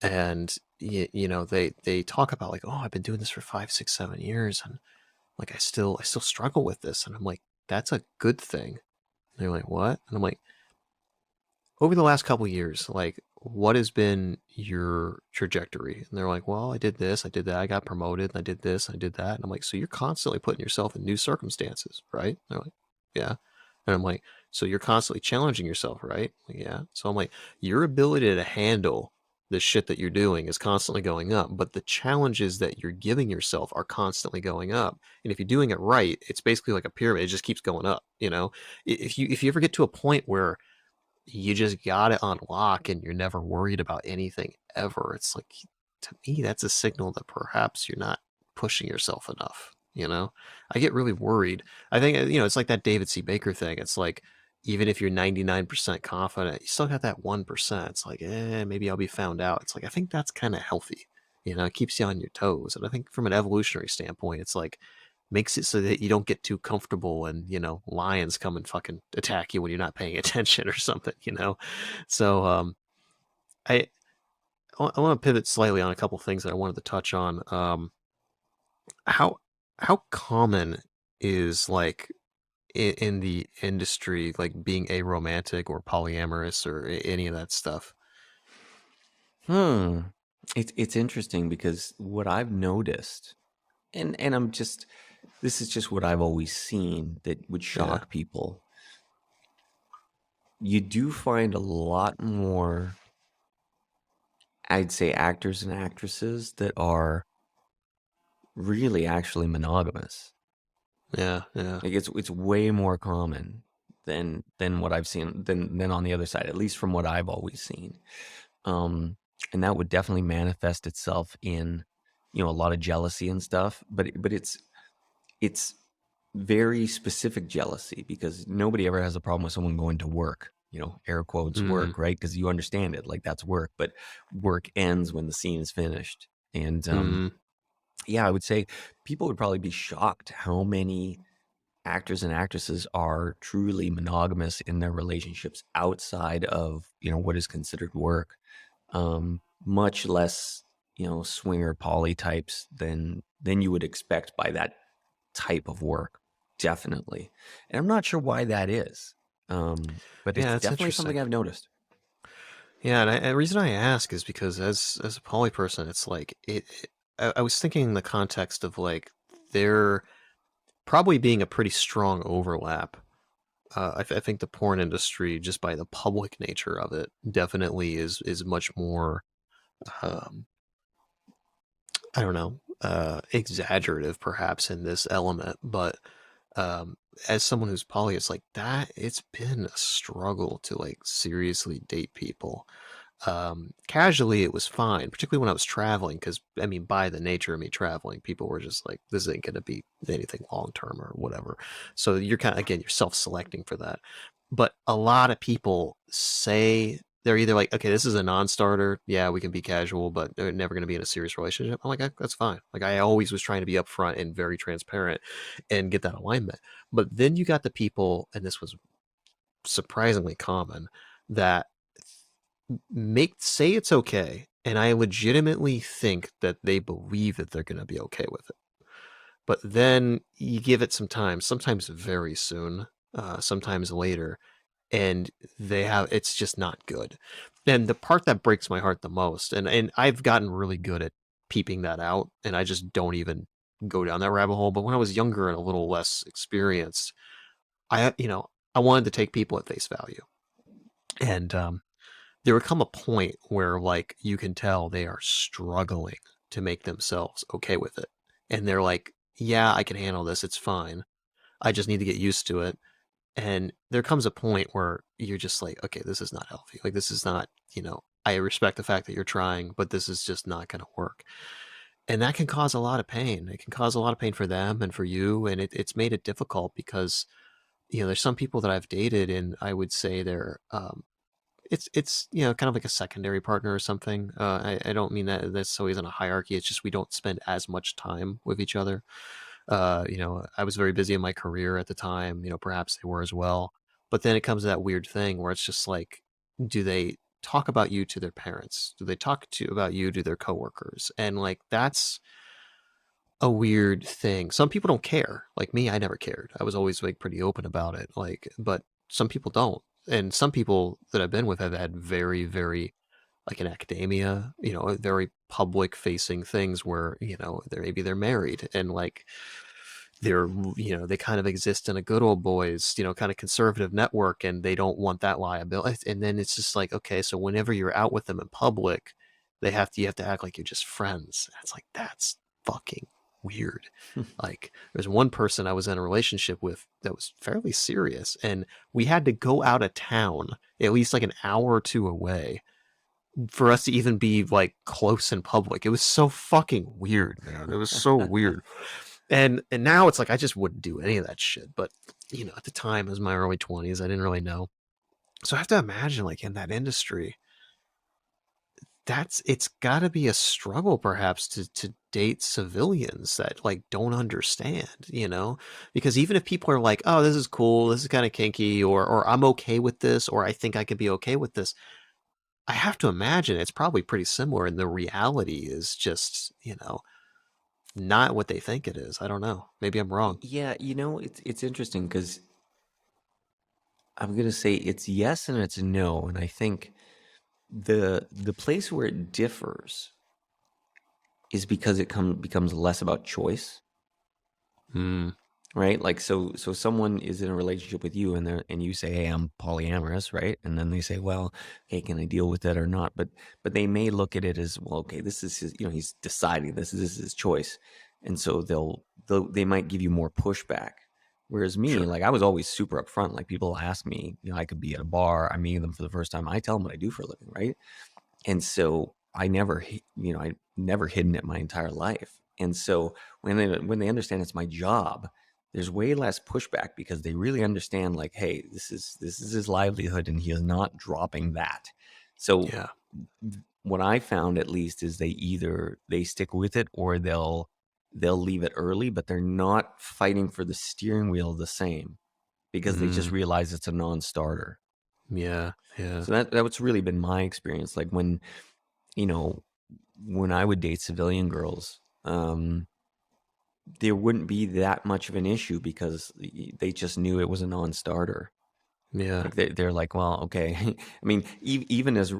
And you know, they talk about like, oh, I've been doing this for 5, 6, 7 years and like I still struggle with this. And I'm like, that's a good thing. And they're like, what? And I'm like, over the last couple of years, like what has been your trajectory? And they're like, well, I did this, I did that, I got promoted, and I did this, I did that. And I'm like, so you're constantly putting yourself in new circumstances, right? And they're like, yeah. And I'm like, so you're constantly challenging yourself, right? Like, yeah. So I'm like, your ability to handle the shit that you're doing is constantly going up, but the challenges that you're giving yourself are constantly going up. And if you're doing it right, it's basically like a pyramid. It just keeps going up, you know? If you ever get to a point where you just got it on lock and you're never worried about anything ever. It's like, to me, that's a signal that perhaps you're not pushing yourself enough. You know, I get really worried. I think, you know, it's like that David C. Baker thing. It's like, even if you're 99% confident, you still got that 1%. It's like, maybe I'll be found out. It's like, I think that's kind of healthy. You know, it keeps you on your toes. And I think from an evolutionary standpoint, it's like, makes it so that you don't get too comfortable and, you know, lions come and fucking attack you when you're not paying attention or something, you know? So, I I want to pivot slightly on a couple things that I wanted to touch on. How how common is like in the industry like being aromantic or polyamorous or any of that stuff? Hmm. It's interesting because what I've noticed, and I'm just this is just what I've always seen that would Yeah, shock people. You do find a lot more, I'd say, actors and actresses that are really actually monogamous. yeah, yeah. Like it's way more common than what I've seen than on the other side, at least from what I've always seen. Um, and that would definitely manifest itself in, a lot of jealousy and stuff. But it's very specific jealousy because nobody ever has a problem with someone going to work. Air quotes Mm-hmm. work, right? Because you understand it, like that's work. But work ends when the scene is finished. And Mm-hmm. yeah, I would say people would probably be shocked how many actors and actresses are truly monogamous in their relationships outside of what is considered work, much less swinger poly types than you would expect by that type of work, definitely. And I'm not sure why that is, but Yeah, it's that's definitely interesting. something I've noticed. Yeah, and the reason I ask is because as a poly person, it's like I was thinking in the context of like there probably being a pretty strong overlap. I think the porn industry, just by the public nature of it, definitely is much more um, I don't know, exaggerative perhaps in this element, but um, as someone who's poly, it's like that. It's been a struggle to like seriously date people. Casually, it was fine, particularly when I was traveling, because I mean, by the nature of me traveling, people were just like, "This ain't gonna be anything long term or whatever." So you're kind of again, you're self-selecting for that. But a lot of people say they're either like, "Okay, this is a non-starter. Yeah, we can be casual, but they're never gonna be in a serious relationship." I'm like, "That's fine." Like I always was trying to be upfront and very transparent and get that alignment. But then you got the people, and this was surprisingly common, that make say it's okay, and I legitimately think that they believe that they're going to be okay with it. But then you give it some time, sometimes very soon, sometimes later, and they have it's just not good. And the part that breaks my heart the most, and I've gotten really good at peeping that out, and I just don't even go down that rabbit hole. But when I was younger and a little less experienced, I wanted to take people at face value, and there would come a point where like you can tell they are struggling to make themselves okay with it. And they're like, yeah, I can handle this. It's fine. I just need to get used to it. And there comes a point where you're just like, okay, this is not healthy. Like, this is not, I respect the fact that you're trying, but this is just not going to work. And that can cause a lot of pain. It can cause a lot of pain for them and for you. And it's made it difficult because, there's some people that I've dated and I would say they're, it's kind of like a secondary partner or something. I don't mean that necessarily isn't a hierarchy. It's just we don't spend as much time with each other. I was very busy in my career at the time. Perhaps they were as well. But then it comes to that weird thing where it's just like, do they talk about you to their parents? Do they talk to about you to their coworkers? And like that's a weird thing. Some people don't care. Like me, I never cared. I was always like pretty open about it. Like, but some people don't. And some people that I've been with have had very, very like in academia, very public facing things where, they're married and like they're, they kind of exist in a good old boys, kind of conservative network and they don't want that liability. And then it's just like, okay, so whenever you're out with them in public, you have to act like you're just friends. And it's like, that's fucking weird. Like there's one person I was in a relationship with that was fairly serious and we had to go out of town at least like an hour or two away for us to even be like close in public. It was so fucking weird, man. It was so weird. And now it's like I just wouldn't do any of that shit. But at the time, it was my early 20s. I didn't really know. So I have to imagine, like in that industry, it's got to be a struggle, perhaps, to date civilians that like don't understand, because even if people are like, oh, this is cool, this is kind of kinky, or I'm okay with this, or I think I could be okay with this, I have to imagine it's probably pretty similar, and the reality is just, not what they think it is. I don't know. Maybe I'm wrong. Yeah, it's interesting because I'm gonna say it's yes and it's no, and I think the place where it differs is because it becomes less about choice, Hmm. right? Like so someone is in a relationship with you and you say, "Hey, I'm polyamorous," right? And then they say, "Well, hey, can I deal with that or not?" But they may look at it as, "Well, okay, this is his, he's deciding this is his choice." And so they might give you more pushback. Whereas me, Sure. like I was always super upfront. Like people ask me, I could be at a bar, I'm meeting them for the first time. I tell them what I do for a living, right? And so I never hidden it my entire life. And so when they understand it's my job, there's way less pushback because they really understand like, hey, this is his livelihood and he is not dropping that. So Yeah. what I found at least is they stick with it or they'll leave it early, but they're not fighting for the steering wheel the same because they just Mm. realize it's a non-starter. Yeah. Yeah. So that's really been my experience. Like you know, when I would date civilian girls, there wouldn't be that much of an issue because they just knew it was a non-starter. Yeah. Like they're like, well, okay. I mean, even as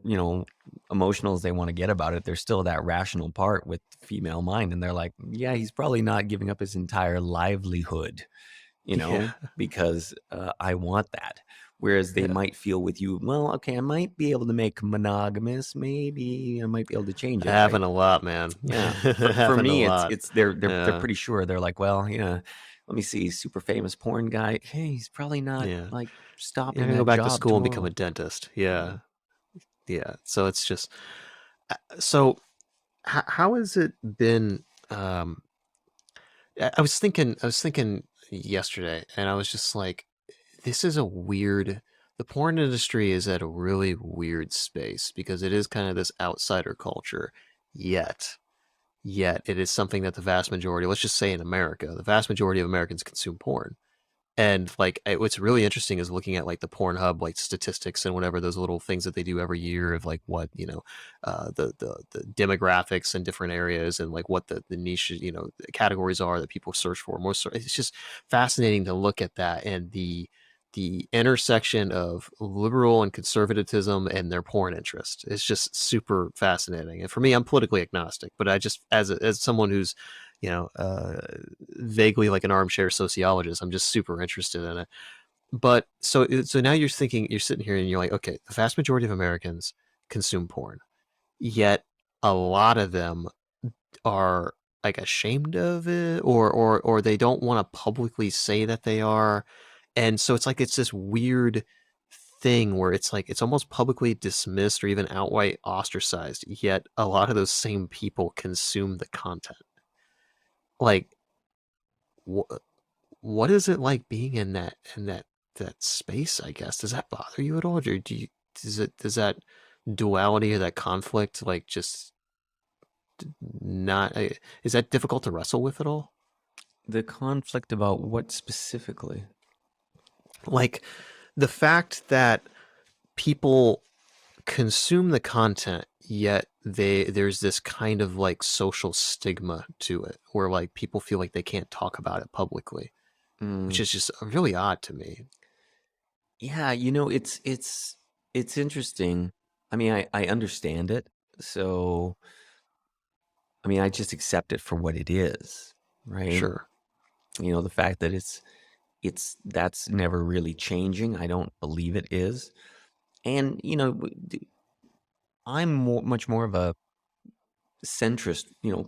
emotional as they want to get about it, there's still that rational part with the female mind, and they're like, yeah, he's probably not giving up his entire livelihood, Yeah. because I want that. Whereas they Yeah. might feel with you, well, okay, I might be able to make monogamous. Maybe I might be able to change it, right? Having a lot, man. Yeah. For Having a me, lot. it's they're Yeah. pretty sure. They're like, well, yeah, let me see, super famous porn guy. Hey, he's probably not Yeah. like You're stopping gonna go that back to job school and become a tomorrow. dentist. Yeah. Yeah. Yeah. So it's just so how has it been? I was thinking yesterday, and I was just like, this is a weird. The porn industry is at a really weird space because it is kind of this outsider culture, yet it is something that the vast majority, let's just say in America, the vast majority of Americans consume porn. And like what's really interesting is looking at like the Pornhub like statistics and whatever those little things that they do every year of like what the demographics in different areas and like what the niche the categories are that people search for. It's just fascinating to look at that and the intersection of liberal and conservatism and their porn interest. It's just super fascinating. And for me, I'm politically agnostic, but I just as someone who's you know, uh, vaguely like an armchair sociologist. I'm just super interested in it. But so now you're sitting here and you're like, okay, the vast majority of Americans consume porn, yet a lot of them are like ashamed of it, or they don't want to publicly say that they are, and so it's like it's this weird thing where it's like it's almost publicly dismissed or even outright ostracized. Yet a lot of those same people consume the content. Like, wh- what is it like being in that space, I guess? Does that bother you at all? Or does that duality or that conflict like just not is that difficult to wrestle with at all? The conflict about what specifically? Like the fact that people consume the content yet there's this kind of like social stigma to it where like people feel like they can't talk about it publicly, which Mm, is just really odd to me. yeah, it's interesting. I mean, I understand it. So, I mean, I just accept it for what it is, right? Sure. The fact that that's never really changing. I don't believe it is. And, I'm much more of a centrist,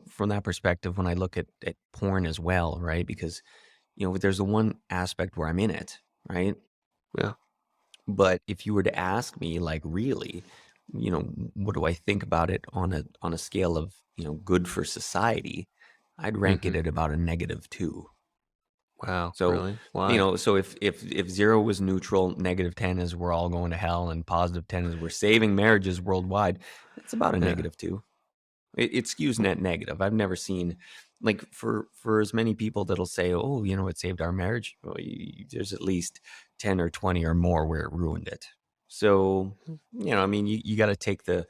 from that perspective when I look at porn as well, right? Because, there's the one aspect where I'm in it, right? Yeah. But if you were to ask me, like, really, what do I think about it on a scale of, good for society, I'd rank it Hmm. at about a -2. Wow, So, really? Why? so if 0 was neutral, -10 is we're all going to hell, and +10 is we're saving marriages worldwide, it's about a Yeah. -2. It skews net negative. I've never seen, like, for as many people that'll say, "Oh, it saved our marriage." Well, there's at least 10 or 20 or more where it ruined it. So, I mean, you got to take the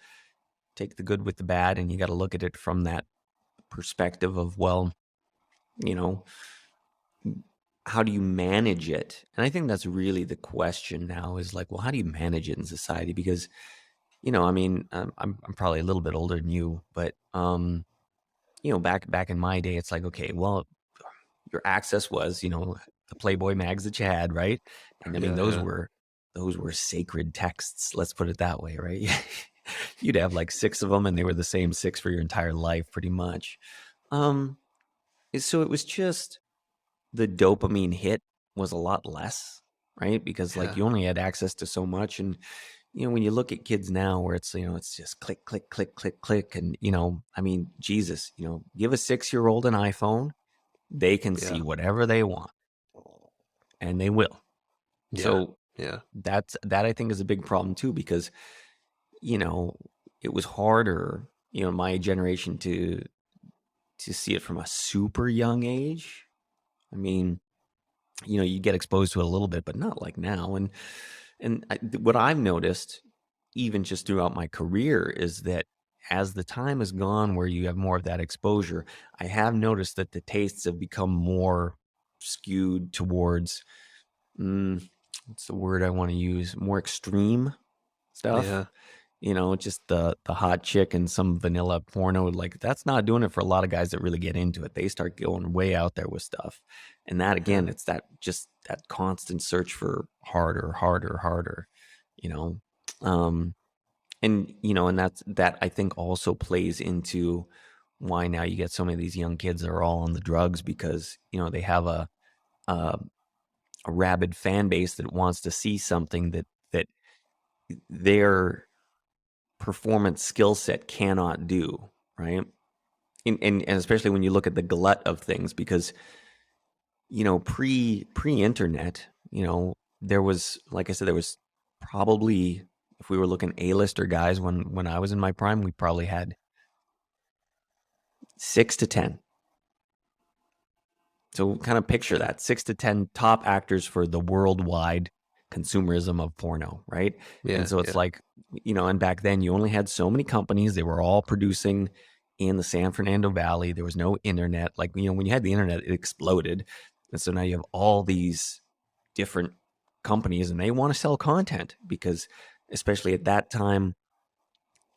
good with the bad, and you got to look at it from that perspective of, well, you know, how do you manage it? And I think that's really the question now, is like, well, how do you manage it in society? Because, I mean, I'm probably a little bit older than you, but, back in my day, it's like, okay, well, your access was, the Playboy mags that you had, right? And I mean, Yeah, those yeah, were sacred texts. Let's put it that way, right? You'd have like 6 of them, and they were the same 6 for your entire life, pretty much. Um, so it was just the dopamine hit was a lot less, right? Because like yeah, you only had access to so much, and when you look at kids now, where it's just click, click, click, click, click, and I mean, Jesus, give a 6-year-old an iPhone, they can see yeah, whatever they want, and they will. yeah, So yeah, that I think is a big problem too, because you know it was harder, my generation to see it from a super young age. I mean, you get exposed to it a little bit, but not like now. And what I've noticed, even just throughout my career, is that as the time has gone where you have more of that exposure, I have noticed that the tastes have become more skewed towards, what's the word I want to use? More extreme stuff. yeah, Just the hot chick and some vanilla porno, like that's not doing it for a lot of guys that really get into it. They start going way out there with stuff. And that, again, yeah, it's that constant search for harder, harder, harder, you know. Um and that I think also plays into why now you get so many of these young kids that are all on the drugs, because, they have a, a rabid fan base that wants to see something that their performance skill set cannot do, right? And especially when you look at the glut of things, because pre-internet, there was, like I said, there was probably, if we were looking A-lister guys when I was in my prime, we probably had 6 to 10. So kind of picture yeah, that, 6 to 10 top actors for the worldwide consumerism of porno, right? And yeah, so it's yeah, like, and back then you only had so many companies. They were all producing in the San Fernando Valley. There was no internet. Like, when you had the internet, it exploded. And so now you have all these different companies, and they want to sell content, because especially at that time,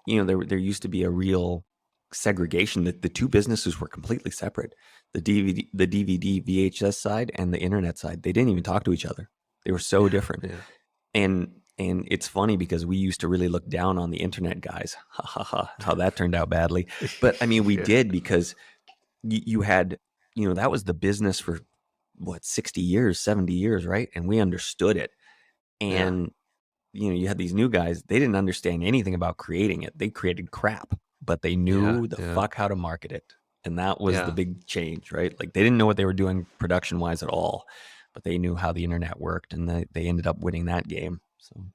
there used to be a real segregation, that the two businesses were completely separate. The DVD VHS side and the internet side, they didn't even talk to each other. They were so yeah, different. yeah, And it's funny, because we used to really look down on the internet guys. Ha ha ha, how that turned out badly. But I mean, we yeah, did, because you had, that was the business for what, 60 years, 70 years, right? And we understood it. yeah, And you had these new guys, they didn't understand anything about creating it. They created crap, but they yeah, knew the yeah, fuck how to market it. And that was the yeah. big change, right? Like, they didn't know what they were doing production wise at all, but they knew how the internet worked, and they ended up winning that game. So,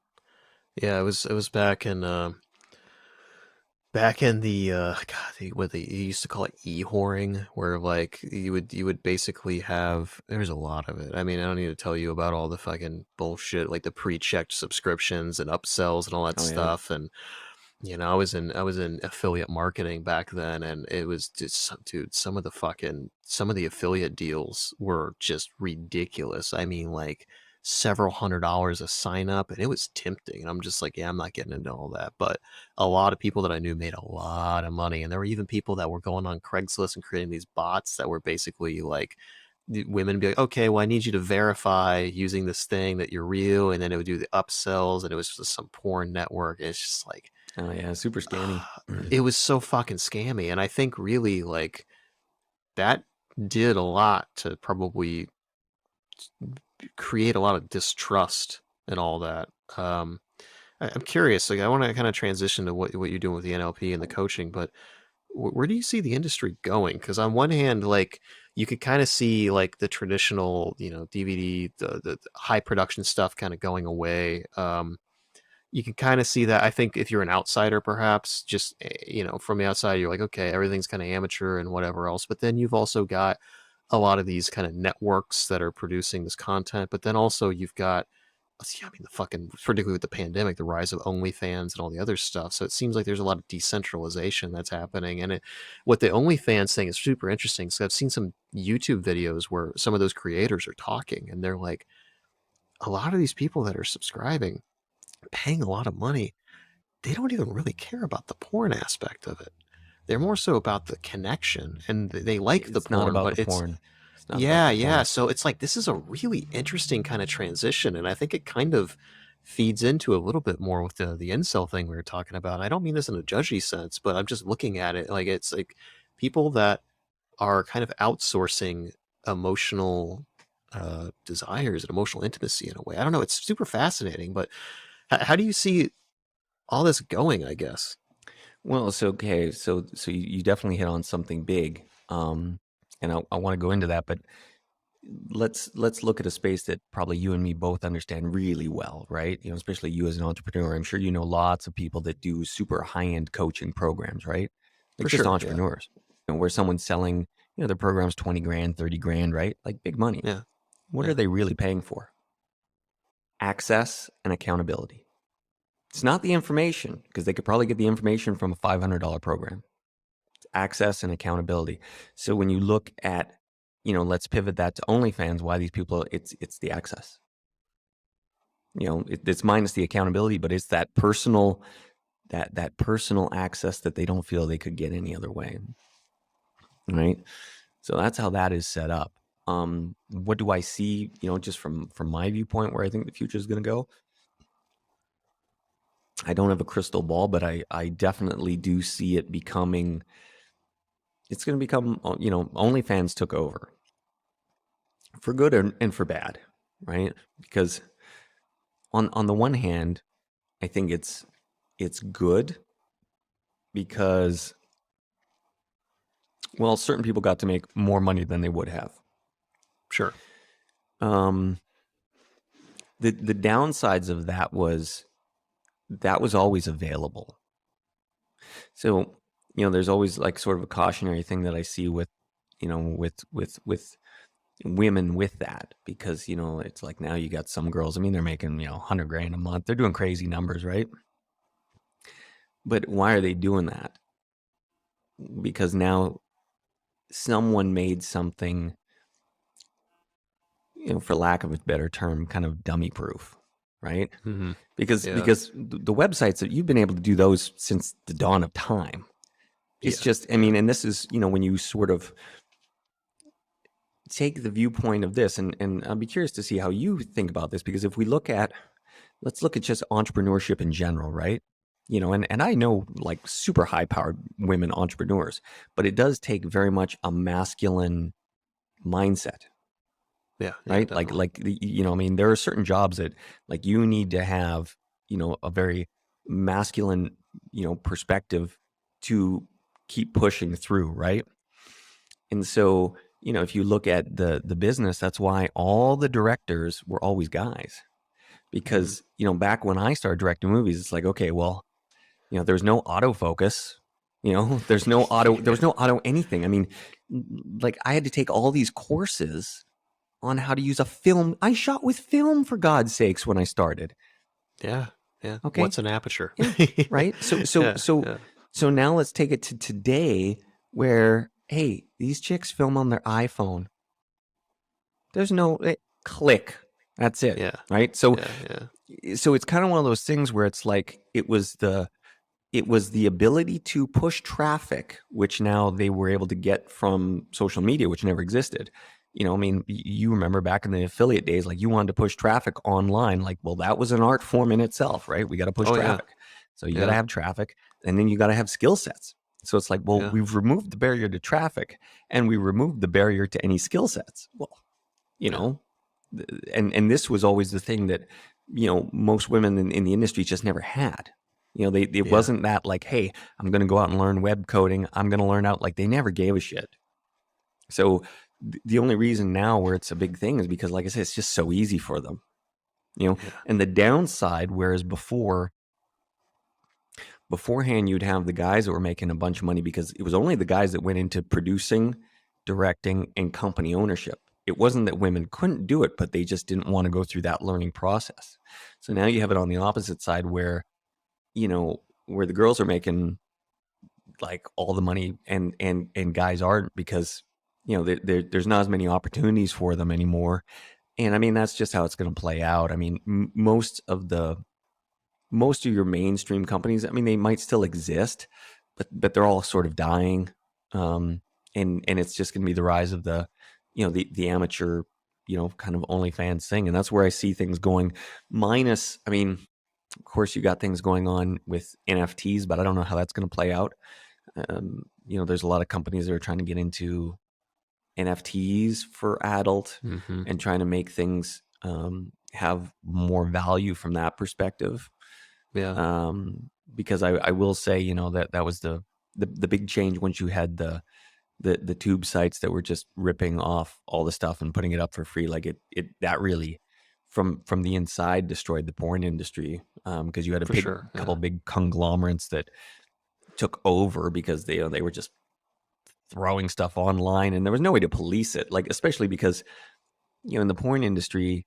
Yeah, it was back in the God, what they used to call it e-whoring, where like you would basically have, there's a lot of it. I mean, I don't need to tell you about all the fucking bullshit, like the pre-checked subscriptions and upsells and all that oh yeah. stuff. And I was in affiliate marketing back then, and it was just, dude, some of the affiliate deals were just ridiculous. I mean, like several $100s a sign up, and it was tempting. And I'm just like, yeah, I'm not getting into all that. But a lot of people that I knew made a lot of money, and there were even people that were going on Craigslist and creating these bots that were basically like, the women be like, okay, well, I need you to verify using this thing that you're real, and then it would do the upsells, and it was just some porn network. And it's just like, Oh yeah, super scammy. it was so fucking scammy. And I think really like that did a lot to probably create a lot of distrust and all that. I'm curious, like I want to kind of transition to what you're doing with the NLP and the coaching, but where do you see the industry going? Because on one hand, like you could kind of see like the traditional, DVD, the high production stuff kind of going away. You can kind of see that. I think if you're an outsider, perhaps just, from the outside, you're like, okay, everything's kind of amateur and whatever else. But then you've also got a lot of these kind of networks that are producing this content. But then also you've got I mean, the fucking, particularly with the pandemic, the rise of OnlyFans and all the other stuff. So it seems like there's a lot of decentralization that's happening. And what the OnlyFans thing is super interesting. So I've seen some YouTube videos where some of those creators are talking, and they're like, a lot of these people that are subscribing, paying a lot of money, they don't even really care about the porn aspect of it. They're more so about the connection, and they like the It's not porn, about but the it's, porn. It's not about yeah, the yeah. porn. So it's like this is a really interesting kind of transition, and I think it kind of feeds into a little bit more with the incel thing we were talking about. I don't mean this in a judgy sense, but I'm just looking at it like it's like people that are kind of outsourcing emotional desires and emotional intimacy in a way. I don't know. It's super fascinating, but how do you see all this going? I guess. Well, so okay, so you definitely hit on something big, and I want to go into that, but let's look at a space that probably you and me both understand really well, right? You know, especially you as an entrepreneur. I'm sure you know lots of people that do super high-end coaching programs, right? Like For just sure. Yeah. entrepreneurs, where someone's selling, their program's 20 grand, 30 grand, right? Like big money. Yeah. What are Yeah. they really paying for? Access and accountability. It's not the information, because they could probably get the information from a $500 program. It's access and accountability. So when you look at, let's pivot that to OnlyFans, why these people, it's the access. It's minus the accountability, but it's that personal, that personal access that they don't feel they could get any other way. Right? So that's how that is set up. What do I see, just from my viewpoint, where I think the future is going to go? I don't have a crystal ball, but I definitely do see it becoming, it's going to become, OnlyFans took over for good and for bad, right? Because on the one hand, I think it's good because, well, certain people got to make more money than they would have. Sure. The downsides of that was always available. So, there's always like sort of a cautionary thing that I see with, with women with that, because, it's like now you got some girls, I mean, they're making, 100 grand a month. They're doing crazy numbers, right? But why are they doing that? Because now someone made something, for lack of a better term, kind of dummy proof, right? Mm-hmm. Because Yeah. the websites that you've been able to do those since the dawn of time. It's just, I mean, and this is, when you sort of take the viewpoint of this, and I'll be curious to see how you think about this, because if we let's look at just entrepreneurship in general, right? And I know like super high powered women entrepreneurs, but it does take very much a masculine mindset, Yeah. right? Definitely. I mean, there are certain jobs that like you need to have, a very masculine, perspective to keep pushing through, right? And so, if you look at the business, that's why all the directors were always guys. Because, back when I started directing movies, it's like, okay, well, there's no autofocus, there's no auto, there was no auto anything. I mean, like I had to take all these courses on how to use a film. I shot with film, for God's sakes, when I started. Yeah. Yeah. Okay. What's an aperture? Yeah. Right. So now let's take it to today, where, hey, these chicks film on their iPhone. There's no click. That's it. Yeah. Right. So, Yeah. so it's kind of one of those things where it's like, it was the ability to push traffic, which now they were able to get from social media, which never existed. I mean, you remember back in the affiliate days, like you wanted to push traffic online. Like, well, that was an art form in itself, right? We got to push traffic. So you got to have traffic, and then you got to have skill sets. So it's like, well, we've removed the barrier to traffic, and we removed the barrier to any skill sets. Well, and this was always the thing that, most women in the industry just never had. It wasn't that like, hey, I'm going to go out and learn web coding. I'm going to learn out, like they never gave a shit. So the only reason now where it's a big thing is because, like I said, it's just so easy for them, and the downside, whereas beforehand, you'd have the guys that were making a bunch of money because it was only the guys that went into producing, directing, and company ownership. it wasn't that women couldn't do it, but they just didn't want to go through that learning process. So now you have it on the opposite side where, where the girls are making like all the money and guys aren't, because, there's not as many opportunities for them anymore. And I mean, that's just how it's going to play out. I mean, most of your mainstream companies, I mean, they might still exist, but they're all sort of dying. And it's just going to be the rise of the amateur, kind of OnlyFans thing. And that's where I see things going. Minus, I mean, of course, you got things going on with NFTs, but I don't know how that's going to play out. There's a lot of companies that are trying to get into NFTs for adult and trying to make things have more value from that perspective. Yeah. Because I will say, that was the big change once you had the tube sites that were just ripping off all the stuff and putting it up for free. Like that really from the inside destroyed the porn industry, because you had couple big conglomerates that took over because they were just throwing stuff online and there was no way to police it. Like, especially because, in the porn industry,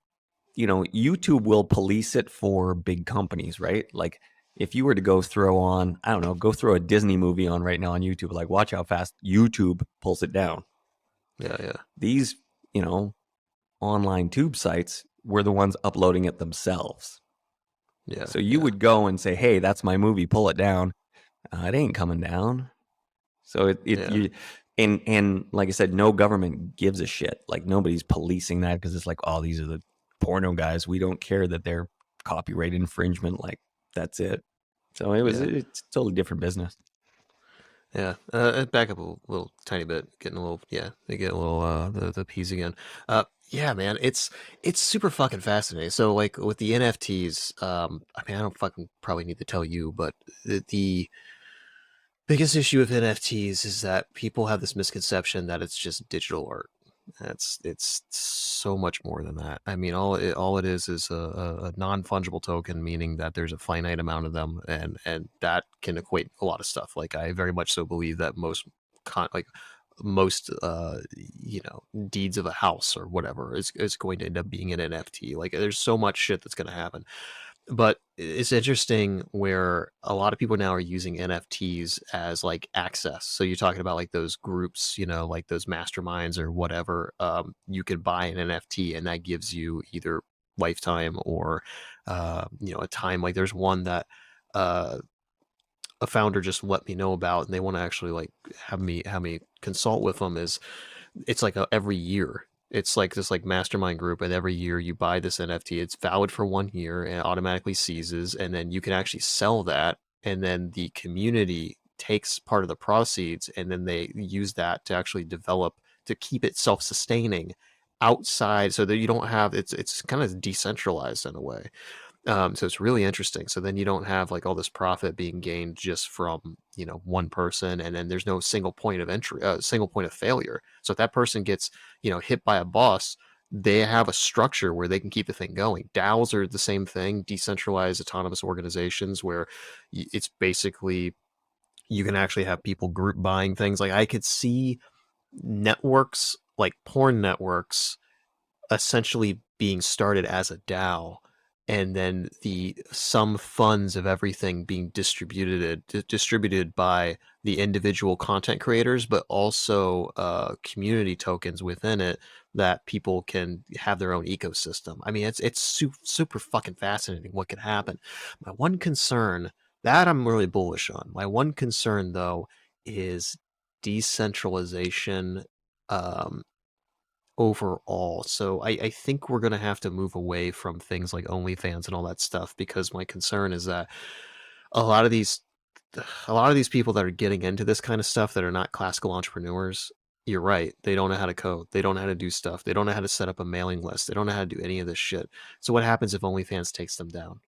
YouTube will police it for big companies, right? Like, if you were to go throw a Disney movie on right now on YouTube, like, watch how fast YouTube pulls it down. Yeah. These, online tube sites were the ones uploading it themselves. Yeah. So you would go and say, hey, that's my movie, pull it down. It ain't coming down. So and like I said, no government gives a shit. Like, nobody's policing that because it's like, oh, these are the porno guys. We don't care that they're copyright infringement. Like, that's it. So it's a totally different business. Yeah. Back up a little tiny bit, getting a little, they get a little, the P's again. Yeah, man, it's super fucking fascinating. So like with the NFTs, I mean, I don't fucking probably need to tell you, but the biggest issue with NFTs is that people have this misconception that it's just digital art. It's so much more than that. I mean, all it is a non-fungible token, meaning that there's a finite amount of them, and that can equate a lot of stuff. Like, I very much so believe that most deeds of a house or whatever is going to end up being an NFT. Like, there's so much shit that's going to happen. But it's interesting where a lot of people now are using NFTs as like access. So you're talking about like those groups, like those masterminds or whatever. You could buy an NFT and that gives you either lifetime or, a time. Like, there's one that a founder just let me know about, and they want to actually like have me consult with them. It's like every year. It's like this like mastermind group, and every year you buy this NFT. It's valid for 1 year and it automatically seizes, and then you can actually sell that, and then the community takes part of the proceeds, and then they use that to actually develop to keep it self-sustaining outside, so that you don't have it's kind of decentralized in a way. So it's really interesting. So then you don't have like all this profit being gained just from, one person, and then there's no single point of entry, single point of failure. So if that person gets, hit by a boss, they have a structure where they can keep the thing going. DAOs are the same thing, decentralized autonomous organizations, where it's basically you can actually have people group buying things. Like, I could see networks like porn networks essentially being started as a DAO, and then some funds of everything being distributed by the individual content creators, but also community tokens within it that people can have their own ecosystem. I mean, it's super fucking fascinating what could happen. My one concern that I'm really bullish on. My one concern though is decentralization. Overall. So I think we're going to have to move away from things like OnlyFans and all that stuff, because my concern is that a lot of these people that are getting into this kind of stuff that are not classical entrepreneurs, you're right, they don't know how to code, they don't know how to do stuff, they don't know how to set up a mailing list, they don't know how to do any of this shit. So what happens if OnlyFans takes them down?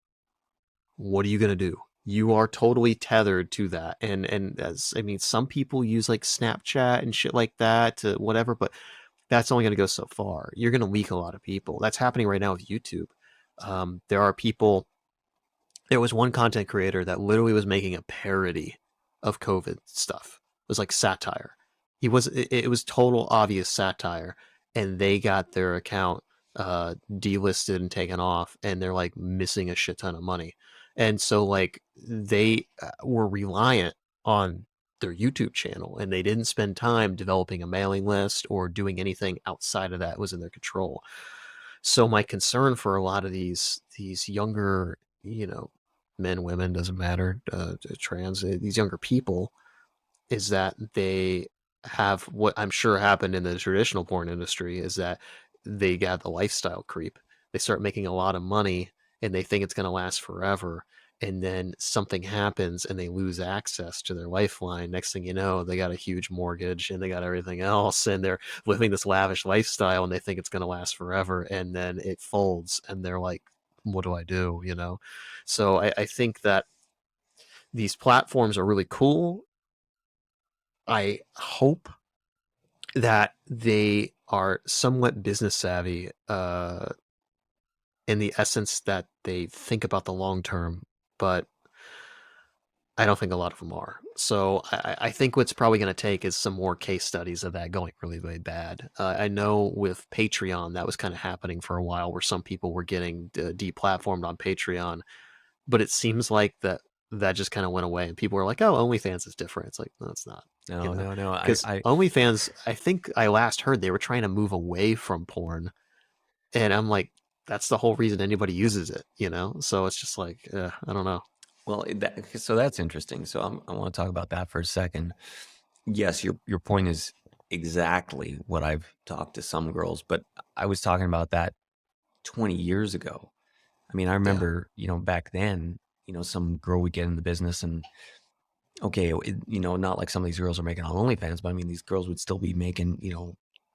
What are you going to do? You are totally tethered to that. And as I mean, some people use like Snapchat and shit like that to whatever, but that's only going to go so far. You're going to leak a lot of people. That's happening right now with YouTube. There are people. There was one content creator that literally was making a parody of COVID stuff. It was like satire. It was total obvious satire, and they got their account delisted and taken off, and they're like missing a shit ton of money. And so like they were reliant on their YouTube channel, and they didn't spend time developing a mailing list or doing anything outside of that was in their control. So my concern for a lot of these younger, men, women, doesn't matter, trans, these younger people, is that they have what I'm sure happened in the traditional porn industry, is that they got the lifestyle creep. They start making a lot of money and they think it's going to last forever. And then something happens and they lose access to their lifeline. Next thing you know, they got a huge mortgage and they got everything else, and they're living this lavish lifestyle and they think it's going to last forever. And then it folds and they're like, what do I do? So I think that these platforms are really cool. I hope that they are somewhat business savvy, in the essence that they think about the long term, but I don't think a lot of them are. So I think what's probably going to take is some more case studies of that going really, really bad. I know with Patreon, that was kind of happening for a while, where some people were getting deplatformed on Patreon, but it seems like that just kind of went away, and people were like, "Oh, OnlyFans is different." It's like, no, it's not. No. Because OnlyFans, I think I last heard they were trying to move away from porn, and I'm like, that's the whole reason anybody uses it. So it's just like, I don't know. Well, so that's interesting. So I want to talk about that for a second. Yes, your point is exactly what I've talked to some girls, but I was talking about that 20 years ago. I mean, I remember, back then, some girl would get in the business and, okay, not like some of these girls are making on OnlyFans, but I mean, these girls would still be making,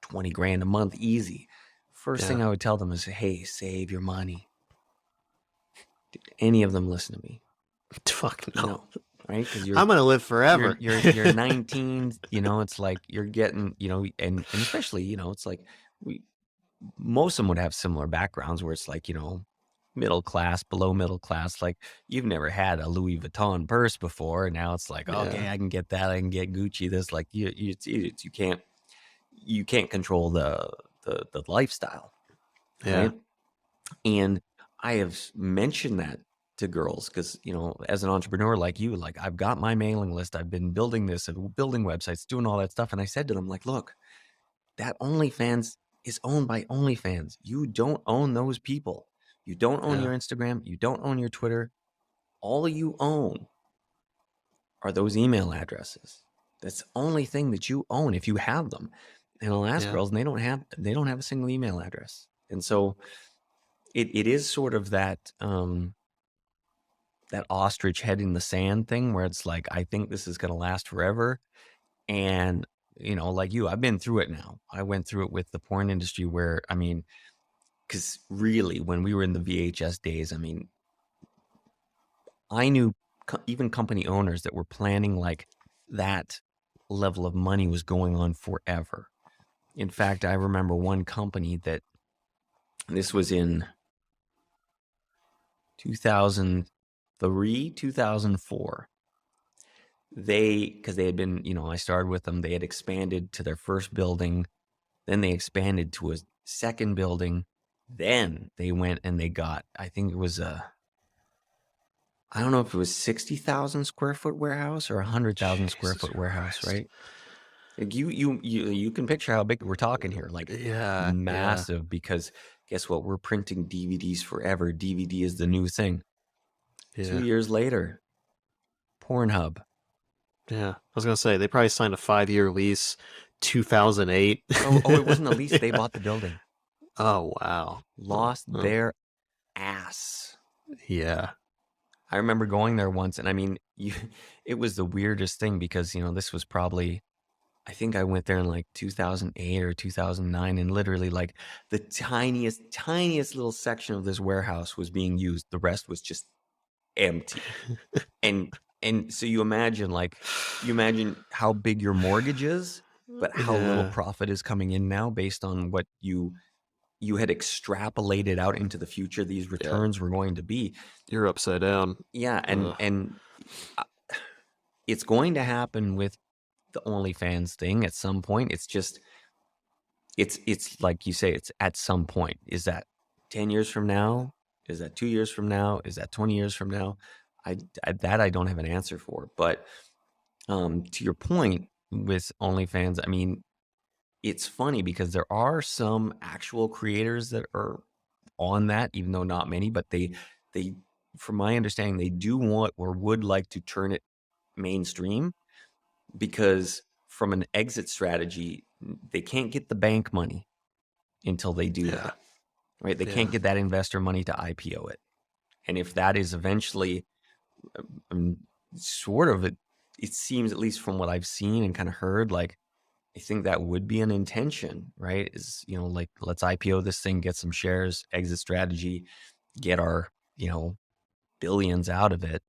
20 grand a month easy. First thing I would tell them is, hey, save your money. Did any of them listen to me? Fuck no. Right? Because I'm gonna live forever. You're 19. It's like you're getting, and especially, it's like most of them would have similar backgrounds where it's like, middle class, below middle class. Like, you've never had a Louis Vuitton purse before, and now it's like, okay, I can get that. I can get Gucci. This, like, you can't control the lifestyle, right? And I have mentioned that to girls because, as an entrepreneur like you, like, I've got my mailing list. I've been building this and building websites, doing all that stuff. And I said to them, like, look, that OnlyFans is owned by OnlyFans. You don't own those people. You don't own your Instagram. You don't own your Twitter. All you own are those email addresses. That's the only thing that you own if you have them. And I'll ask girls, and they don't have a single email address. And so it is sort of that that ostrich head in the sand thing, where it's like, I think this is going to last forever. And, like you, I've been through it now. I went through it with the porn industry where, I mean, because really, when we were in the VHS days, I mean, I knew even company owners that were planning like that level of money was going on forever. In fact, I remember one company that, this was in 2003, 2004. Because they had been, I started with them, they had expanded to their first building. Then they expanded to a second building. Then they went and they got, I think it was I don't know if it was 60,000 square foot warehouse or 100,000 square foot warehouse, right? Like, you can picture how big we're talking here, like, massive. Because guess what? We're printing DVDs forever. DVD is the new thing. 2 years later, Pornhub. Yeah, I was gonna say they probably signed a 5-year lease, 2008. Oh, it wasn't a lease. They bought the building. Oh wow, Lost their ass. Yeah. I remember going there once, and I mean, it was the weirdest thing because, this was probably, I think I went there in like 2008 or 2009, and literally like the tiniest little section of this warehouse was being used. The rest was just empty. And so you imagine how big your mortgage is, but how little profit is coming in now based on what you had extrapolated out into the future these returns were going to be. You're upside down. Yeah, and it's going to happen with the OnlyFans thing at some point. It's just, it's like you say, it's at some point. Is that 10 years from now? Is that 2 years from now? Is that 20 years from now? I don't have an answer for. But to your point with OnlyFans, I mean, it's funny because there are some actual creators that are on that, even though not many, but they from my understanding, they do want or would like to turn it mainstream, because from an exit strategy, they can't get the bank money until they do Yeah. that, right? They Yeah. can't get that investor money to IPO it. And if that is eventually um, sort of it seems, at least from what I've seen and kind of heard, like I think that would be an intention, right? Is, like, let's IPO this thing, get some shares, exit strategy, get our, billions out of it.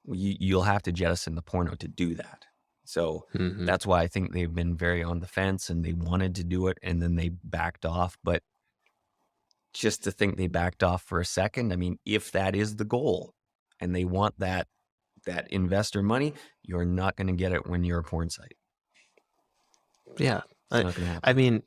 You'll have to jettison the porno to do that. So Hmm. that's why I think they've been very on the fence, and they wanted to do it and then they backed off. But just to think they backed off for a second, I mean, if that is the goal and they want that investor money, you're not going to get it when you're a porn site. Yeah. It's I, not going to I happen. mean,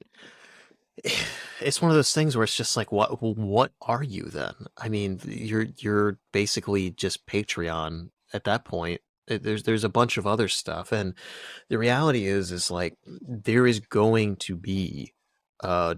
it's one of those things where it's just like, what are you then? I mean, you're basically just Patreon at that point. There's a bunch of other stuff, and the reality is like there is going to be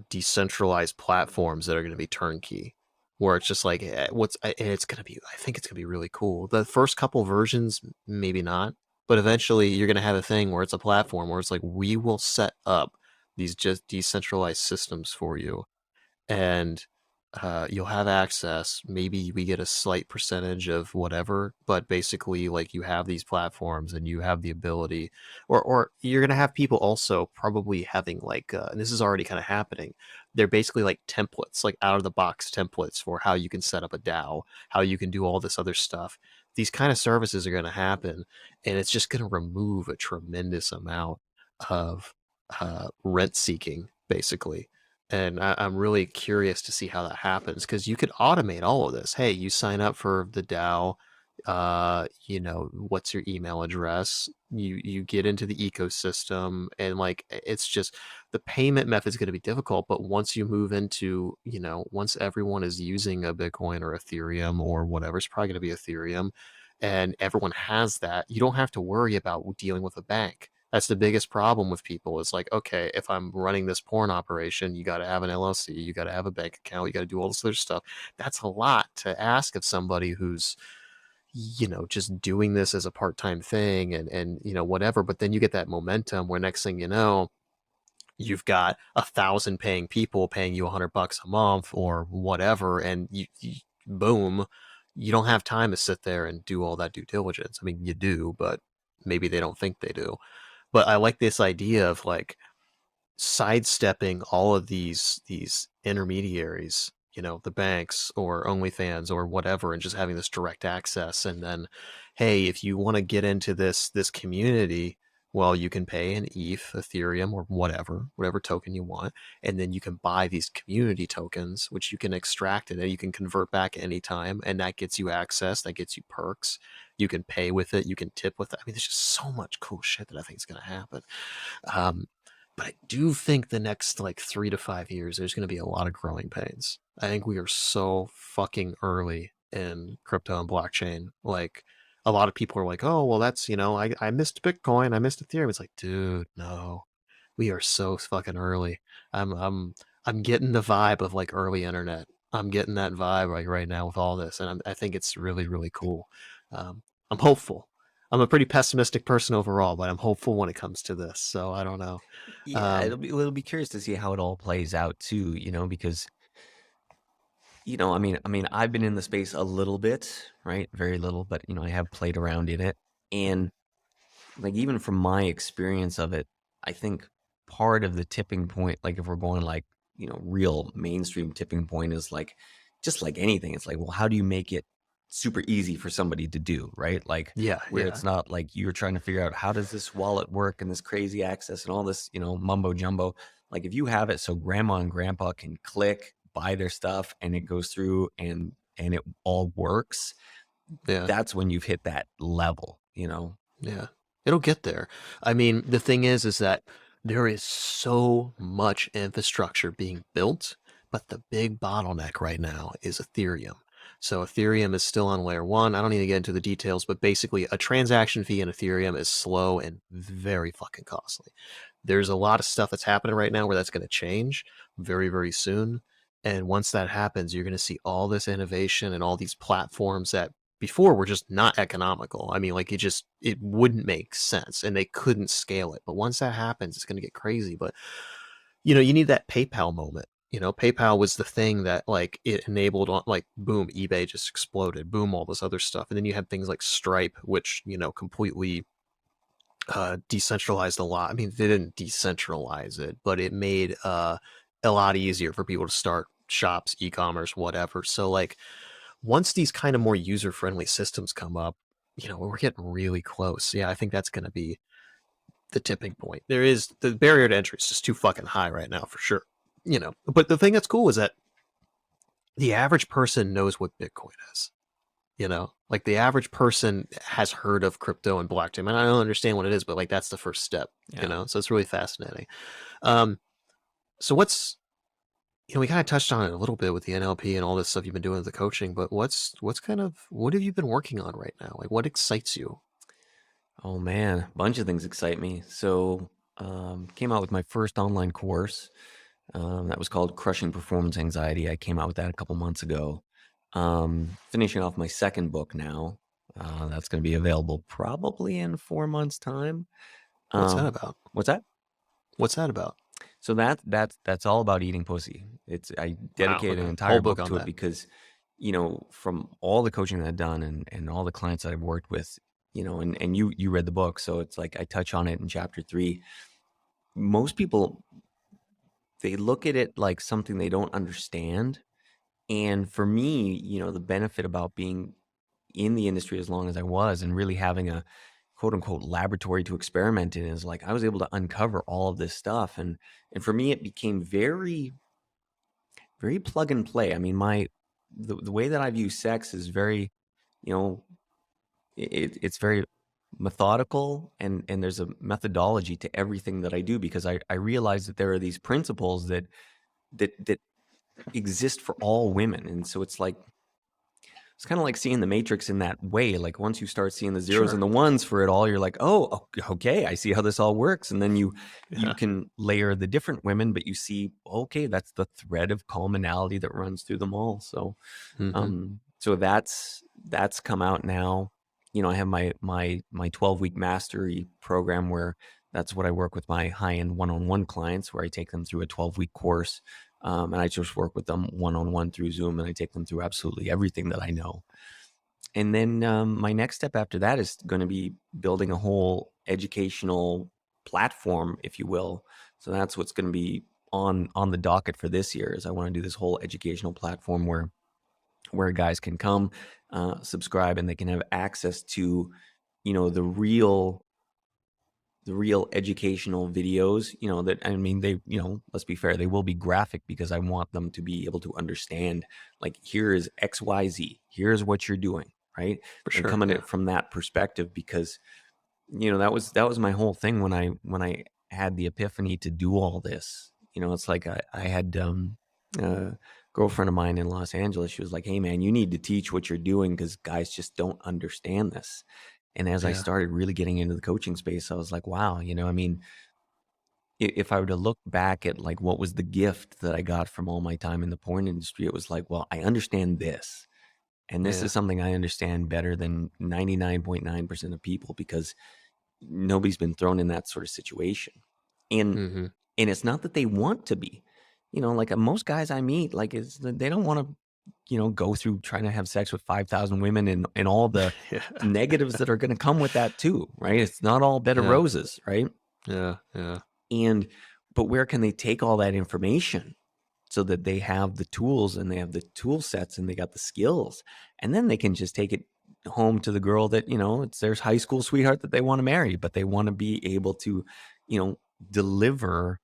decentralized platforms that are going to be turnkey, where it's just like and it's going to be. I think it's going to be really cool. The first couple versions, maybe not, but eventually you're going to have a thing where it's a platform where it's like we will set up these just decentralized systems for you, and you'll have access. Maybe we get a slight percentage of whatever, but basically, like you have these platforms and you have the ability, or you're gonna have people also probably having like, and this is already kind of happening. They're basically like templates, like out of the box templates for how you can set up a DAO, how you can do all this other stuff. These kind of services are going to happen, and it's just going to remove a tremendous amount of rent seeking, basically. And I'm really curious to see how that happens, because you could automate all of this. Hey, you sign up for the DAO, what's your email address? You get into the ecosystem, and like it's just the payment method is going to be difficult. But once you move into, once everyone is using a Bitcoin or Ethereum or whatever, it's probably going to be Ethereum, and everyone has that, you don't have to worry about dealing with a bank. That's the biggest problem with people, is like, okay, if I'm running this porn operation, you got to have an LLC, you got to have a bank account, you got to do all this other stuff. That's a lot to ask of somebody who's, just doing this as a part-time thing, and whatever. But then you get that momentum where next thing you know, you've got 1,000 paying people paying you $100 a month or whatever, and you boom, you don't have time to sit there and do all that due diligence. I mean, you do, but maybe they don't think they do. But I like this idea of like sidestepping all of these intermediaries, the banks or OnlyFans or whatever, and just having this direct access. And then, hey, if you want to get into this community, well, you can pay an ETH, Ethereum, or whatever token you want, and then you can buy these community tokens, which you can extract it and you can convert back anytime, and that gets you access, that gets you perks. You can pay with it, you can tip with it. I mean, there's just so much cool shit that I think is going to happen. Um, but I do think the next like 3 to 5 years, there's going to be a lot of growing pains. I think we are so fucking early in crypto and blockchain. Like, a lot of people are like, oh, well, that's, I missed Bitcoin, I missed Ethereum. It's like, dude, no, we are so fucking early. I'm, I'm, I'm getting the vibe of like early internet. I'm getting that vibe like right now with all this, and I think it's really, really cool. Um, I'm hopeful. I'm a pretty pessimistic person overall, but I'm hopeful when it comes to this. So I don't know. Yeah, Um, it'll be curious to see how it all plays out too, because I mean, I've been in the space a little bit, right? Very little, but I have played around in it. And like, even from my experience of it, I think part of the tipping point, like if we're going like, real mainstream tipping point, is like, just like anything, it's like, well, how do you make it super easy for somebody to do, right? Like, yeah, where yeah, it's not like you're trying to figure out, how does this wallet work and this crazy access and all this, mumbo jumbo. Like, if you have it so grandma and grandpa can click, buy their stuff, and it goes through and it all works, yeah, that's when you've hit that level. yeah. It'll get there. I mean, the thing is that There is so much infrastructure being built, but the big bottleneck right now is Ethereum. So Ethereum is still on layer one. I don't need to get into the details, but basically a transaction fee in Ethereum is slow and very fucking costly. There's a lot of stuff that's happening right now where that's going to change very, very soon. And once that happens, you're going to see all this innovation and all these platforms that before were just not economical. I mean, like it wouldn't make sense and they couldn't scale it. But once that happens, it's going to get crazy. But you need that PayPal moment. PayPal was the thing that like it enabled on like boom, eBay just exploded, boom, all this other stuff. And then you have things like Stripe, which, completely decentralized a lot. I mean, they didn't decentralize it, but it made a lot easier for people to start shops, e-commerce, whatever. So like once these kind of more user-friendly systems come up, we're getting really close. Yeah, I think that's going to be the tipping point. There is the barrier to entry is just too fucking high right now for sure. But the thing that's cool is that the average person knows what Bitcoin is. Like the average person has heard of crypto and blockchain. And I don't understand what it is, but like that's the first step. Yeah. So it's really fascinating. Um, so we kind of touched on it a little bit with the NLP and all this stuff you've been doing with the coaching, but what have you been working on right now? Like what excites you? Oh man, a bunch of things excite me. So, came out with my first online course. That was called Crushing Performance Anxiety. I came out with that a couple months ago. Finishing off my second book now. That's going to be available probably in 4 months' time. What's that about? What's that? What's that about? So that's all about eating pussy. I dedicated an entire Whole book book on to it that. because, from all the coaching that I've done and all the clients that I've worked with, and you read the book, so it's like I touch on it in chapter 3. Most people, they look at it like something they don't understand. And for me, the benefit about being in the industry as long as I was and really having a quote unquote laboratory to experiment in is like I was able to uncover all of this stuff. And for me, it became very, very plug and play. I mean, the way that I view sex is very, you know, it's very methodical, and there's a methodology to everything that I do, because I realize that there are these principles that exist for all women. And so it's kind of like seeing the Matrix in that way. Like once you start seeing the zeros Sure. and the ones for it all, you're like, oh, okay, I see how this all works. And then you Yeah. can layer the different women, but you see, okay, that's the thread of commonality that runs through them all. So, Mm-hmm. so that's come out now. I have my 12-week mastery program where that's what I work with my high-end one-on-one clients, where I take them through a 12-week course. And I just work with them one-on-one through Zoom, and I take them through absolutely everything that I know. And then my next step after that is going to be building a whole educational platform, if you will. So that's what's going to be on the docket for this year. Is I want to do this whole educational platform where guys can come, subscribe, and they can have access to, the real educational videos, that, I mean, they, let's be fair, they will be graphic because I want them to be able to understand, like, here is XYZ, here's what you're doing, right? For And sure. coming at Yeah. it from that perspective, because, that was my whole thing when I had the epiphany to do all this. It's like I had a girlfriend of mine in Los Angeles. She was like, hey man, you need to teach what you're doing because guys just don't understand this. And as I Yeah. started really getting into the coaching space, I was like, wow, I mean, if I were to look back at like what was the gift that I got from all my time in the porn industry, it was like, well, I understand this. And this Yeah. is something I understand better than 99.9% of people, because nobody's been thrown in that sort of situation. And Mm-hmm. and it's not that they want to be. Like most guys I meet, like they don't want to, go through trying to have sex with 5,000 women and all the Yeah. negatives that are going to come with that too, right? It's not all bed of Yeah. roses, right? Yeah. Yeah. And but where can they take all that information so that they have the tools and they have the tool sets and they got the skills, and then they can just take it home to the girl that, it's their high school sweetheart that they want to marry, but they want to be able to, deliver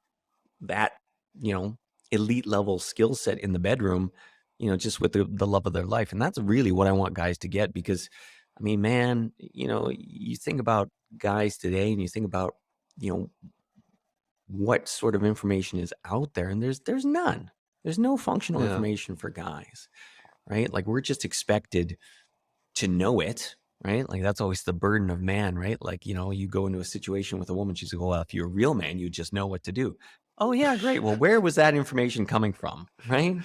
that, you know, elite level skill set in the bedroom, just with the love of their life. And that's really what I want guys to get, because I mean, man, you think about guys today and you think about, you know, what sort of information is out there, and there's none. There's no functional Yeah. information for guys, right? Like we're just expected to know it, right? Like that's always the burden of man, right? Like, you know, you go into a situation with a woman, she's like, well, if you're a real man, you just know what to do. Oh yeah, great. Well, where was that information coming from, right?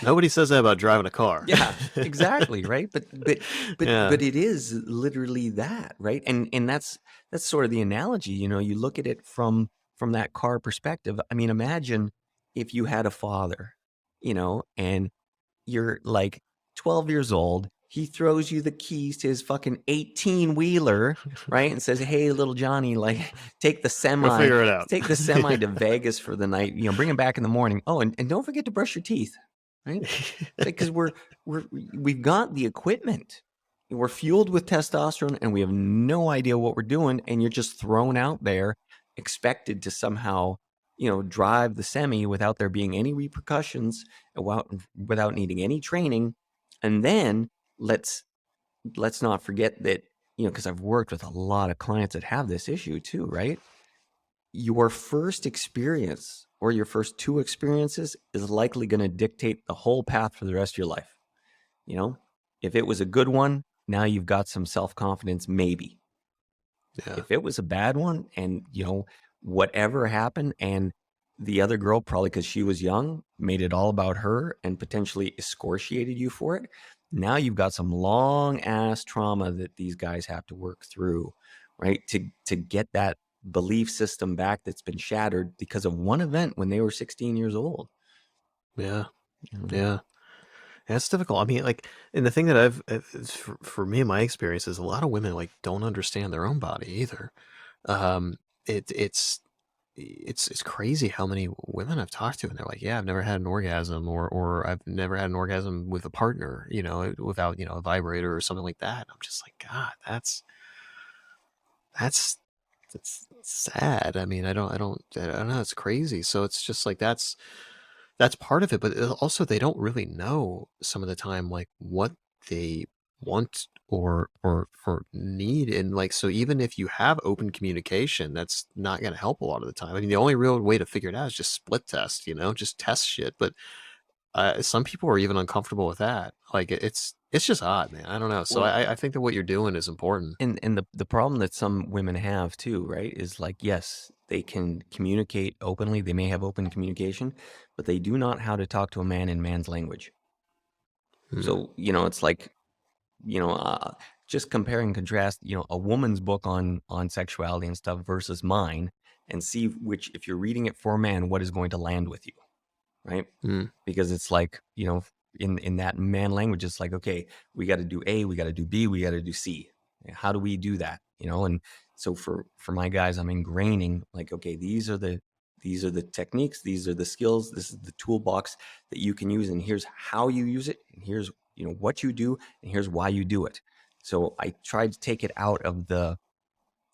Nobody says that about driving a car. Yeah, exactly, right? But Yeah. it is literally that, right? And that's sort of the analogy, you know, you look at it from that car perspective. I mean, imagine if you had a father, you know, and you're like 12 years old, he throws you the keys to his fucking 18-wheeler, right? And says, "Hey, little Johnny, like take the We'll semi, figure it out. to Vegas for the night, you know, bring him back in the morning. Oh, and don't forget to brush your teeth." Right? Because we've got the equipment. We're fueled with testosterone and we have no idea what we're doing. And you're just thrown out there, expected to somehow, you know, drive the semi without there being any repercussions, without needing any training. And then let's not forget that, you know, because I've worked with a lot of clients that have this issue too, right? Your first experience or your first two experiences is likely going to dictate the whole path for the rest of your life. You know, if it was a good one, now you've got some self-confidence, maybe. Yeah. If it was a bad one and, you know, whatever happened and the other girl, probably because she was young, made it all about her and potentially excoriated you for it, now you've got some long ass trauma that these guys have to work through, right? To get that belief system back that's been shattered because of one event when they were 16 years old. Yeah. You know? Yeah. That's difficult. I mean, like, and the thing that for me, my experience is a lot of women like don't understand their own body either. Um, it's crazy how many women I've talked to, and they're like, "Yeah, I've never had an orgasm, or I've never had an orgasm with a partner, you know, without a vibrator or something like that." I'm just like, God, that's sad. I mean, I don't know. It's crazy. So it's just like that's part of it, but also they don't really know some of the time like what they want or need, and like so even if you have open communication, that's not going to help a lot of the time. I mean, the only real way to figure it out is just split test, just test shit. But some people are even uncomfortable with that. Like it's just odd, man. I don't know. So Well, I think that what you're doing is important. and the problem that some women have too, right, is like, yes, they can communicate openly. They may have open communication, but they do not how to talk to a man in man's language. Hmm. So, you know, it's like, you know, just compare and contrast, you know, a woman's book on sexuality and stuff versus mine, and see which, if you're reading it for a man, what is going to land with you, right? Hmm. Because it's like, you know, in that man language, it's like, okay, we got to do A, we got to do B, we got to do C. How do we do that? You know, and so for my guys, I'm ingraining like, okay, these are the techniques, these are the skills, this is the toolbox that you can use, and here's how you use it, and here's, you know, what you do, and here's why you do it. So I tried to take it out of the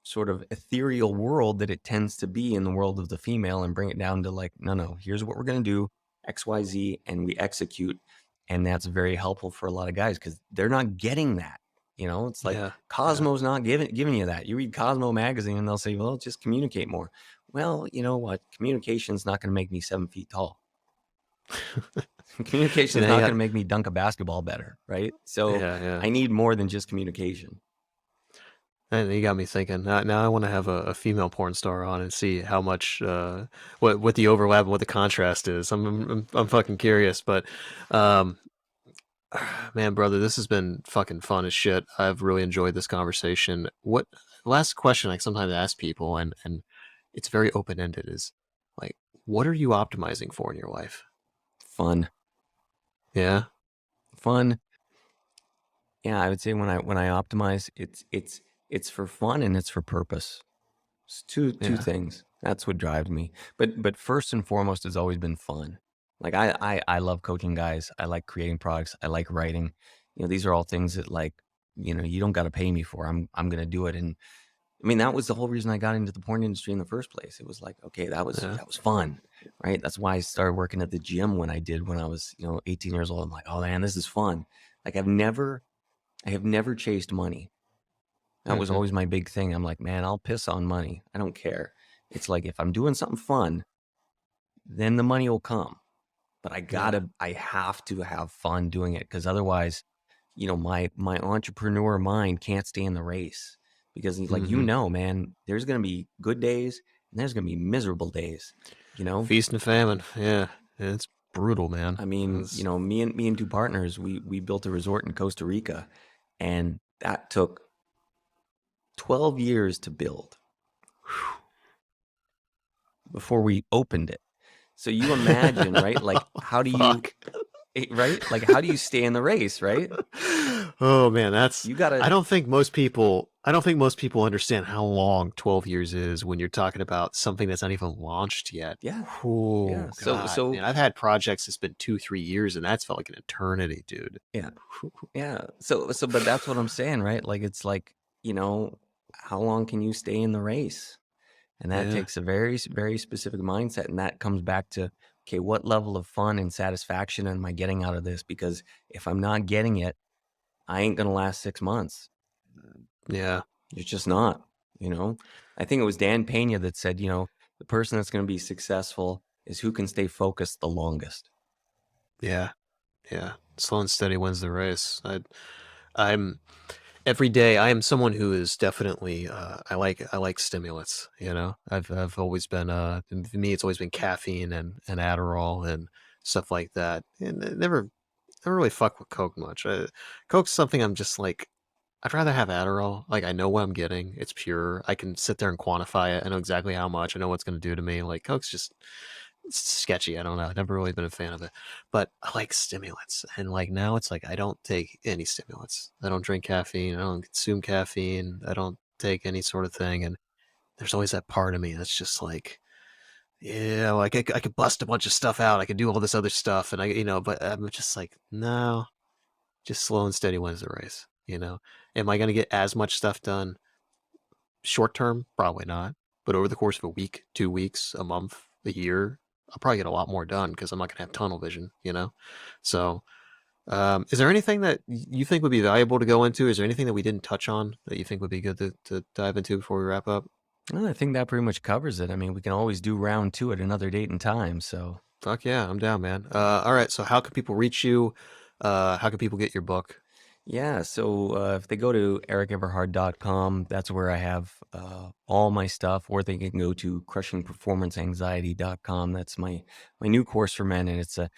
sort of ethereal world that it tends to be in the world of the female and bring it down to like, no, here's what we're going to do, XYZ, and we execute. And that's very helpful for a lot of guys because they're not getting that. You know, it's like Yeah. Cosmo's not giving you that. You read Cosmo magazine and they'll say, well, just communicate more. Well, you know what? Communication is not going to make me 7 feet tall. Communication is not going to make me dunk a basketball better, right? So yeah. I need more than just communication. And you got me thinking. Now I want to have a female porn star on and see how much what the overlap and what the contrast is. I'm fucking curious, but um, man, brother, this has been fucking fun as shit. I've really enjoyed this conversation. What last question I sometimes ask people, and it's very open ended, is like, what are you optimizing for in your life? Fun. Yeah. Yeah, I would say when I optimize, it's for fun and it's for purpose. It's two Yeah. things. That's what drives me. But first and foremost has always been fun. Like I love coaching guys. I like creating products. I like writing. You know, these are all things that, like, you know, you don't got to pay me for. I'm gonna do it. And I mean, that was the whole reason I got into the porn industry in the first place. It was like, okay, that was fun, right? That's why I started working at the gym when I did when I was, you know, 18 years old. I'm like, oh man, this is fun. Like I have never chased money. That was Mm-hmm. always my big thing. I'm like, man, I'll piss on money. I don't care. It's like, if I'm doing something fun, then the money will come. But I have to have fun doing it, because otherwise, my entrepreneur mind can't stay in the race, because like, man, there's going to be good days and there's going to be miserable days, Feast and famine. Yeah. It's brutal, man. I mean, me and two partners, we built a resort in Costa Rica, and that took 12 years to build before we opened it. So you imagine, right? Like, how do you, right? Like, how do you stay in the race, right? Oh man, You gotta. I don't think most people understand how long 12 years is when you're talking about something that's not even launched yet. Yeah. Oh, Yeah. God, So man, I've had projects that's been 2-3 years, and that's felt like an eternity, dude. yeah. Yeah. But that's what I'm saying, right? Like, it's like, how long can you stay in the race? And that takes a very, very specific mindset. And that comes back to, okay, what level of fun and satisfaction am I getting out of this? Because if I'm not getting it, I ain't going to last 6 months. Yeah. It's just not, I think it was Dan Pena that said, the person that's going to be successful is who can stay focused the longest. Yeah. Yeah. Slow and steady wins the race. I'm every day. I am someone who is definitely. I like stimulants. I've always been. For me, it's always been caffeine and Adderall and stuff like that. And I never really fuck with Coke much. Coke's something I'm just like. I'd rather have Adderall. Like, I know what I'm getting. It's pure. I can sit there and quantify it. I know exactly how much. I know what's going to do to me. Like, Coke's just it's sketchy. I don't know. I've never really been a fan of it. But I like stimulants. And like now it's like I don't take any stimulants. I don't drink caffeine. I don't consume caffeine. I don't take any sort of thing. And there's always that part of me that's just like, yeah, like I could bust a bunch of stuff out. I could do all this other stuff. And but I'm just like, no, just slow and steady wins the race. Am I going to get as much stuff done short term? Probably not. But over the course of a week, 2 weeks, a month, a year, I'll probably get a lot more done because I'm not going to have tunnel vision, So, is there anything that you think would be valuable to go into? Is there anything that we didn't touch on that you think would be good to dive into before we wrap up? Well, I think that pretty much covers it. I mean, we can always do round 2 at another date and time. So, Fuck yeah, I'm down, man. All right. So how can people reach you? How can people get your book? yeah. So if they go to erikeverhard.com, that's where I have all my stuff. Or they can go to crushingperformanceanxiety.com. That's my new course for men, and it's 8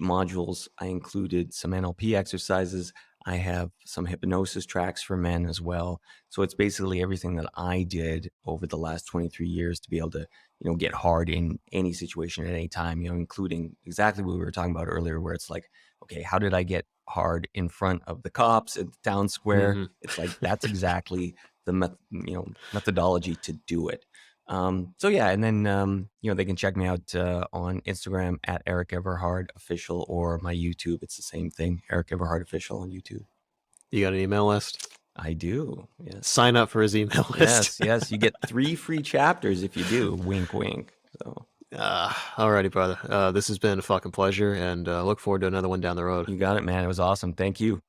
modules. I included some NLP exercises. I have some hypnosis tracks for men as well. So it's basically everything that I did over the last 23 years to be able to, get hard in any situation at any time, including exactly what we were talking about earlier, where it's like, okay, how did I get hard in front of the cops at the town square? Mm-hmm. It's like, that's exactly the methodology to do it. So yeah, and then they can check me out on Instagram at Erik Everhard Official, or my YouTube. It's the same thing, Erik Everhard Official on YouTube. You got an email list? I do. Yes. Sign up for his email list. Yes. You get 3 free chapters if you do. Wink, wink. So. Alrighty, brother. This has been a fucking pleasure, and look forward to another one down the road. You got it, man. It was awesome. Thank you.